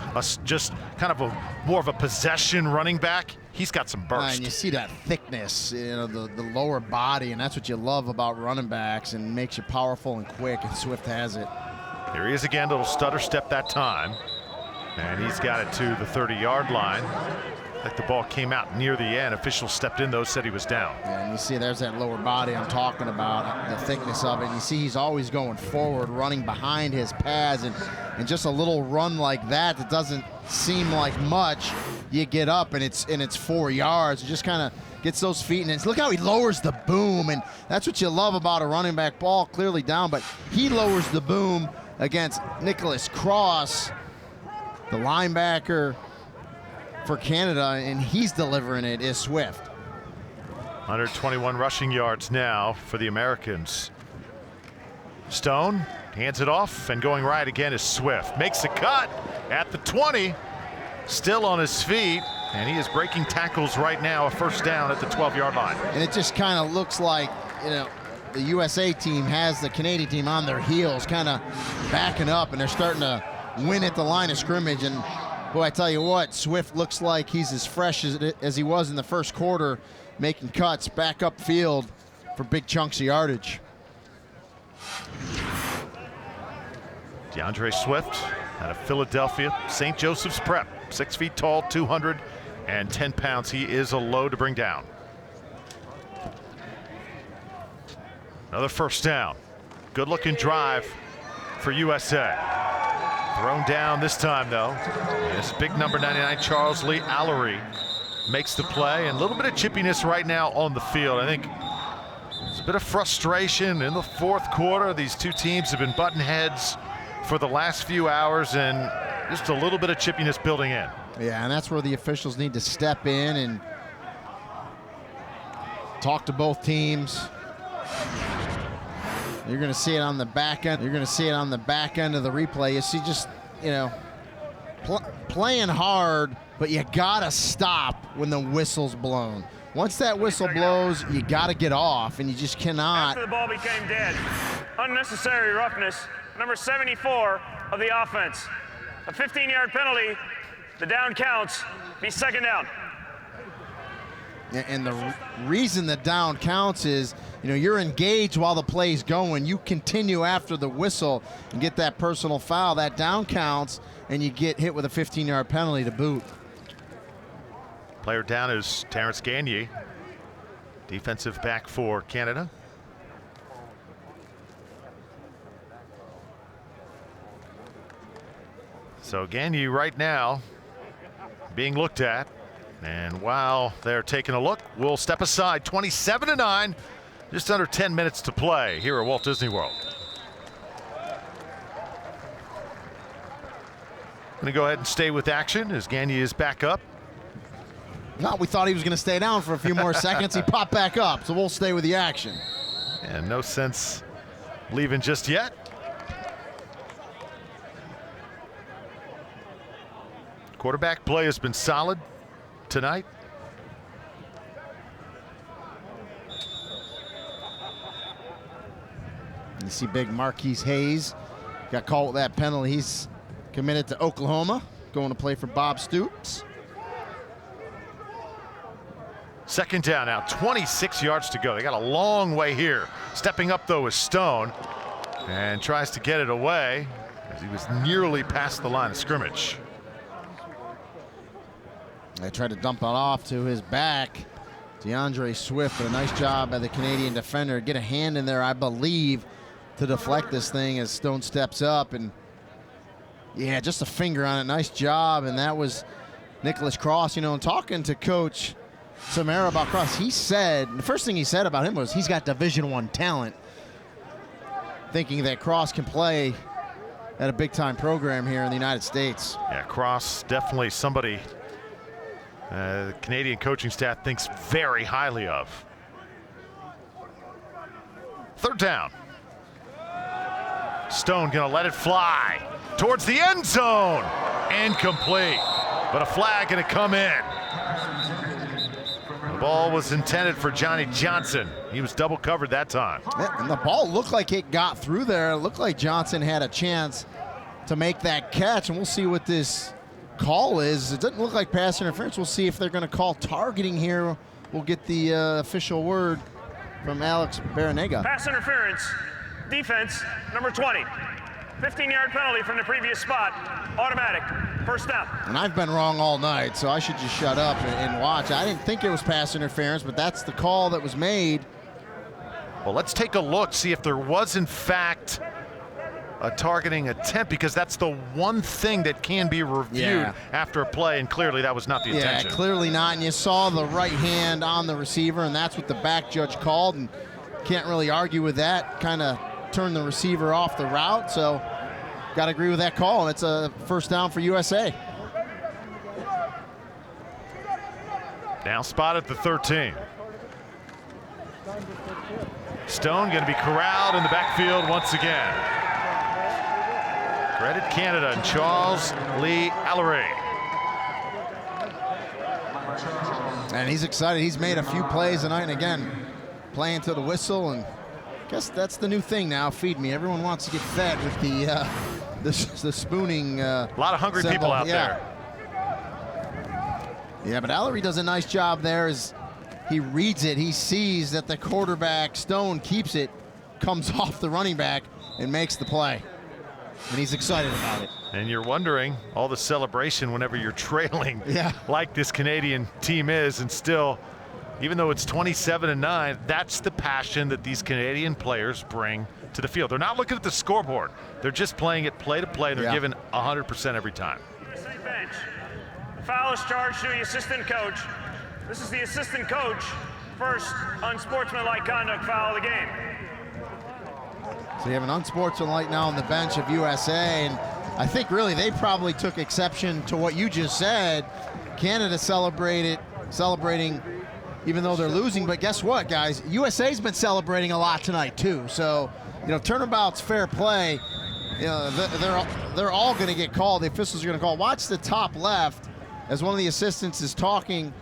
just kind of more of a possession running back. He's got some burst. And you see that thickness, the lower body, and that's what you love about running backs, and makes you powerful and quick, and Swift has it. Here he is again, little stutter step that time. And he's got it to the 30-yard line. Like the ball came out near the end. Officials stepped in, though, said he was down. Yeah, and you see there's that lower body I'm talking about, the thickness of it. And you see he's always going forward, running behind his pads, and just a little run like that doesn't seem like much. You get up and it's 4 yards. It just kind of gets those feet, and look how he lowers the boom, and that's what you love about a running back. Ball clearly down, but he lowers the boom against Nicholas Cross, the linebacker for Canada, and he's delivering it is Swift. 121 rushing yards now for the Americans. Stone hands it off, and going right again is Swift. Makes a cut at the 20, still on his feet, and he is breaking tackles right now. A first down at the 12-yard line. And it just kind of looks like, the USA team has the Canadian team on their heels, kind of backing up, and they're starting to win at the line of scrimmage. And boy, I tell you what, Swift looks like he's as fresh as he was in the first quarter, making cuts back upfield for big chunks of yardage. DeAndre Swift out of Philadelphia, St. Joseph's Prep, 6 feet tall, 210 pounds. He is a load to bring down. Another first down. Good looking drive for USA. Thrown down this time, though. This big number 99, Charles Lee Allery, makes the play. And a little bit of chippiness right now on the field. I think there's a bit of frustration in the fourth quarter. These two teams have been butting heads for the last few hours, and just a little bit of chippiness building in. Yeah, and that's where the officials need to step in and talk to both teams. You're going to see it on the back end. You're going to see it on the back end of the replay. You see just, playing hard, but you got to stop when the whistle's blown. Once that whistle blows, you got to get off, and you just cannot. After the ball became dead, unnecessary roughness, number 74 of the offense. A 15-yard penalty, the down counts, be second down. And the reason the down counts is, you're engaged while the play's going. You continue after the whistle and get that personal foul. That down counts, and you get hit with a 15-yard penalty to boot. Player down is Terrence Gagne, defensive back for Canada. So Gagne right now being looked at, and while they're taking a look, we'll step aside. 27-9, just under 10 minutes to play here at Walt Disney World. Going to go ahead and stay with action as Gagne is back up. No, we thought he was going to stay down for a few more seconds. He popped back up, so we'll stay with the action. And no sense leaving just yet. Quarterback play has been solid tonight. You see big Marquise Hayes got caught with that penalty. He's committed to Oklahoma, going to play for Bob Stoops. Second down now, 26 yards to go. They got a long way here. Stepping up though is Stone, and tries to get it away as he was nearly past the line of scrimmage. They tried to dump it off to his back. DeAndre Swift, but a nice job by the Canadian defender. Get a hand in there, I believe, to deflect this thing as Stone steps up. And yeah, just a finger on it. Nice job. And that was Nicholas Cross. And talking to Coach Samara about Cross, he said, the first thing he said about him was he's got Division I talent, thinking that Cross can play at a big-time program here in the United States. Yeah, Cross, definitely somebody the Canadian coaching staff thinks very highly of. Third down. Stone gonna let it fly towards the end zone. Incomplete, but a flag gonna come in. The ball was intended for Johnny Johnson. He was double covered that time. And the ball looked like it got through there. It looked like Johnson had a chance to make that catch, and we'll see what this call is. It doesn't look like pass interference. We'll see if they're going to call targeting here. We'll get the official word from Alex Baranega. Pass interference, defense, number 20. 15-yard penalty from the previous spot, automatic, first down. And I've been wrong all night, so I should just shut up and watch. I didn't think it was pass interference, but that's the call that was made. Well, let's take a look, see if there was in fact a targeting attempt, because that's the one thing that can be reviewed after a play, and clearly that was not the intention. Yeah, clearly not, and you saw the right hand on the receiver, and that's what the back judge called, and can't really argue with that. Kind of turned the receiver off the route, so got to agree with that call, and it's a first down for USA. Now spot at the 13. Stone going to be corralled in the backfield once again. Credit Canada and Charles Lee Allery. And he's excited. He's made a few plays tonight, and again, playing to the whistle, and I guess that's the new thing now, feed me. Everyone wants to get fed with the spooning. A lot of hungry symbol. people out there. Yeah, but Allery does a nice job there as he reads it. He sees that the quarterback, Stone, keeps it, comes off the running back, and makes the play. And he's excited about it. And you're wondering, all the celebration whenever you're trailing like this Canadian team is, and still, even though it's 27-9, that's the passion that these Canadian players bring to the field. They're not looking at the scoreboard. They're just playing it play to play. They're giving 100% every time. Bench. The foul is charged to the assistant coach. This is the assistant coach. First unsportsmanlike conduct foul of the game. So you have an unsportsmanlike now on the bench of USA, and I think really they probably took exception to what you just said. Canada celebrating even though they're losing, but guess what, guys? USA's been celebrating a lot tonight too. So, turnabout's fair play. They're all going to get called. The officials are going to call. Watch the top left as one of the assistants is talking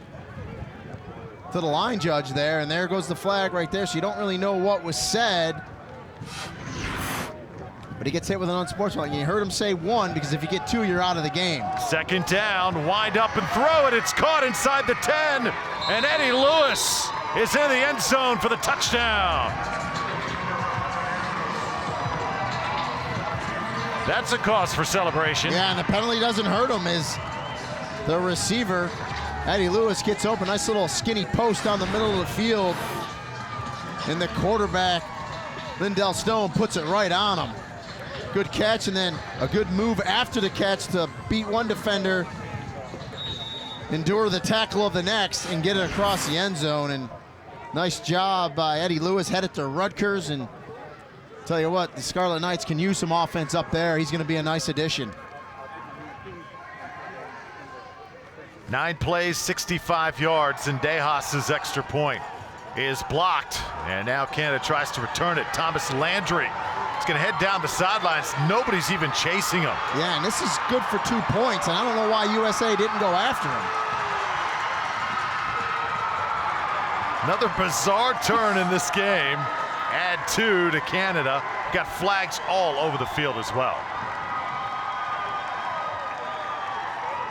to the line judge there, and there goes the flag right there. So you don't really know what was said. But he gets hit with an unsportsmanlike. You heard him say 1, because if you get 2, you're out of the game. Second down, wind up and throw it. It's caught inside the 10, and Eddie Lewis is in the end zone for the touchdown. That's a cause for celebration. Yeah, and the penalty doesn't hurt him as the receiver, Eddie Lewis, gets open. Nice little skinny post down the middle of the field. And the quarterback, Lindell Stone, puts it right on him. Good catch, and then a good move after the catch to beat one defender, endure the tackle of the next, and get it across the end zone. And nice job by Eddie Lewis, headed to Rutgers. And tell you what, the Scarlet Knights can use some offense up there. He's going to be a nice addition. 9 plays, 65 yards, and Dejas's extra point is blocked. And now Canada tries to return it. Thomas Landry is going to head down the sidelines. Nobody's even chasing him. Yeah, and this is good for 2 points, and I don't know why USA didn't go after him. Another bizarre turn in this game. Add 2 to Canada. Got flags all over the field as well.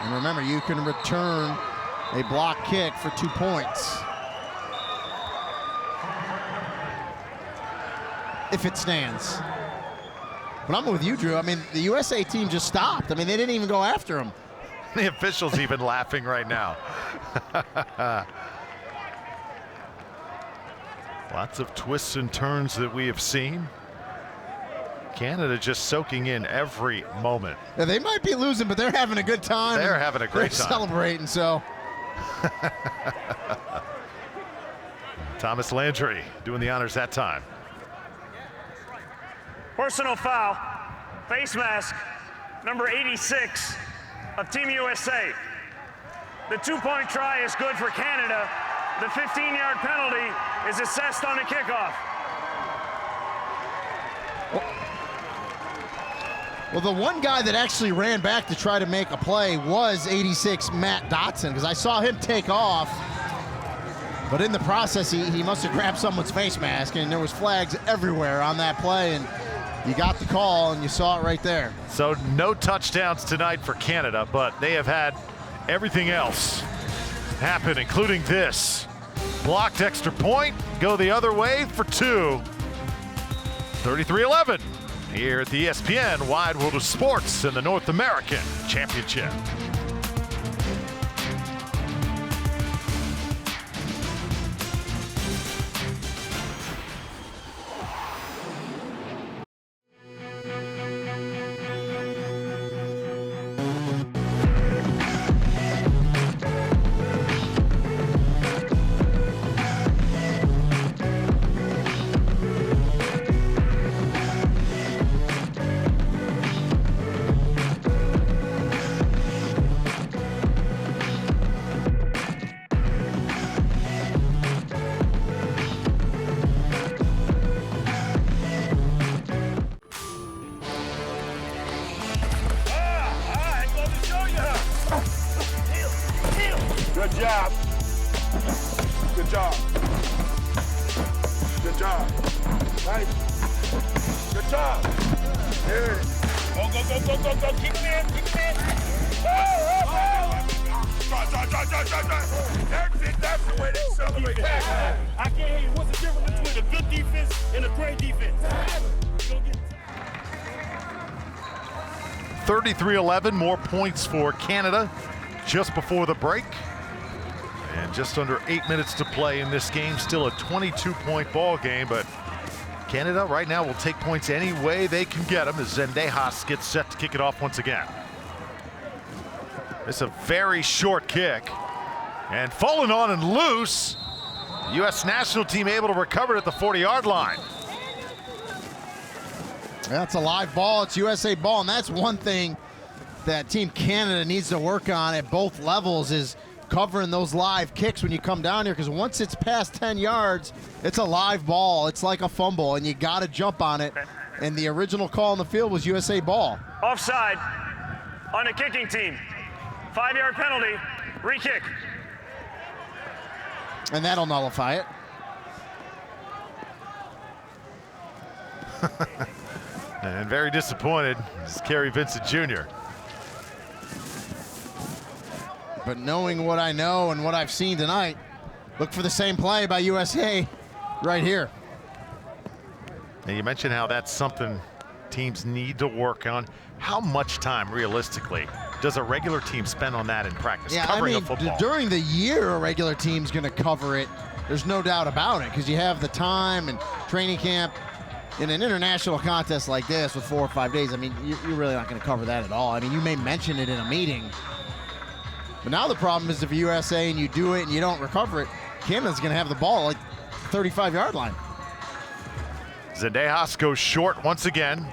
And remember, you can return a block kick for 2 points. If it stands. But I'm with you, Drew. I mean, the USA team just stopped. I mean, they didn't even go after him. The official's even laughing right now. Lots of twists and turns that we have seen. Canada just soaking in every moment. Yeah, they might be losing, but they're having a good time. They're having a great time. Celebrating, so. Thomas Landry doing the honors that time. Personal foul, face mask, number 86 of Team USA. The 2-point try is good for Canada. The 15-yard penalty is assessed on the kickoff. Well, the one guy that actually ran back to try to make a play was 86 Matt Dotson, because I saw him take off. But in the process, he must have grabbed someone's face mask, and there was flags everywhere on that play, and you got the call, and you saw it right there. So no touchdowns tonight for Canada, but they have had everything else happen, including this. Blocked extra point, go the other way for 2. 33-11 here at the ESPN Wide World of Sports in the North American Championship. Good job. Good job. Good job. Nice. Good job. Here. Go, go, go, go, go, go. Keep him in. Keep him in. That's the way they celebrate. I can't hear you. What's the difference between a good defense and a great defense? 33-11, more points for Canada just before the break. And just under 8 minutes to play in this game. Still a 22-point ball game, but Canada right now will take points any way they can get them as Zendejas gets set to kick it off once again. It's a very short kick. And falling on and loose. The U.S. national team able to recover it at the 40-yard line. That's a live ball. It's USA ball, and that's one thing that Team Canada needs to work on at both levels is covering those live kicks when you come down here, because once it's past 10 yards, it's a live ball. It's like a fumble, and you got to jump on it. And the original call on the field was USA ball. Offside on a kicking team. 5-yard penalty, re-kick. And that'll nullify it. And very disappointed is Kerry Vincent Jr. But knowing what I know and what I've seen tonight, look for the same play by USA right here. And you mentioned how that's something teams need to work on. How much time, realistically, does a regular team spend on that in practice, covering a football? During the year, a regular team's going to cover it. There's no doubt about it, because you have the time and training camp. In an international contest like this with 4 or 5 days, I mean, you're really not going to cover that at all. I mean, you may mention it in a meeting. But now the problem is if you're USA and you do it and you don't recover it, Canada's going to have the ball like 35-yard line. Zendejas goes short once again,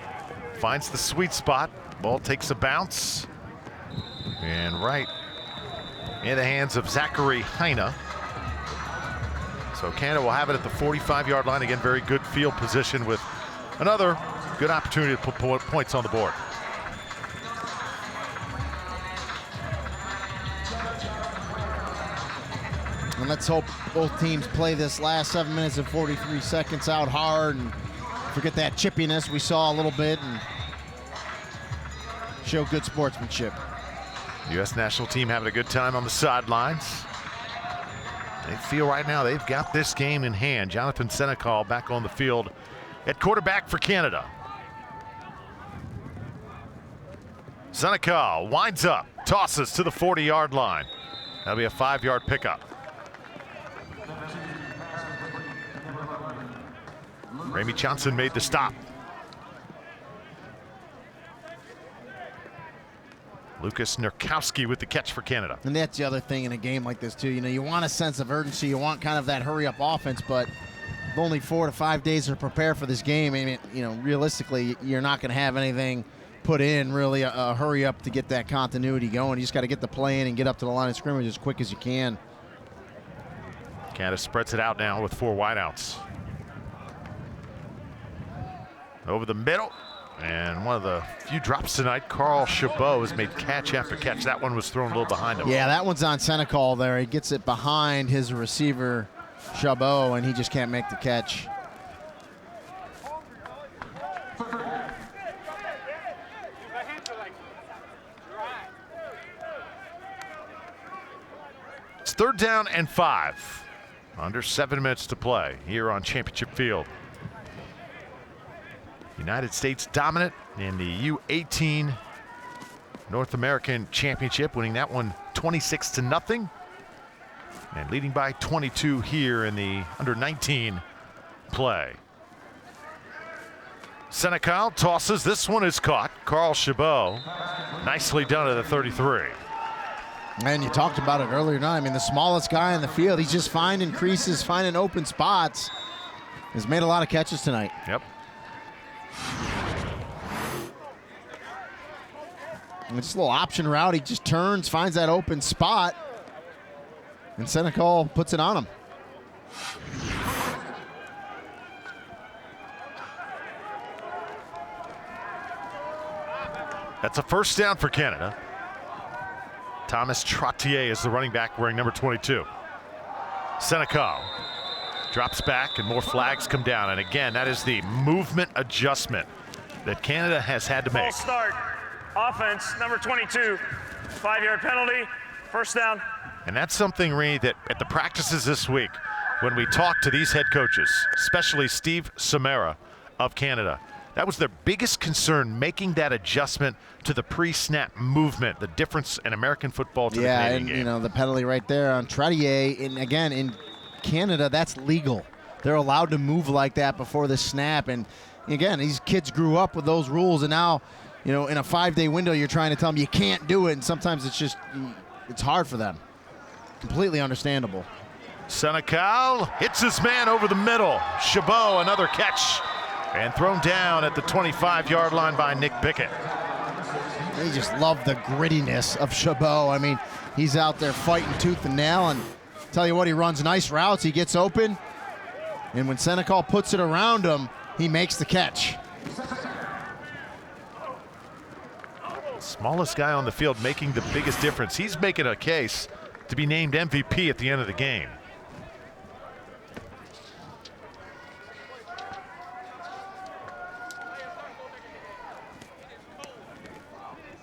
finds the sweet spot. Ball takes a bounce. And right in the hands of Zachary Heine. So Canada will have it at the 45-yard line. Again, very good field position with another good opportunity to put points on the board. And let's hope both teams play this last 7 minutes and 43 seconds out hard and forget that chippiness we saw a little bit and show good sportsmanship. U.S. national team having a good time on the sidelines. They feel right now they've got this game in hand. Jonathan Senecal back on the field at quarterback for Canada. Senecal winds up, tosses to the 40-yard line. That'll be a 5-yard pickup. Ramey Johnson made the stop. Lucas Nurkowski with the catch for Canada. And that's the other thing in a game like this too. You know, you want a sense of urgency. You want kind of that hurry-up offense, but only 4 to 5 days to prepare for this game. I mean, you know, realistically, you're not going to have anything put in, really, a hurry-up to get that continuity going. You just got to get the play in and get up to the line of scrimmage as quick as you can. Canada spreads it out now with 4 wideouts. Over the middle. And one of the few drops tonight, Carl Chabot has made catch after catch. That one was thrown a little behind him. Yeah, that one's on Senecal there. He gets it behind his receiver, Chabot, and he just can't make the catch. It's 3rd down and 5. Under 7 minutes to play here on Championship Field. United States dominant in the U18 North American Championship, winning that one 26-0, and leading by 22 here in the Under-19 play. Senecal tosses. This one is caught. Carl Chabot, nicely done at the 33. And you talked about it earlier tonight. I mean, the smallest guy in the field, he's just finding creases, finding open spots. He's made a lot of catches tonight. Yep. And just a little option route. He just turns, finds that open spot, and Senecal puts it on him. That's a 1st down for Canada. Thomas Trottier is the running back wearing number 22. Senecal drops back and more flags come down. And again, that is the movement adjustment that Canada has had to make. Full start. Offense, number 22. 5-yard penalty. 1st down. And that's something, Reed, that at the practices this week, when we talk to these head coaches, especially Steve Samara of Canada, that was their biggest concern, making that adjustment to the pre-snap movement, the difference in American football to the Canadian game. You know, the penalty right there on Trottier. And again, in Canada, that's legal. They're allowed to move like that before the snap. And again, these kids grew up with those rules, and now, you know, in a 5-day window, you're trying to tell them you can't do it, and sometimes it's hard for them. Completely understandable. Senecal hits his man over the middle. Chabot, another catch And thrown down at the 25-yard line by Nick Bickett. They just love the grittiness of Chabot. I mean, he's out there fighting tooth and nail, and tell you what, he runs nice routes. He gets open, and when Senecal puts it around him, he makes the catch. Smallest guy on the field making the biggest difference. He's making a case to be named MVP at the end of the game.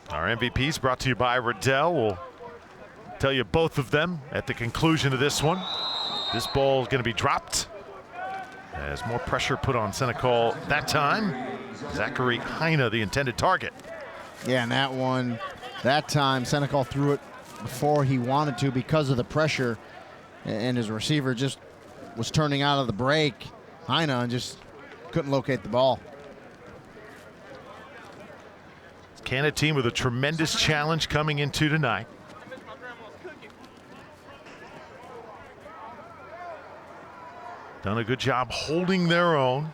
Our MVPs brought to you by Riddell. We'll tell you both of them at the conclusion of this one. This ball is going to be dropped as more pressure put on Senecal that time. Zachary Heine, the intended target. Yeah, and that one, that time, Senecal threw it before he wanted to because of the pressure, and his receiver just was turning out of the break, Heine, and just couldn't locate the ball. Canada team with a tremendous challenge coming into tonight. Done a good job holding their own.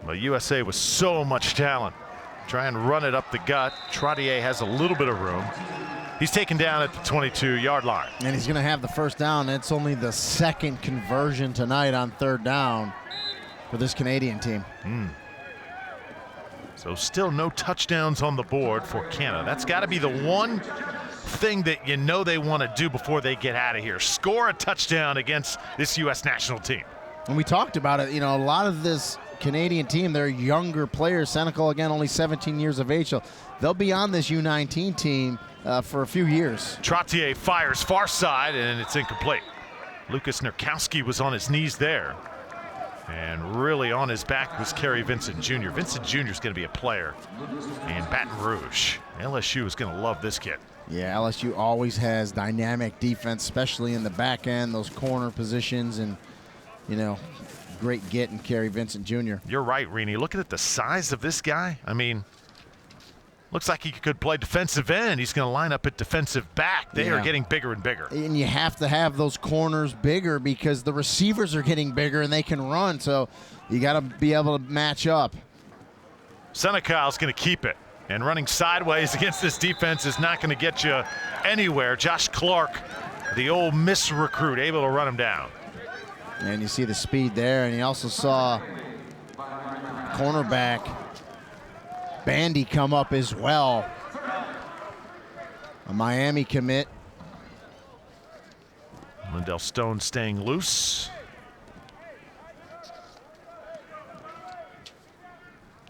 But USA with so much talent. Try and run it up the gut. Trottier has a little bit of room. He's taken down at the 22-yard line. And he's going to have the first down. It's only the second conversion tonight on third down for this Canadian team. So still no touchdowns on the board for Canada. That's got to be the one thing that you know they want to do before they get out of here. Score a touchdown against this U.S. national team. And we talked about it. You know, a lot of this Canadian team, they're younger players. Senecal, again, only 17 years of age. So they'll be on this U19 team for a few years. Trottier fires far side, and it's incomplete. Lucas Nurkowski was on his knees there. And really on his back was Kerry Vincent Jr. Vincent Jr. is going to be a player in Baton Rouge. LSU is going to love this kid. Yeah, LSU always has dynamic defense, especially in the back end, those corner positions, and, you know, great get in Kerry Vincent Jr. You're right, Rini. Looking at the size of this guy, I mean, looks like he could play defensive end. He's going to line up at defensive back. They are getting bigger and bigger. And you have to have those corners bigger because the receivers are getting bigger and they can run. So you got to be able to match up. Senecal's going to keep it. And running sideways against this defense is not going to get you anywhere. Josh Clark, the Ole Miss recruit, able to run him down. And you see the speed there. And you also saw cornerback Bandy come up as well. A Miami commit. Lindell Stone staying loose.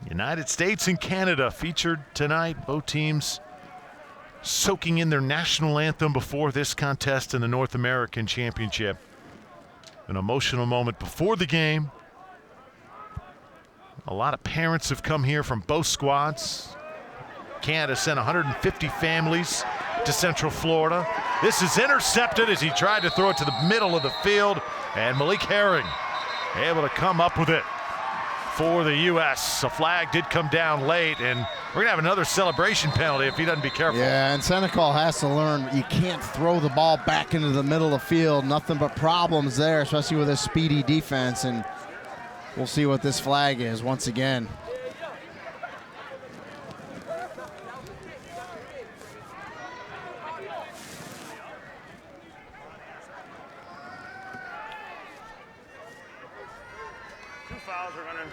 United States and Canada featured tonight. Both teams soaking in their national anthem before this contest in the North American Championship. An emotional moment before the game. A lot of parents have come here from both squads. Canada sent 150 families to Central Florida. This is intercepted as he tried to throw it to the middle of the field, and Malik Herring able to come up with it for the U.S. A flag did come down late, and we're going to have another celebration penalty if he doesn't be careful. Yeah, and Senecal has to learn you can't throw the ball back into the middle of the field. Nothing but problems there, especially with a speedy defense, and we'll see what this flag is once again.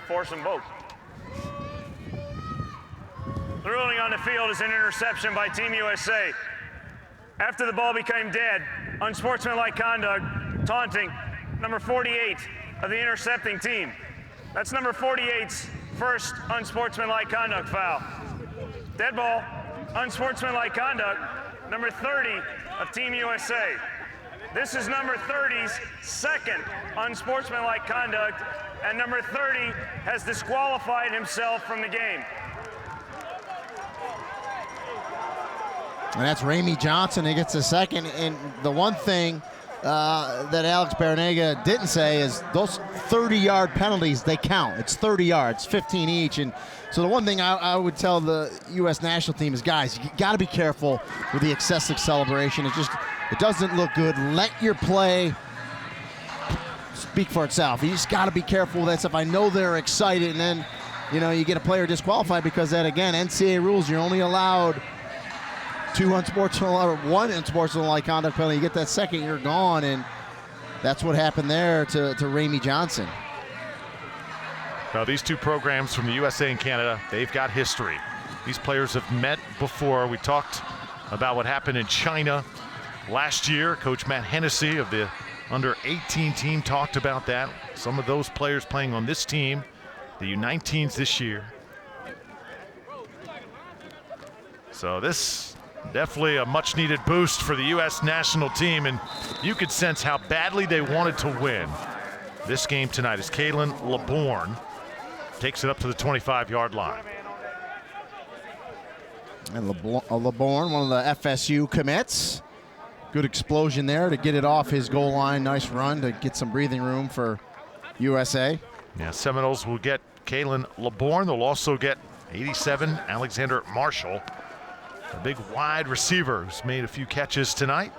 Force them both. The ruling on the field is an interception by Team USA. After the ball became dead, unsportsmanlike conduct, taunting, number 48 of the intercepting team. That's number 48's first unsportsmanlike conduct foul. Dead ball, unsportsmanlike conduct, number 30 of Team USA. This is number 30's second unsportsmanlike conduct, and number 30 has disqualified himself from the game. And that's Ramey Johnson. He gets a second. And the one thing that Alex Barrenega didn't say is those 30-yard penalties, they count. It's 30 yards, 15 each. And so the one thing I would tell the U.S. national team is, guys, you got to be careful with the excessive celebration. It doesn't look good. Let your play speak for itself. You just got to be careful with that stuff. I know they're excited, and then, you know, you get a player disqualified because that, again, NCAA rules, you're only allowed one unsportsmanlike conduct penalty. You get that second, you're gone, and that's what happened there to Ramey Johnson. Now, these two programs from the USA and Canada, they've got history. These players have met before. We talked about what happened in China last year. Coach Matt Hennessy of the Under-18 team talked about that. Some of those players playing on this team, the U19s this year. So this definitely a much-needed boost for the U.S. national team, and you could sense how badly they wanted to win this game tonight as Kalen LeBourne takes it up to the 25-yard line. And LeBourne, one of the FSU commits. Good explosion there to get it off his goal line. Nice run to get some breathing room for USA. Yeah, Seminoles will get Kalen LeBourne. They'll also get 87, Alexander Marshall, a big wide receiver who's made a few catches tonight.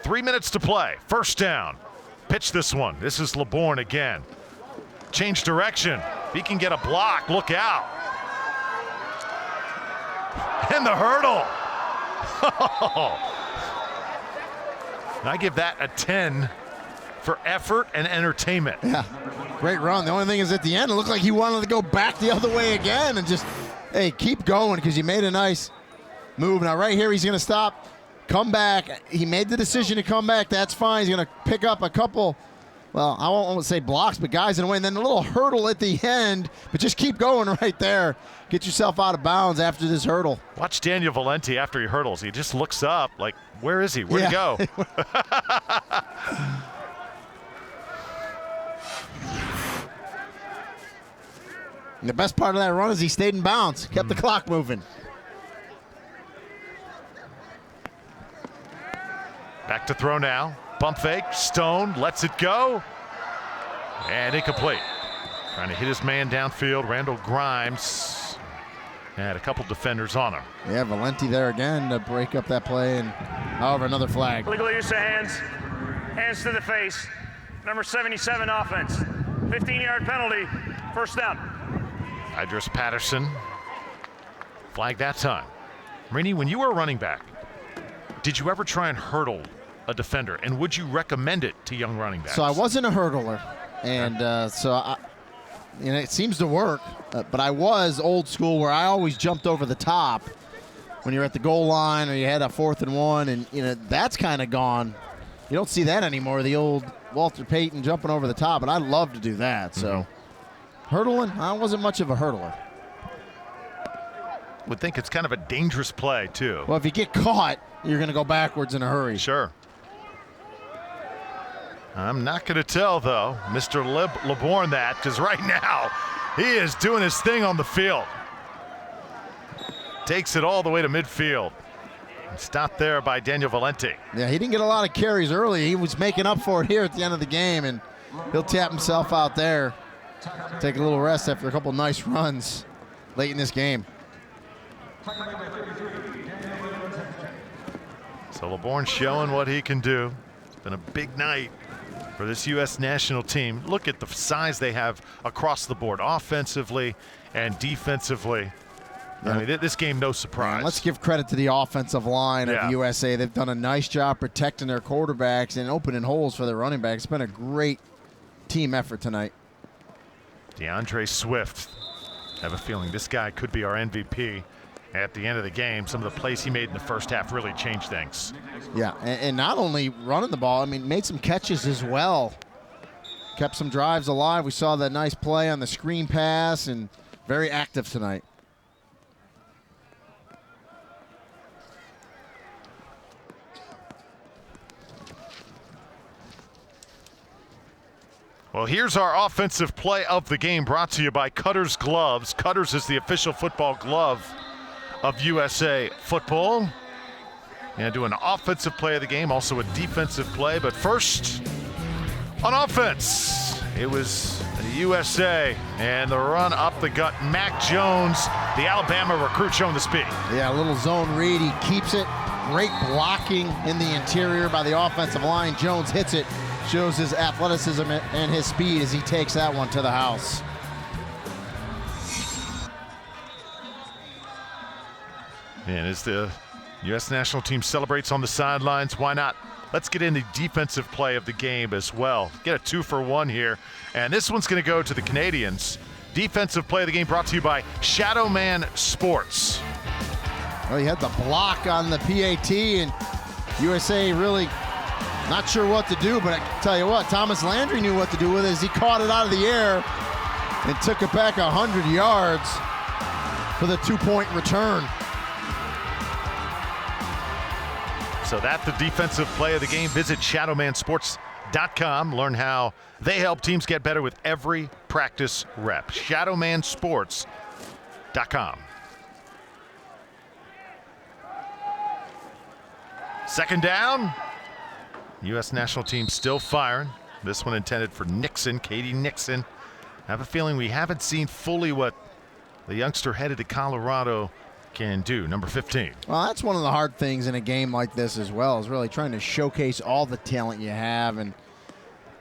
3 minutes to play. First down. Pitch this one. This is LeBourne again. Change direction. If he can get a block, look out. And the hurdle. I give that a 10 for effort and entertainment. Yeah, great run. The only thing is at the end, it looked like he wanted to go back the other way again and just, hey, keep going because you made a nice move. Now right here, he's going to stop, come back. He made the decision to come back. That's fine. He's going to pick up a couple, well, I won't say blocks, but guys in the way. And then a little hurdle at the end, but just keep going right there. Get yourself out of bounds after this hurdle. Watch Daniel Valenti after he hurdles. He just looks up like, where is he? Where'd he go? And the best part of that run is he stayed in bounds, kept the clock moving. Back to throw now. Pump fake, Stone lets it go. And incomplete. Trying to hit his man downfield. Randall Grimes had a couple defenders on him. Yeah, Valenti there again to break up that play, and however, another flag. Legal use of hands. Hands to the face. Number 77 offense. 15-yard penalty. First down. Idris Patterson. Flag that time. Rini, when you were a running back, did you ever try and hurdle a defender, and would you recommend it to young running backs? So I wasn't a hurdler, and it seems to work, but I was old school where I always jumped over the top when you're at the goal line or you had a 4th and 1, and that's kind of gone. You don't see that anymore, the old Walter Payton jumping over the top, and I love to do that. So hurdling, I wasn't much of a hurdler. Would think it's kind of a dangerous play too. Well, if you get caught, you're going to go backwards in a hurry. Sure. I'm not going to tell, though, Mr. LeBourne that, because right now he is doing his thing on the field. Takes it all the way to midfield. Stopped there by Daniel Valenti. Yeah, he didn't get a lot of carries early. He was making up for it here at the end of the game, and he'll tap himself out there. Take a little rest after a couple nice runs late in this game. So LeBourne showing what he can do. It's been a big night for this U.S. national team. Look at the size they have across the board, offensively and defensively. Yeah. I mean, this game, no surprise. Man, let's give credit to the offensive line of USA. They've done a nice job protecting their quarterbacks and opening holes for their running backs. It's been a great team effort tonight. DeAndre Swift. I have a feeling this guy could be our MVP at the end of the game. Some of the plays he made in the first half really changed things. Yeah, and not only running the ball, I mean, made some catches as well. Kept some drives alive. We saw that nice play on the screen pass, and very active tonight. Well, here's our offensive play of the game, brought to you by Cutters Gloves. Cutters is the official football glove of USA football. And do an offensive play of the game, also a defensive play. But first, on offense, it was the USA and the run up the gut. Mac Jones, the Alabama recruit, showing the speed. Yeah, a little zone read. He keeps it, Great blocking in the interior by the offensive line. Jones hits it, shows his athleticism and his speed as he takes that one to the house. And as the U.S. national team celebrates on the sidelines, why not? Let's get in the defensive play of the game as well. Get a 2-for-1 here. And this one's going to go to the Canadians. Defensive play of the game brought to you by Shadow Man Sports. Well, he had the block on the PAT, and USA really not sure what to do, but I can tell you what, Thomas Landry knew what to do with it as he caught it out of the air and took it back 100 yards for the 2-point return. So that's the defensive play of the game. Visit shadowmansports.com. Learn how they help teams get better with every practice rep. Shadowmansports.com. Second down. U.S. national team still firing. This one intended for Nixon, Katie Nixon. I have a feeling we haven't seen fully what the youngster headed to Colorado can do, number 15. Well, that's one of the hard things in a game like this as well, is really trying to showcase all the talent you have, and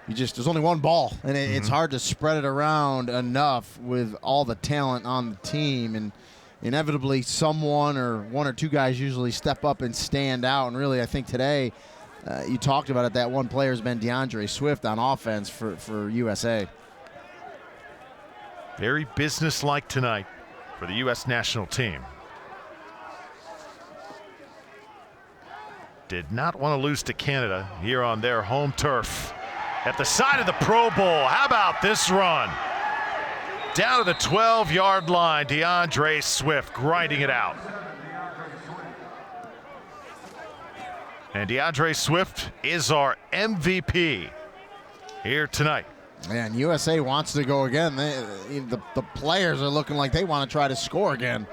there's only one ball, and it's hard to spread it around enough with all the talent on the team, and inevitably someone or one or two guys usually step up and stand out, and really I think today, you talked about it, that one player has been DeAndre Swift on offense for USA. Very businesslike tonight for the U.S. national team. Did not want to lose to Canada here on their home turf. At the side of the Pro Bowl, how about this run? Down to the 12-yard line, DeAndre Swift grinding it out. And DeAndre Swift is our MVP here tonight. Man, USA wants to go again. The players are looking like they want to try to score again.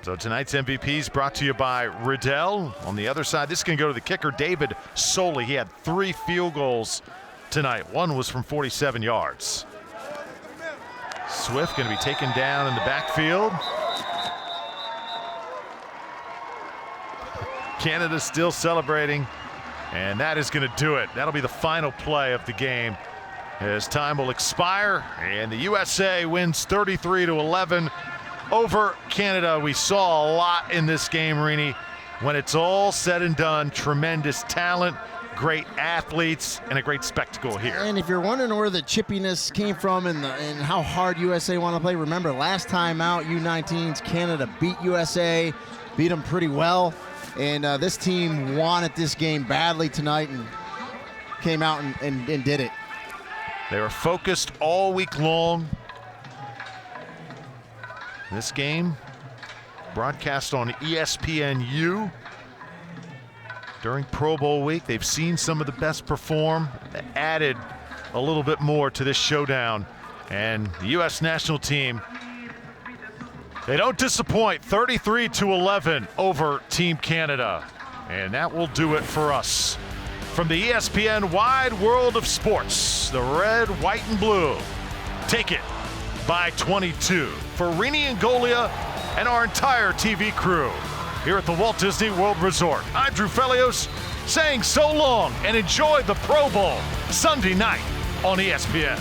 So tonight's MVP is brought to you by Riddell. On the other side, this can go to the kicker, David Soley. He had 3 field goals tonight. One was from 47 yards. Swift going to be taken down in the backfield. Canada still celebrating, and that is going to do it. That'll be the final play of the game as time will expire, and the USA wins 33-11 over Canada. We saw a lot in this game, Rini. When it's all said and done, tremendous talent, great athletes, and a great spectacle here. And if you're wondering where the chippiness came from and how hard USA want to play, remember last time out, U19s, Canada beat USA, beat them pretty well. And this team wanted this game badly tonight and came out and did it. They were focused all week long. This game broadcast on ESPNU during Pro Bowl week. They've seen some of the best perform. They added a little bit more to this showdown. And the U.S. national team, they don't disappoint. 33-11 over Team Canada. And that will do it for us. From the ESPN Wide World of Sports, the red, white, and blue take it by 22. For Rini and Golia and our entire TV crew here at the Walt Disney World Resort, I'm Drew Felios saying so long and enjoy the Pro Bowl Sunday night on ESPN.